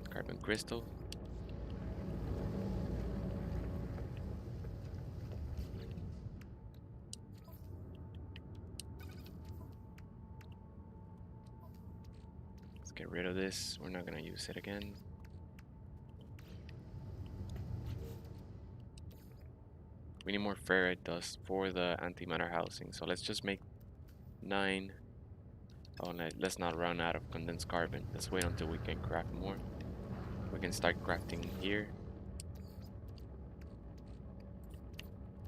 Carbon crystal. Let's get rid of this. We're not gonna use it again. We need more ferrite dust for the antimatter housing, so let's just make 9. Oh, no, let's not run out of condensed carbon. Let's wait until we can craft more. We can start crafting here.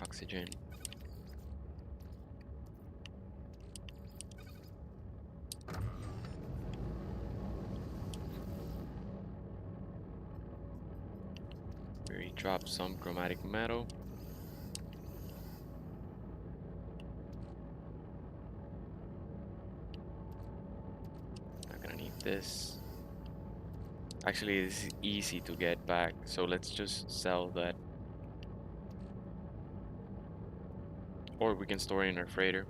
Oxygen. We drop some chromatic metal. Not gonna need this. Actually, this is easy to get back, so let's just sell that. Or we can store it in our freighter.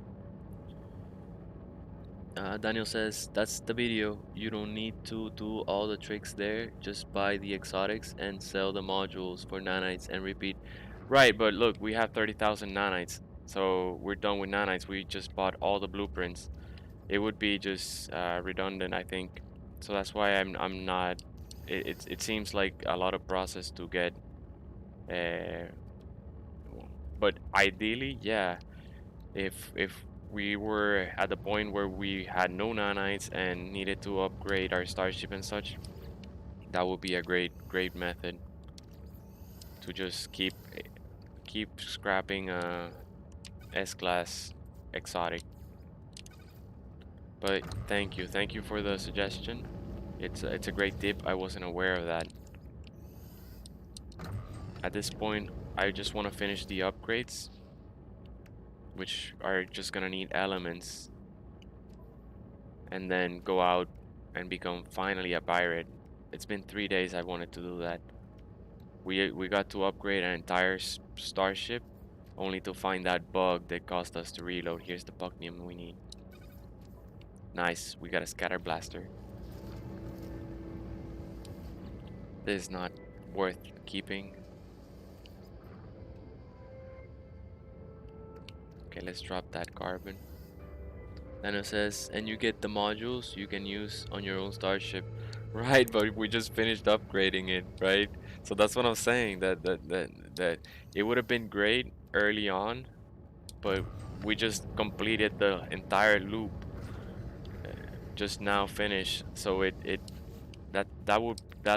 Daniel says, that's the video. You don't need to do all the tricks there. Just buy the exotics and sell the modules for nanites and repeat. Right, but look, we have 30,000 nanites. So we're done with nanites. We just bought all the blueprints. It would be just redundant, I think. So that's why I'm not. It seems like a lot of process to get. Uh, but ideally, yeah. If we were at the point where we had no nanites and needed to upgrade our starship and such, that would be a great method to just keep scrapping S-class exotic. But thank you for the suggestion. It's a great tip. I wasn't aware of that. At this point, I just want to finish the upgrades, which are just gonna need elements, and then go out and become finally a pirate. It's been 3 days I wanted to do that. We got to upgrade an entire starship, only to find that bug that caused us to reload. Here's the Pucnium we need. Nice, we got a scatter blaster. This is not worth keeping. Okay, let's drop that carbon. Nano says, and you get the modules you can use on your own starship. Right, but we just finished upgrading it, right? So that's what I'm saying, that it would have been great early on, but we just completed the entire loop, uh, just now finished. So that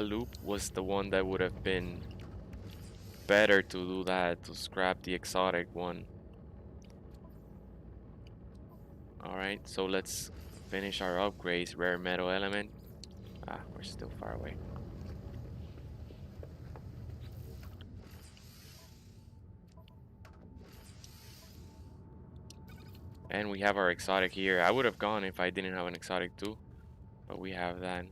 loop was the one that would have been better to do that, to scrap the exotic one. Alright, so let's finish our upgrades. Rare metal element. Ah, we're still far away. And we have our exotic here. I would have gone if I didn't have an exotic too, but we have that.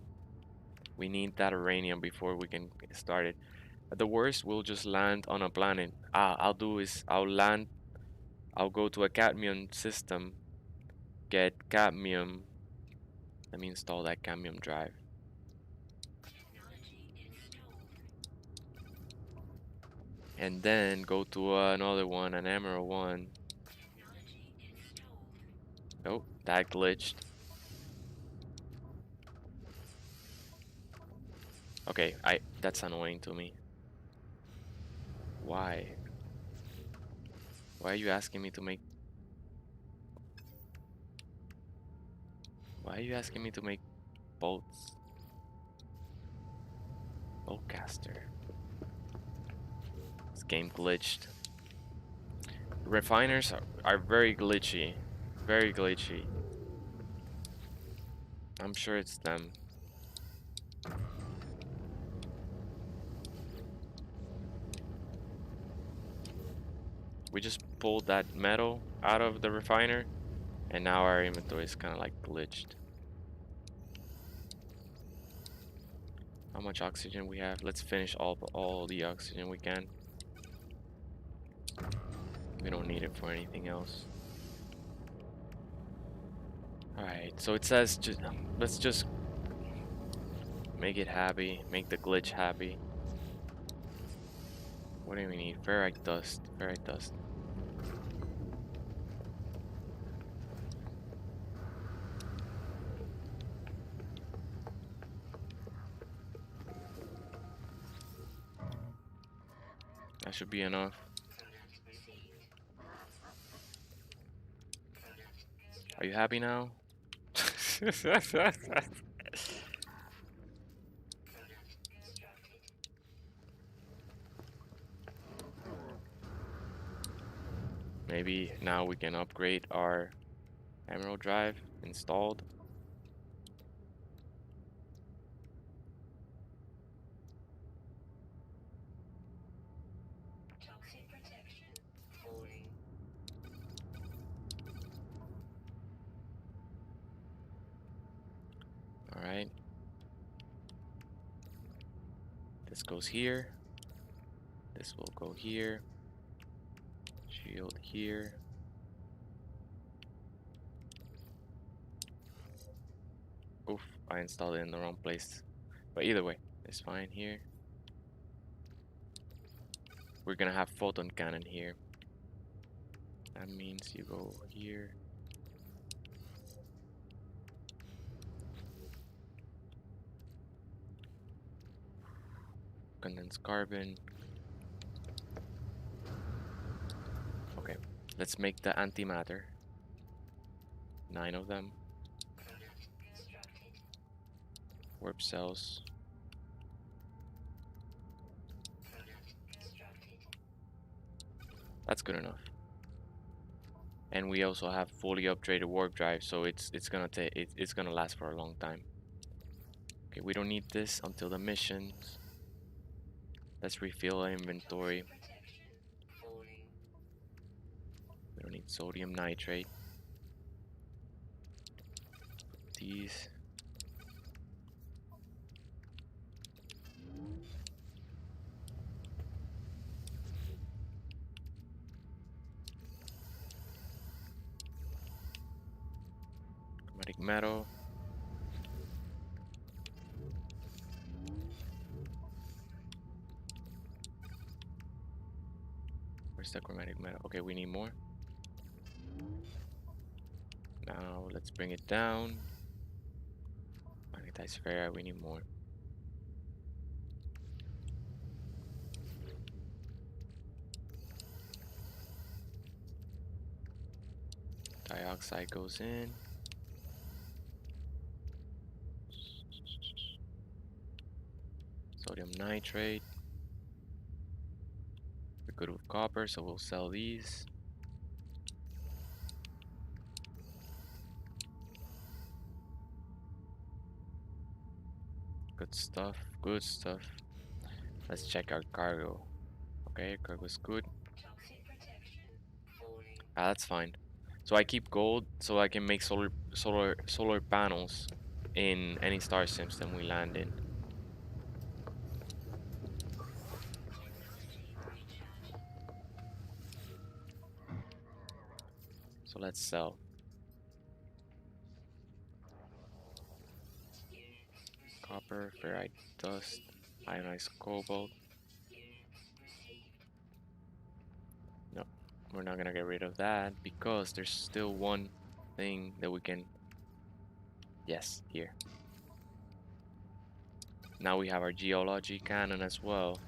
We need that uranium before we can get started. At the worst, we'll just land on a planet. I'll do is I'll go to a cadmium system, get cadmium. Let me install that cadmium drive. And then go to another one, an emerald one. Oh, that glitched. Okay, that's annoying to me. Why? Why are you asking me to make Why are you asking me to make bolts? Bowcaster. This game glitched. Refiners are very glitchy. Very glitchy. I'm sure it's them. We just pulled that metal out of the refiner, and now our inventory is kind of like glitched. How much oxygen we have? Let's finish all the oxygen we can. We don't need it for anything else. Alright, so it says let's just make it happy, make the glitch happy. What do we need? Ferrite dust. Ferrite dust. That should be enough. Are you happy now? Maybe now we can upgrade our emerald drive installed. This goes here. This will go here. Shield here. Oof, I installed it in the wrong place. But either way, it's fine here. We're gonna have photon cannon here. That means you go here. Condensed carbon. Okay, let's make the antimatter. 9 of them. Warp cells. That's good enough. And we also have fully upgraded warp drive, so it's gonna take it's gonna last for a long time. Okay, we don't need this until the missions. Let's refill our inventory. We don't need sodium nitrate. These. Chromatic metal. Where's the chromatic metal? Okay, we need more. Now let's bring it down. Magnetized ferrite, we need more. Dioxide goes in. Sodium nitrate. We're good with copper, so we'll sell these. Good stuff, good stuff. Let's check our cargo. Okay, cargo's good. Ah, that's fine. So I keep gold so I can make solar panels in any star system we land in. So let's sell. Copper, ferrite dust, ionized cobalt. No, we're not gonna get rid of that because there's still one thing that we can. Yes, here. Now we have our geology cannon as well.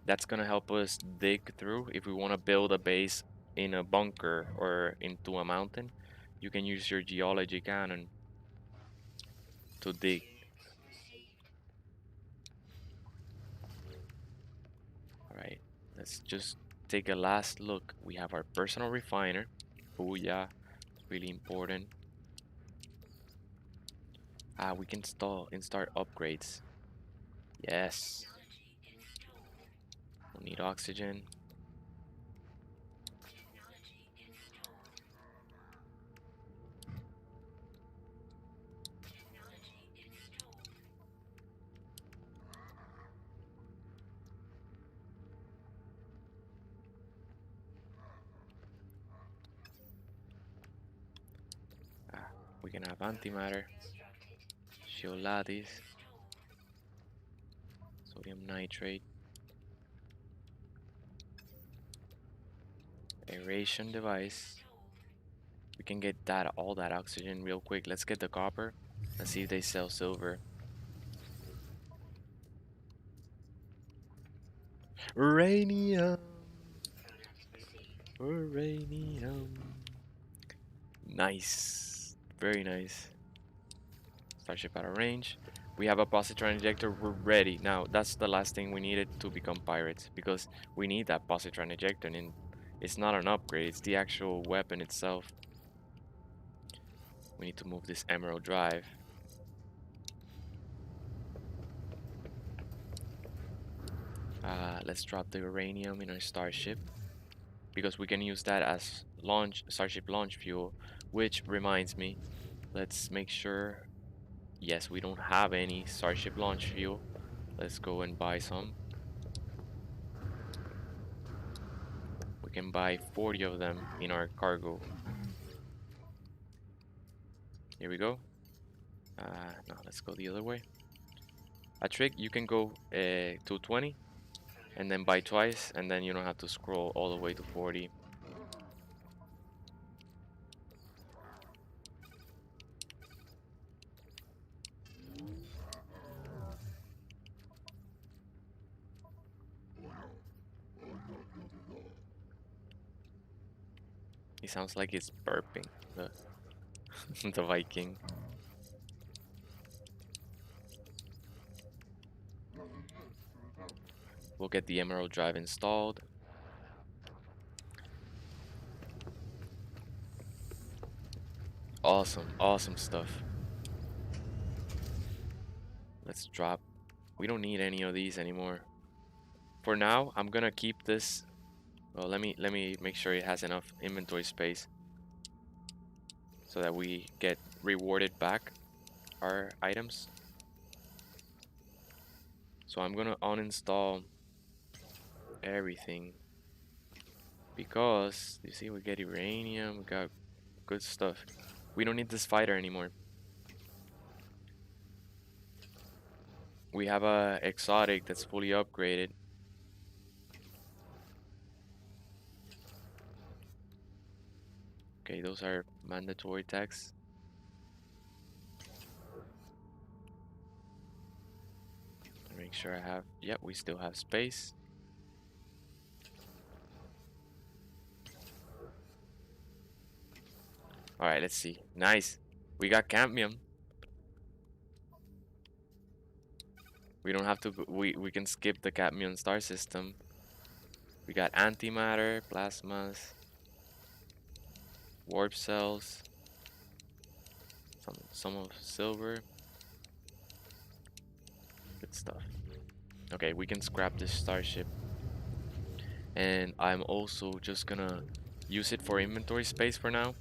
That's gonna help us dig through if we want to build a base in a bunker or into a mountain. You can use your geology cannon to dig. Alright, let's just take a last look. We have our personal refiner. Oh yeah, really important. Ah, we can install upgrades. Yes. We'll need oxygen. Ah, we can have antimatter. Shield lattice. Sodium nitrate. Aeration device. We can get all that oxygen real quick. Let's get the copper and see if they sell silver. Uranium. Uranium. Nice. Very nice. Starship out of range. We have a positron ejector. We're ready. Now, that's the last thing we needed to become pirates, because we need that positron ejector, and it's not an upgrade. It's the actual weapon itself. We need to move this emerald drive. Let's drop the uranium in our starship, because we can use that as starship launch fuel. Which reminds me, let's make sure. Yes, we don't have any starship launch fuel. Let's go and buy some. We can buy 40 of them in our cargo. Here we go. No, let's go the other way. A trick, you can go to 20 and then buy twice, and then you don't have to scroll all the way to 40. He sounds like he's burping, the, the Viking. We'll get the Emerald Drive installed. Awesome, awesome stuff. Let's drop. We don't need any of these anymore. For now, I'm gonna keep this. Well, let me make sure it has enough inventory space so that we get rewarded back our items. So I'm gonna uninstall everything because you see we get uranium, we got good stuff. We don't need this fighter anymore. We have a exotic that's fully upgraded. Okay, those are mandatory tags. Make sure I have, yep, we still have space. All right, let's see. Nice. We got cadmium. We don't have to, we can skip the cadmium star system. We got antimatter, plasmas, warp cells, some of silver. Good stuff. Okay, we can scrap this starship. And I'm also just gonna use it for inventory space for now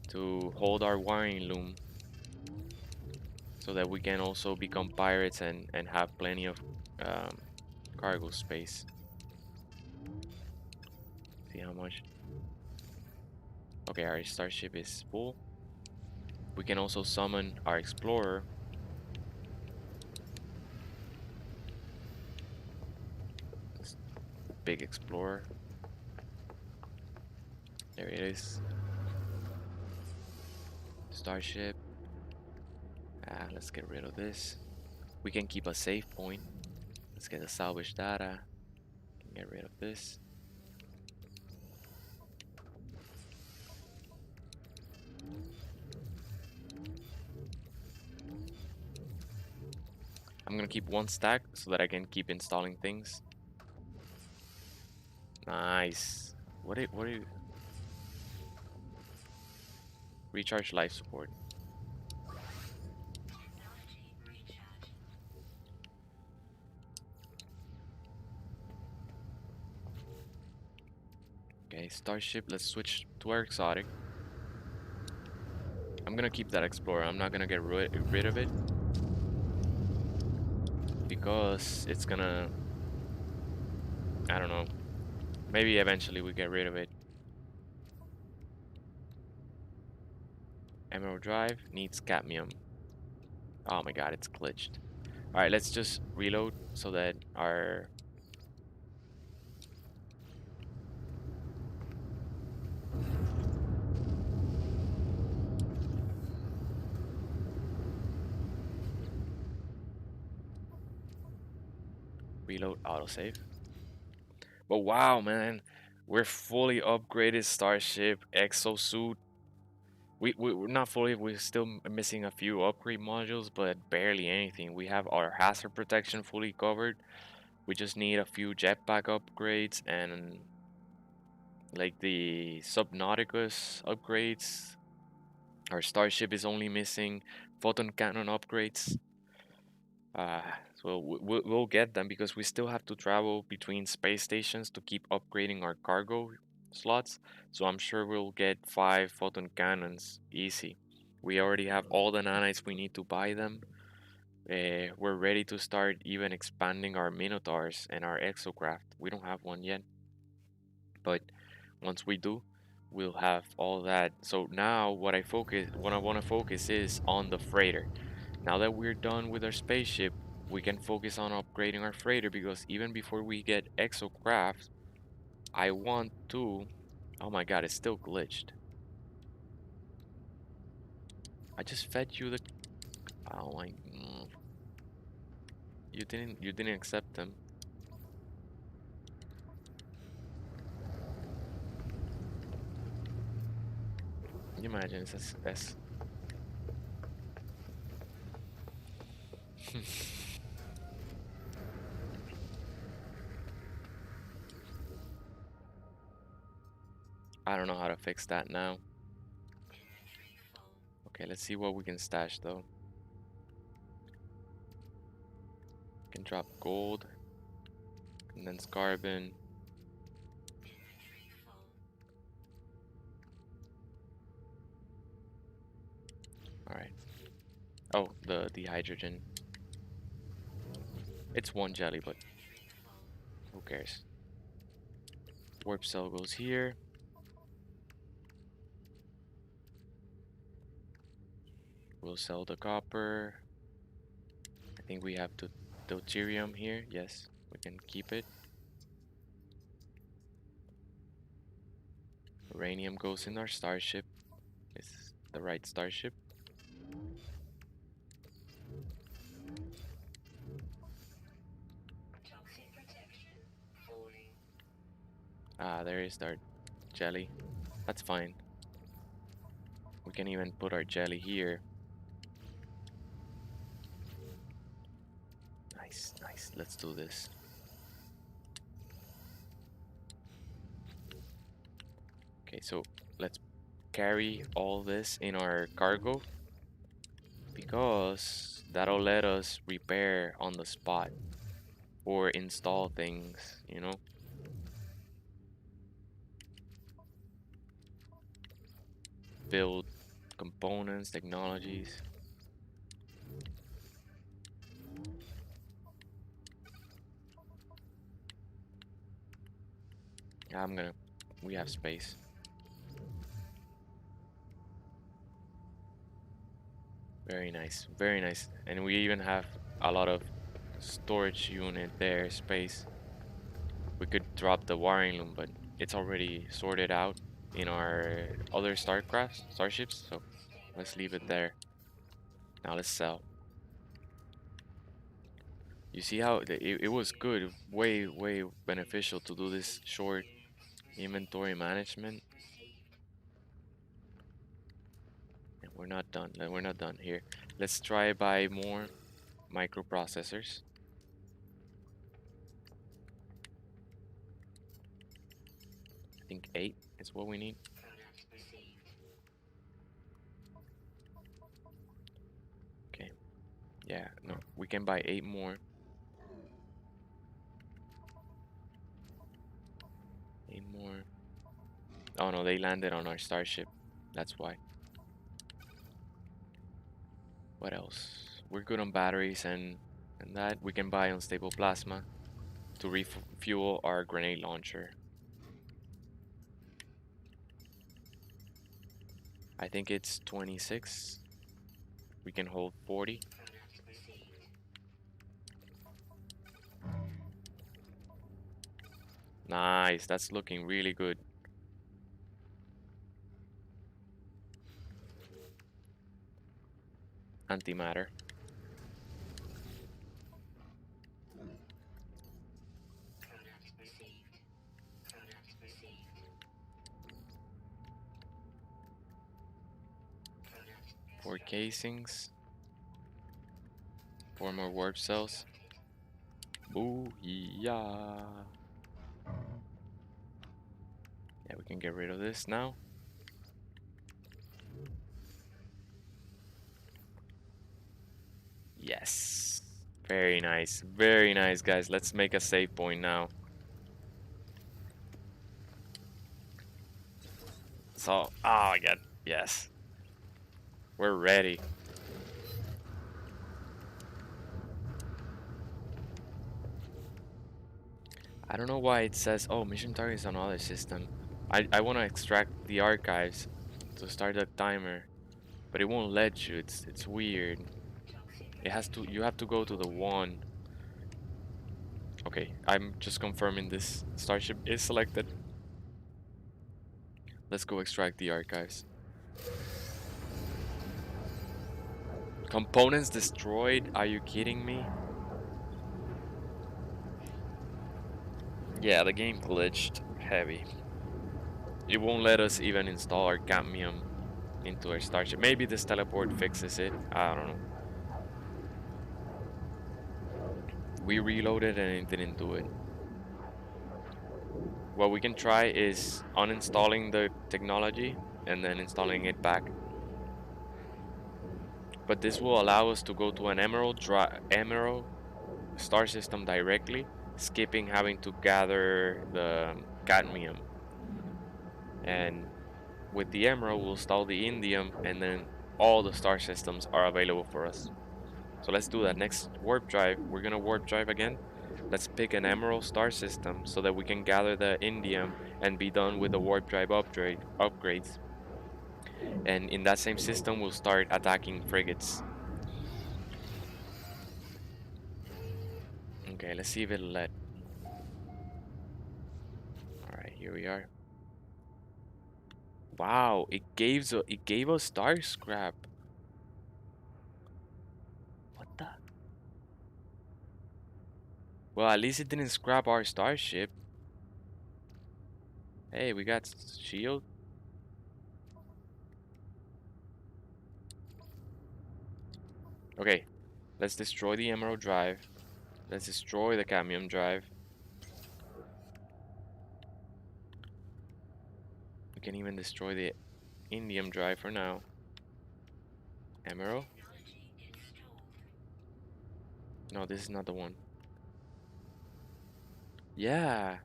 to hold our wiring loom so that we can also become pirates and have plenty of cargo space. See how much? Okay, our starship is full. We can also summon our explorer. This big explorer. There it is. Starship. Let's get rid of this. We can keep a save point. Let's get the salvage data. Can get rid of this. I'm gonna keep one stack so that I can keep installing things. Nice. What are you? Recharge life support. Okay, starship. Let's switch to our exotic. I'm gonna keep that explorer. I'm not gonna get rid of it because it's gonna, I don't know. Maybe eventually we get rid of it. Emerald Drive needs cadmium. Oh my god, it's glitched. Alright, let's just reload so that our... Reload autosave. But wow, man. We're fully upgraded starship, exosuit. We're not fully, we're still missing a few upgrade modules, but barely anything. We have our hazard protection fully covered. We just need a few jetpack upgrades and like the Subnauticus upgrades. Our starship is only missing photon cannon upgrades. Uh, so we'll get them because we still have to travel between space stations to keep upgrading our cargo slots. So I'm sure we'll get 5 photon cannons easy. We already have all the nanites we need to buy them. We're ready to start even expanding our Minotaurs and our Exocraft. We don't have one yet, but once we do, we'll have all that. So now what I want to focus is on the freighter. Now that we're done with our spaceship, we can focus on upgrading our freighter because even before we get Exocraft, I want to. Oh my god, it's still glitched. I just fed you the. Oh my. You didn't accept them. Can you imagine it's S. I don't know how to fix that now. Okay, let's see what we can stash though. Can drop gold, condensed carbon. All right. Oh, the hydrogen. It's one jelly, but who cares? Warp cell goes here. We'll sell the copper. I think we have the deuterium here. Yes, we can keep it. Uranium goes in our starship. It's the right starship. Ah, there is our jelly. That's fine. We can even put our jelly here. Nice, nice. Let's do this. Okay, so let's carry all this in our cargo because that'll let us repair on the spot or install things, you know? Build components, technologies. Yeah, we have space. Very nice, very nice. And we even have a lot of storage unit there, space. We could drop the wiring loom, but it's already sorted out in our other starships, so let's leave it there. Now let's sell. You see how it was good, way beneficial to do this short inventory management. And we're not done. We're not done here. Let's try buy more microprocessors. I think 8 is what we need. Okay. Yeah, no, we can buy 8 more. 8 more. Oh no, they landed on our starship. That's why. What else? We're good on batteries and that. We can buy unstable plasma to refuel our grenade launcher. I think it's 26. We can hold 40. Nice, that's looking really good. Antimatter. Four casings. 4 more warp cells. Booyah. Yeah, we can get rid of this now. Yes. Very nice. Very nice, guys. Let's make a save point now. So, oh my god. Yes. We're ready. I don't know why it says, oh, mission target is on other system. I want to extract the archives to start the timer, but it won't let you. It's weird. It has to, you have to go to the one. Okay, I'm just confirming this starship is selected. Let's go extract the archives. Components destroyed? Are you kidding me? Yeah, the game glitched heavy. It won't let us even install our cadmium into our starship. Maybe this teleport fixes it. I don't know. We reloaded and it didn't do it. What we can try is uninstalling the technology and then installing it back. But this will allow us to go to an emerald star system directly, skipping having to gather the cadmium. And with the emerald, we'll install the indium, and then all the star systems are available for us. So let's do that. Next warp drive, we're gonna warp drive again. Let's pick an emerald star system so that we can gather the indium and be done with the warp drive upgrades. And in that same system, we'll start attacking frigates. Okay, let's see if it'll let. Alright, here we are. Wow, it gave us star scrap. What the? Well, at least it didn't scrap our starship. Hey, we got shield. Okay, let's destroy the emerald drive. Let's destroy the cadmium drive. We can even destroy the indium drive for now. Emerald? No, this is not the one. Yeah.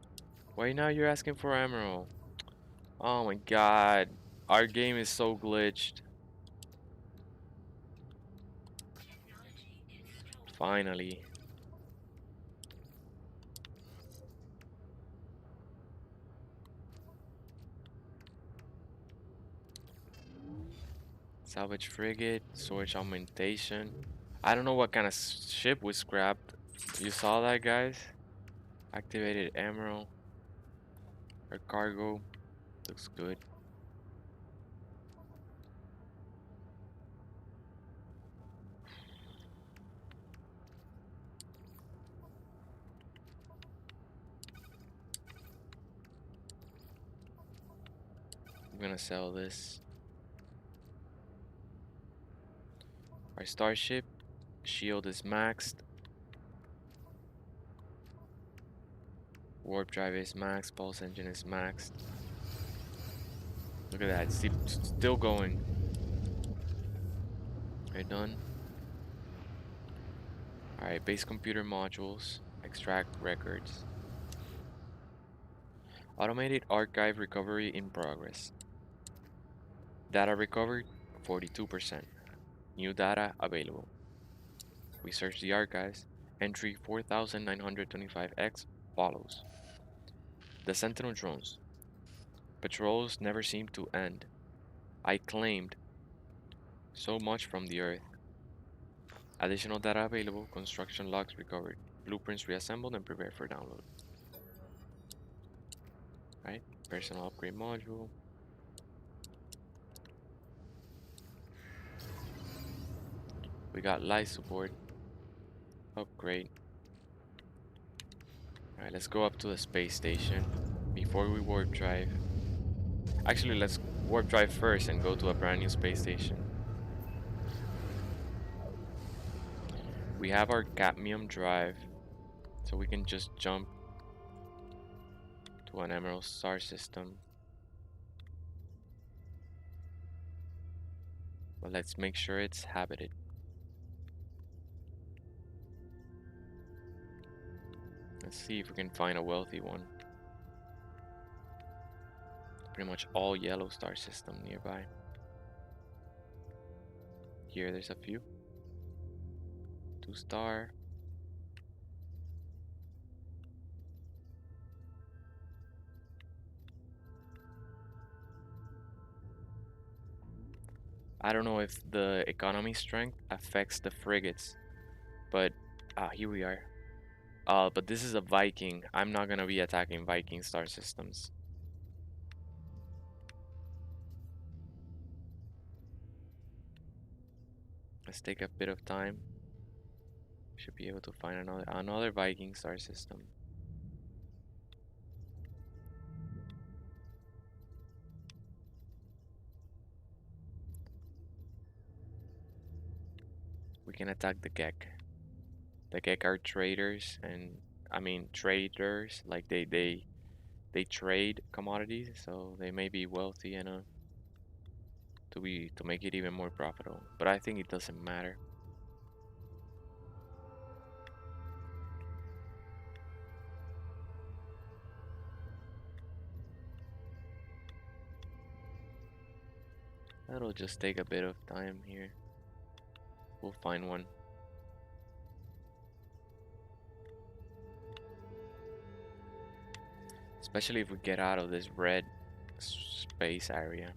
Why now you're asking for emerald? Oh my god. Our game is so glitched. Finally. Salvage frigate, storage augmentation. I don't know what kind of ship we scrapped. You saw that, guys? Activated emerald. Our cargo looks good. I'm gonna sell this. Our starship shield is maxed. Warp drive is maxed. Pulse engine is maxed. Look at that. Still going. Right, done. Alright, base computer modules. Extract records. Automated archive recovery in progress. Data recovered 42%. New data available. We search the archives. Entry 4925X follows. The Sentinel drones. Patrols never seem to end. I claimed so much from the Earth. Additional data available. Construction logs recovered. Blueprints reassembled and prepared for download. Right? Personal upgrade module. We got life support. Upgrade. Alright, let's go up to the space station before we warp drive. Actually, let's warp drive first and go to a brand new space station. We have our cadmium drive, so we can just jump to an emerald star system. But let's make sure it's habited. Let's see if we can find a wealthy one. Pretty much all yellow star system nearby. Here there's a few. 2 star. I don't know if the economy strength affects the frigates, but here we are. But this is a Viking. I'm not gonna be attacking Viking star systems. Let's take a bit of time. Should be able to find another Viking star system. We can attack the Gek. The Gek are traders, and I mean traders. Like they trade commodities, so they may be wealthy enough to make it even more profitable. But I think it doesn't matter. That'll just take a bit of time here. We'll find one. Especially if we get out of this red space area.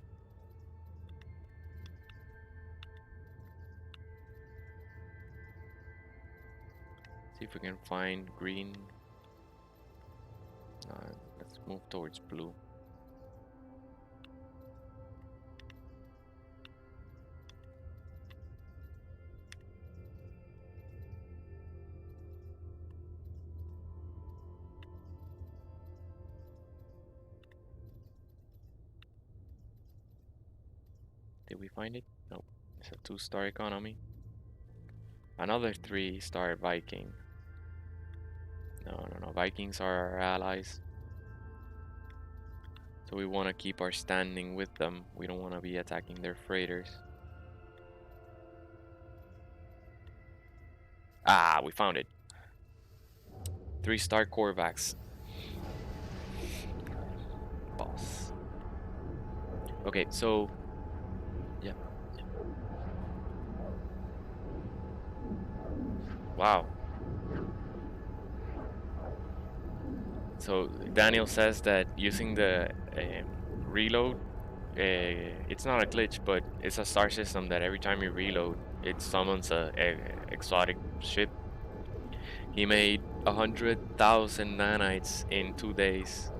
See if we can find green. Let's move towards blue. Did we find it? Nope. It's a 2-star economy. Another 3-star Viking. No. Vikings are our allies. So we want to keep our standing with them. We don't want to be attacking their freighters. Ah, we found it. 3-star Korvax. Boss. Okay, so yeah. Wow. So Daniel says that using the reload, it's not a glitch, but it's a star system that every time you reload, it summons a exotic ship. He made 100,000 nanites in 2 days.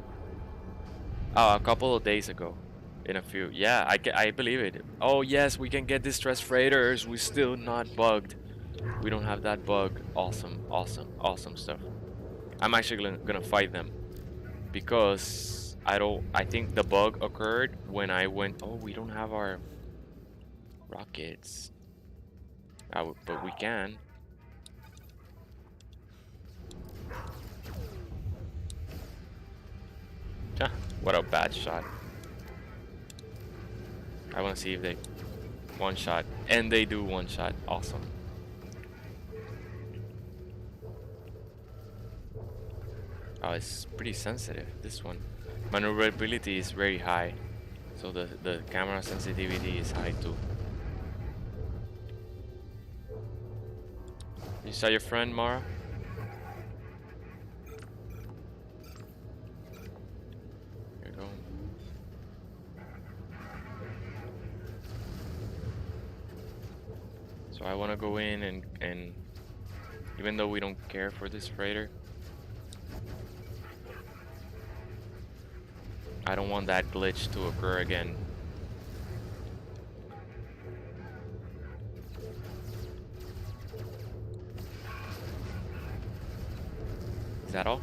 Oh, a couple of days ago. In a few. Yeah, I believe it. Oh yes, we can get distressed freighters. We're still not bugged. We don't have that bug. Awesome stuff. I'm actually gonna fight them because I think the bug occurred when I went. Oh, we don't have our rockets. But we can. What a bad shot. I want to see if they one shot, and they do one shot. Awesome. Oh, it's pretty sensitive, this one. Maneuverability is very high, so the camera sensitivity is high too. You saw your friend, Mara? Here you go. So I want to go in and even though we don't care for this freighter, I don't want that glitch to occur again. Is that all?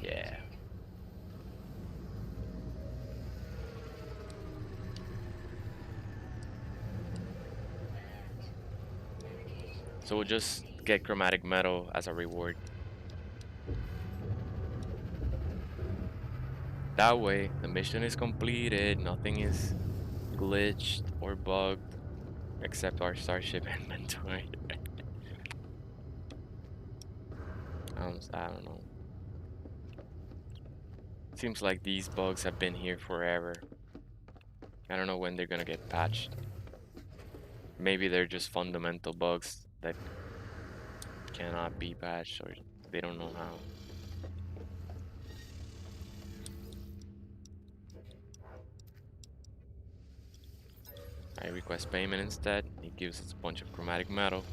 Yeah. So we'll just get chromatic metal as a reward. That way, the mission is completed, nothing is glitched or bugged, except our starship inventory. I don't know. Seems like these bugs have been here forever. I don't know when they're gonna get patched. Maybe they're just fundamental bugs that cannot be patched, or they don't know how. I request payment instead. It gives us a bunch of chromatic metal.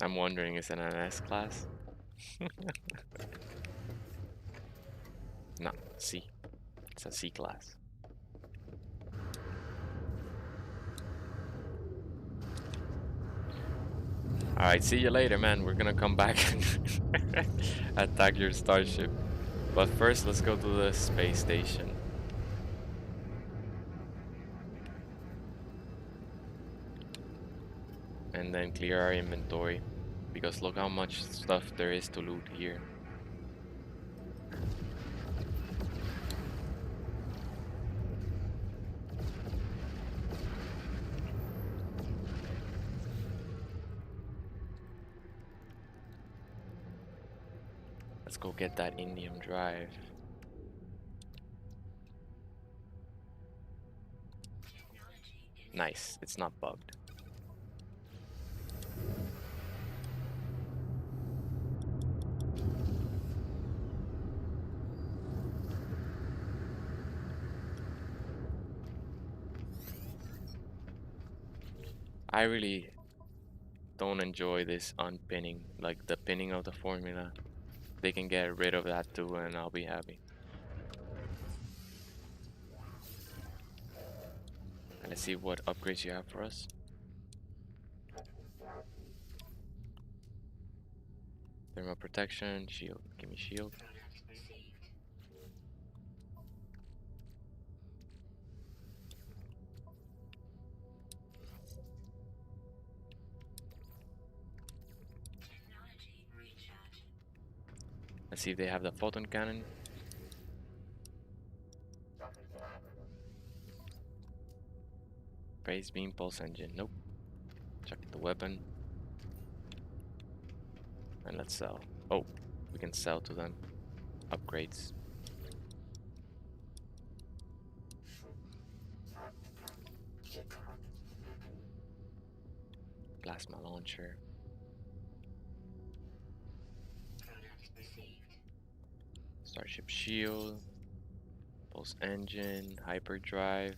I'm wondering, is it an S class? No, C. It's a C class. Alright, see you later, man. We're gonna come back and attack your starship. But first, let's go to the space station. And then clear our inventory. Because look how much stuff there is to loot here. Let's go get that indium drive. Nice, it's not bugged. I really don't enjoy this unpinning, like the pinning of the formula. They can get rid of that too and I'll be happy. And let's see what upgrades you have for us. Thermal protection, shield. Give me shield. Let's see if they have the photon cannon. Phase beam pulse engine. Nope. Check the weapon. And let's sell. Oh, we can sell to them. Upgrades. Plasma launcher. Starship shield. Pulse engine. Hyperdrive.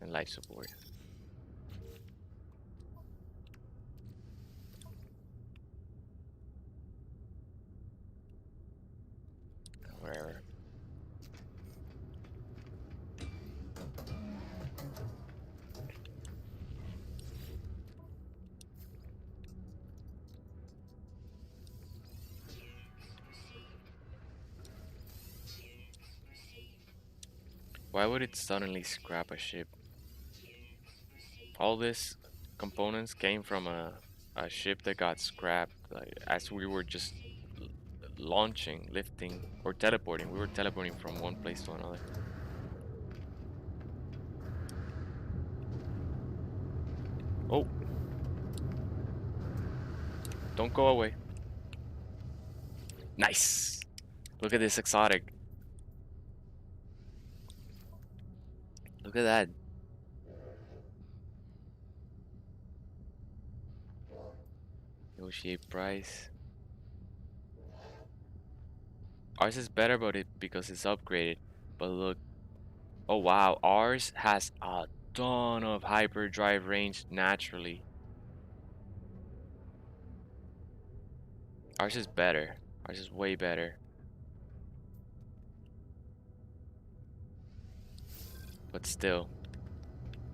And life support. Wherever. Why would it suddenly scrap a ship? All these components came from a ship that got scrapped like, as we were just launching, lifting, or teleporting. We were teleporting from one place to another. Oh! Don't go away. Nice! Look at this exotic. Look at that. Negotiate price. Ours is better but because it's upgraded. But look. Oh wow, ours has a ton of hyperdrive range naturally. Ours is better. Ours is way better. But still,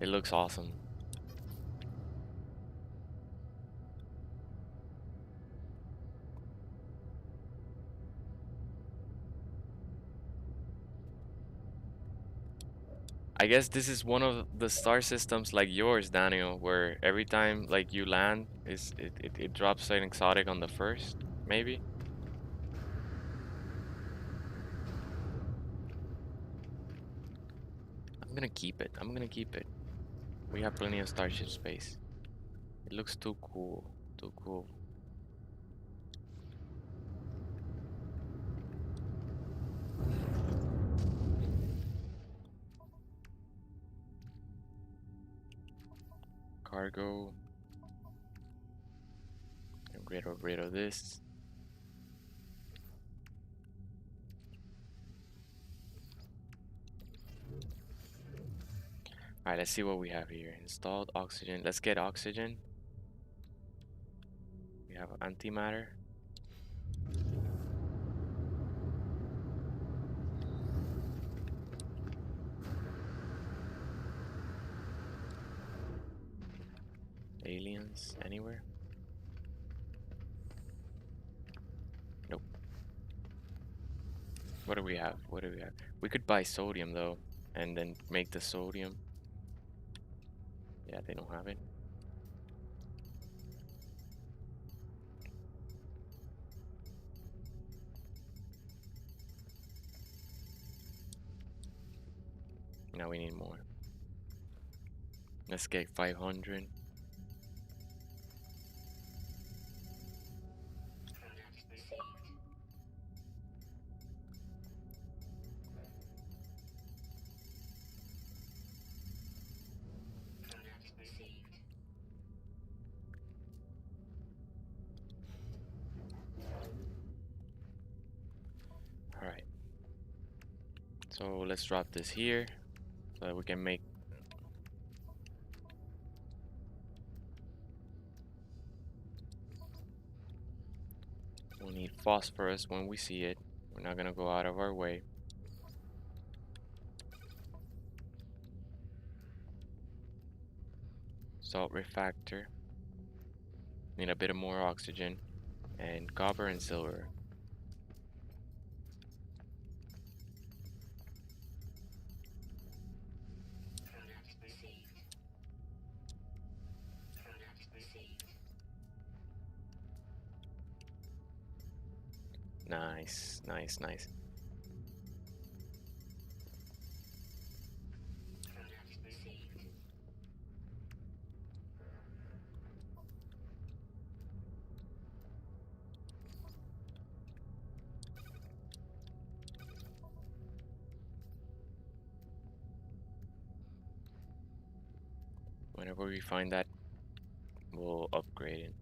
it looks awesome. I guess this is one of the star systems like yours, Daniel, where every time like you land, it drops an exotic on the first, maybe? I'm gonna keep it. I'm gonna keep it. We have plenty of starship space. It looks too cool. Too cool. Cargo. Get rid of this. Alright, let's see what we have here. Installed oxygen. Let's get oxygen. We have antimatter. Aliens anywhere? Nope. What do we have? What do we have? We could buy sodium though, and then make the sodium. Yeah, they don't have it. Now we need more. Let's get 500. Alright. So let's drop this here so that we can make. We'll need phosphorus when we see it. We're not gonna go out of our way. Salt refactor. Need a bit of more oxygen. And copper and silver. Nice, nice, nice. Whenever we find that, we'll upgrade it.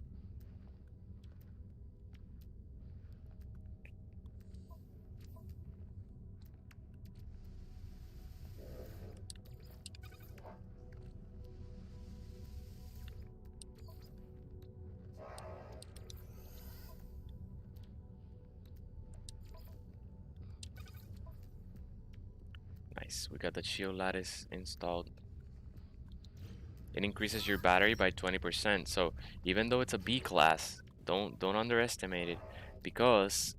Nice, we got the shield lattice installed. It increases your battery by 20%. So even though it's a B class, don't underestimate it, because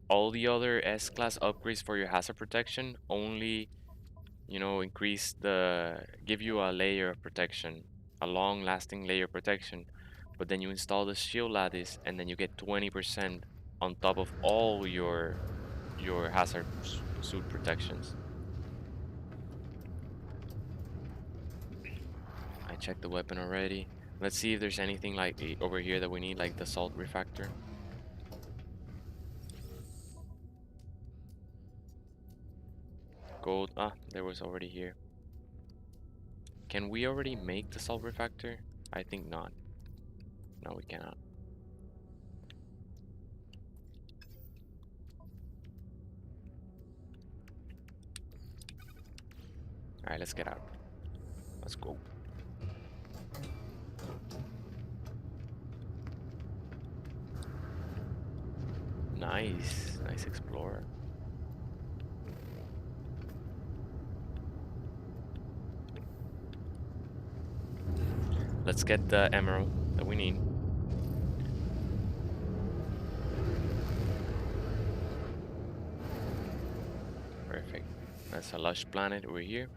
all the other S class upgrades for your hazard protection only, you know, give you a layer of protection, a long lasting layer of protection. But then you install the shield lattice and then you get 20% on top of all your hazard suit protections. I checked the weapon already. Let's see if there's anything like over here that we need, like the salt refactor. Gold. Ah, there was already here. Can we already make the salt refactor? I think not. No, we cannot. Alright, let's get out. Let's go. Nice. Nice explorer. Let's get the emerald that we need. Perfect. That's a lush planet over here.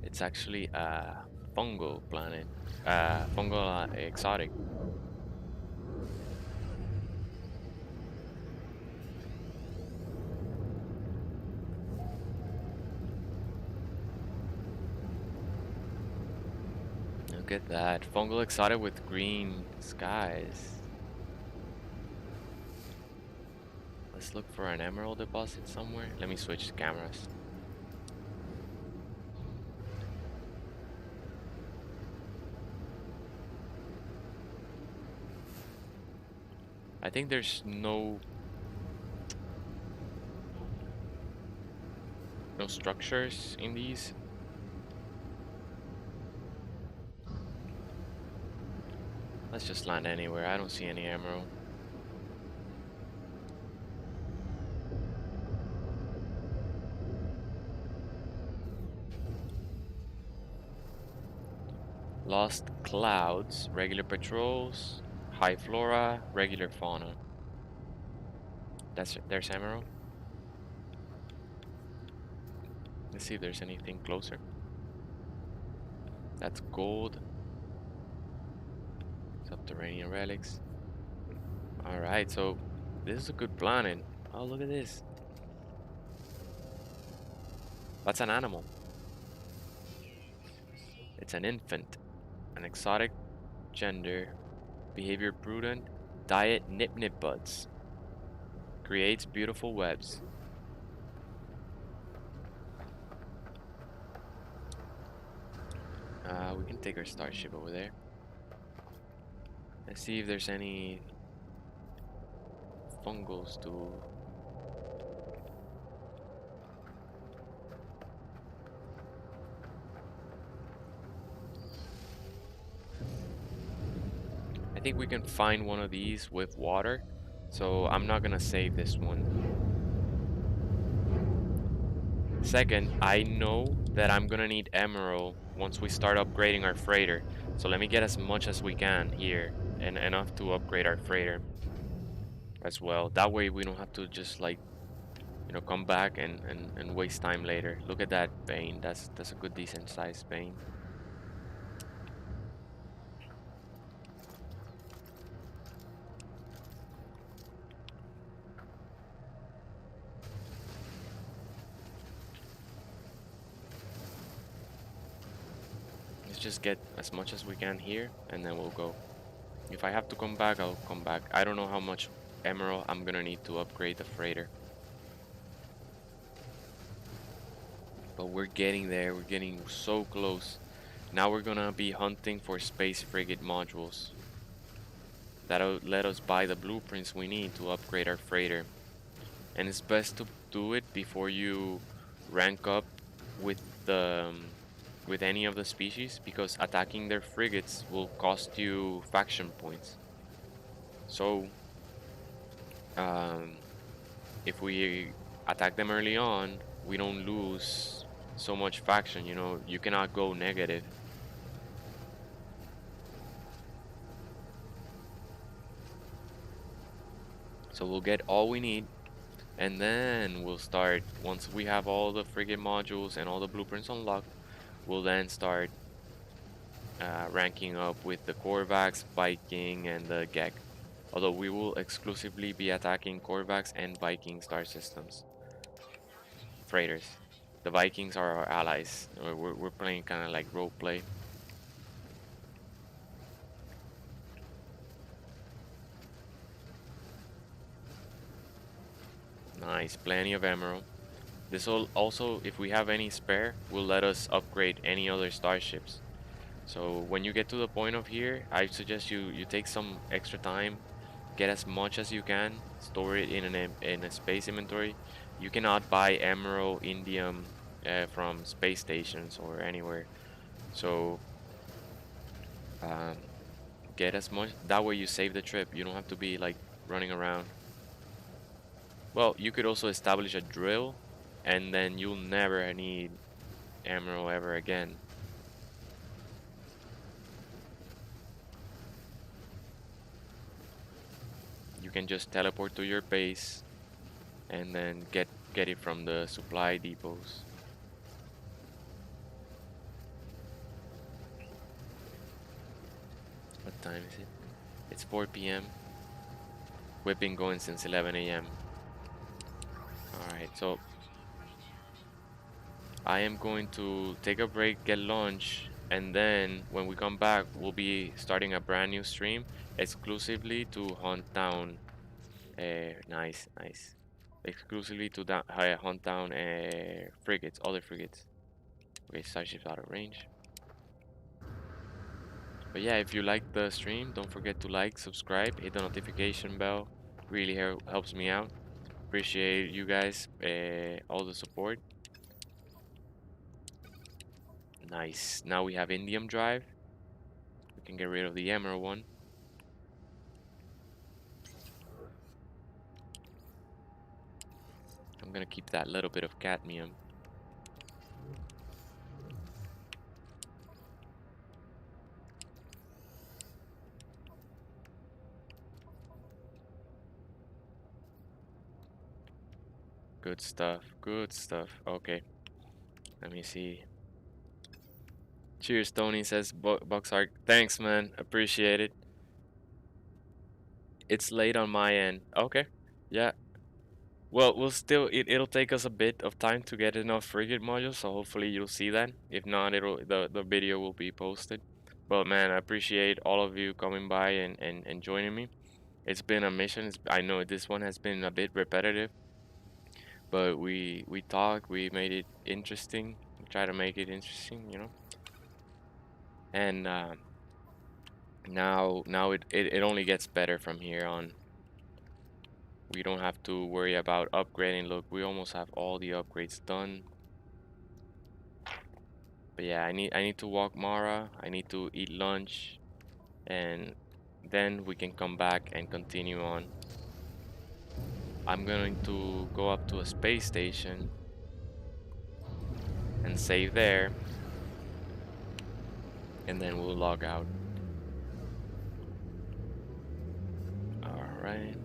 It's actually a fungal planet. Fungal exotic. Look at that. Fungal exotic with green skies. Let's look for an emerald deposit somewhere. Let me switch cameras. I think there's no structures in these. Let's just land anywhere. I don't see any emerald. Lost clouds, regular patrols, high flora, regular fauna. There's emerald. Let's see if there's anything closer. That's gold. Subterranean relics. Alright, so this is a good planet. Oh, look at this. That's an animal. It's an infant. An exotic gender. Behavior prudent. Diet nip nip buds. Creates beautiful webs. We can take our starship over there. Let's see if there's any fungals to... I think we can find one of these with water, so I'm not gonna save this one. Second, I know that I'm gonna need emerald once we start upgrading our freighter, so let me get as much as we can here, and enough to upgrade our freighter as well. That way we don't have to just like, you know, come back and waste time later. Look at that vein. That's a good decent sized vein. Let's just get as much as we can here, and then we'll go. If I have to come back, I'll come back. I don't know how much emerald I'm gonna need to upgrade the freighter. But we're getting there. We're getting so close. Now we're gonna be hunting for space frigate modules. That'll let us buy the blueprints we need to upgrade our freighter. And it's best to do it before you rank up with the with any of the species, because attacking their frigates will cost you faction points. So if we attack them early on, we don't lose so much faction. You know, you cannot go negative. So we'll get all we need, and then we'll start, once we have all the frigate modules and all the blueprints unlocked, we'll then start ranking up with the Korvax, Viking, and the Gek. Although we will exclusively be attacking Korvax and Viking star systems. Freighters. The Vikings are our allies. We're playing kind of like roleplay. Nice, plenty of emerald. This will also, if we have any spare, will let us upgrade any other starships. So when you get to the point of here, I suggest you take some extra time, get as much as you can, store it in a space inventory. You cannot buy emerald, indium from space stations or anywhere. So get as much. That way you save the trip. You don't have to be like running around. Well, you could also establish a drill, and then you'll never need emerald ever again. You can just teleport to your base and then get it from the supply depots. What time is it? It's 4 p.m. We've been going since 11 a.m. Alright, so I am going to take a break, get lunch, and then when we come back, we'll be starting a brand new stream exclusively to hunt down. Nice. Exclusively to hunt down frigates, other frigates. Okay, starships out of range. But yeah, if you like the stream, don't forget to like, subscribe, hit the notification bell. Really helps me out. Appreciate you guys, all the support. Nice. Now we have indium drive. We can get rid of the emerald one. gonna keep that little bit of cadmium. Good stuff, good stuff. Okay, let me see. Cheers, Tony, says Boxark. Thanks, man. Appreciate it. It's late on my end. Okay. Yeah. Well, it'll take us a bit of time to get enough frigate modules, so hopefully you'll see that. If not, the video will be posted. But man, I appreciate all of you coming by and joining me. It's been a mission. I know this one has been a bit repetitive, but we talked, we made it interesting. We try to make it interesting, you know. And now it only gets better from here on. We don't have to worry about upgrading. Look, we almost have all the upgrades done. But yeah, I need to walk Mara. I need to eat lunch, and then we can come back and continue on. I'm going to go up to a space station and save there, and then we'll log out. All right.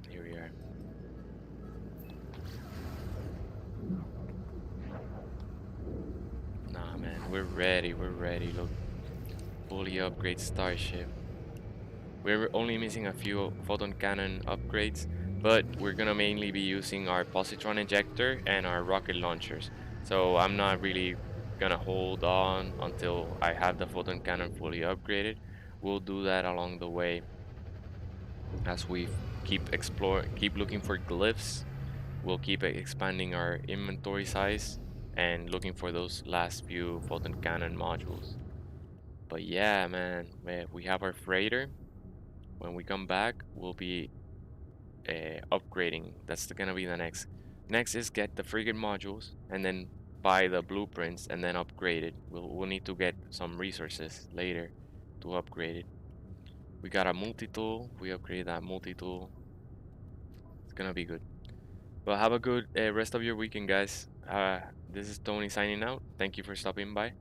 Here we are. Nah, man, we're ready. We're ready. Look, fully upgrade Starship. We're only missing a few photon cannon upgrades, but we're gonna mainly be using our positron injector and our rocket launchers. So I'm not really gonna hold on until I have the photon cannon fully upgraded. We'll do that along the way as we keep looking for glyphs. We'll keep expanding our inventory size and looking for those last few photon cannon modules. But yeah, man, we have our freighter. When we come back, we'll be upgrading. That's gonna be the next. Next is get the frigate modules and then buy the blueprints and then upgrade it. We'll need to get some resources later to upgrade it. We got a multi-tool. We upgrade that multi-tool. It's gonna be good. Well, have a good rest of your weekend, guys. This is Tony signing out. Thank you for stopping by.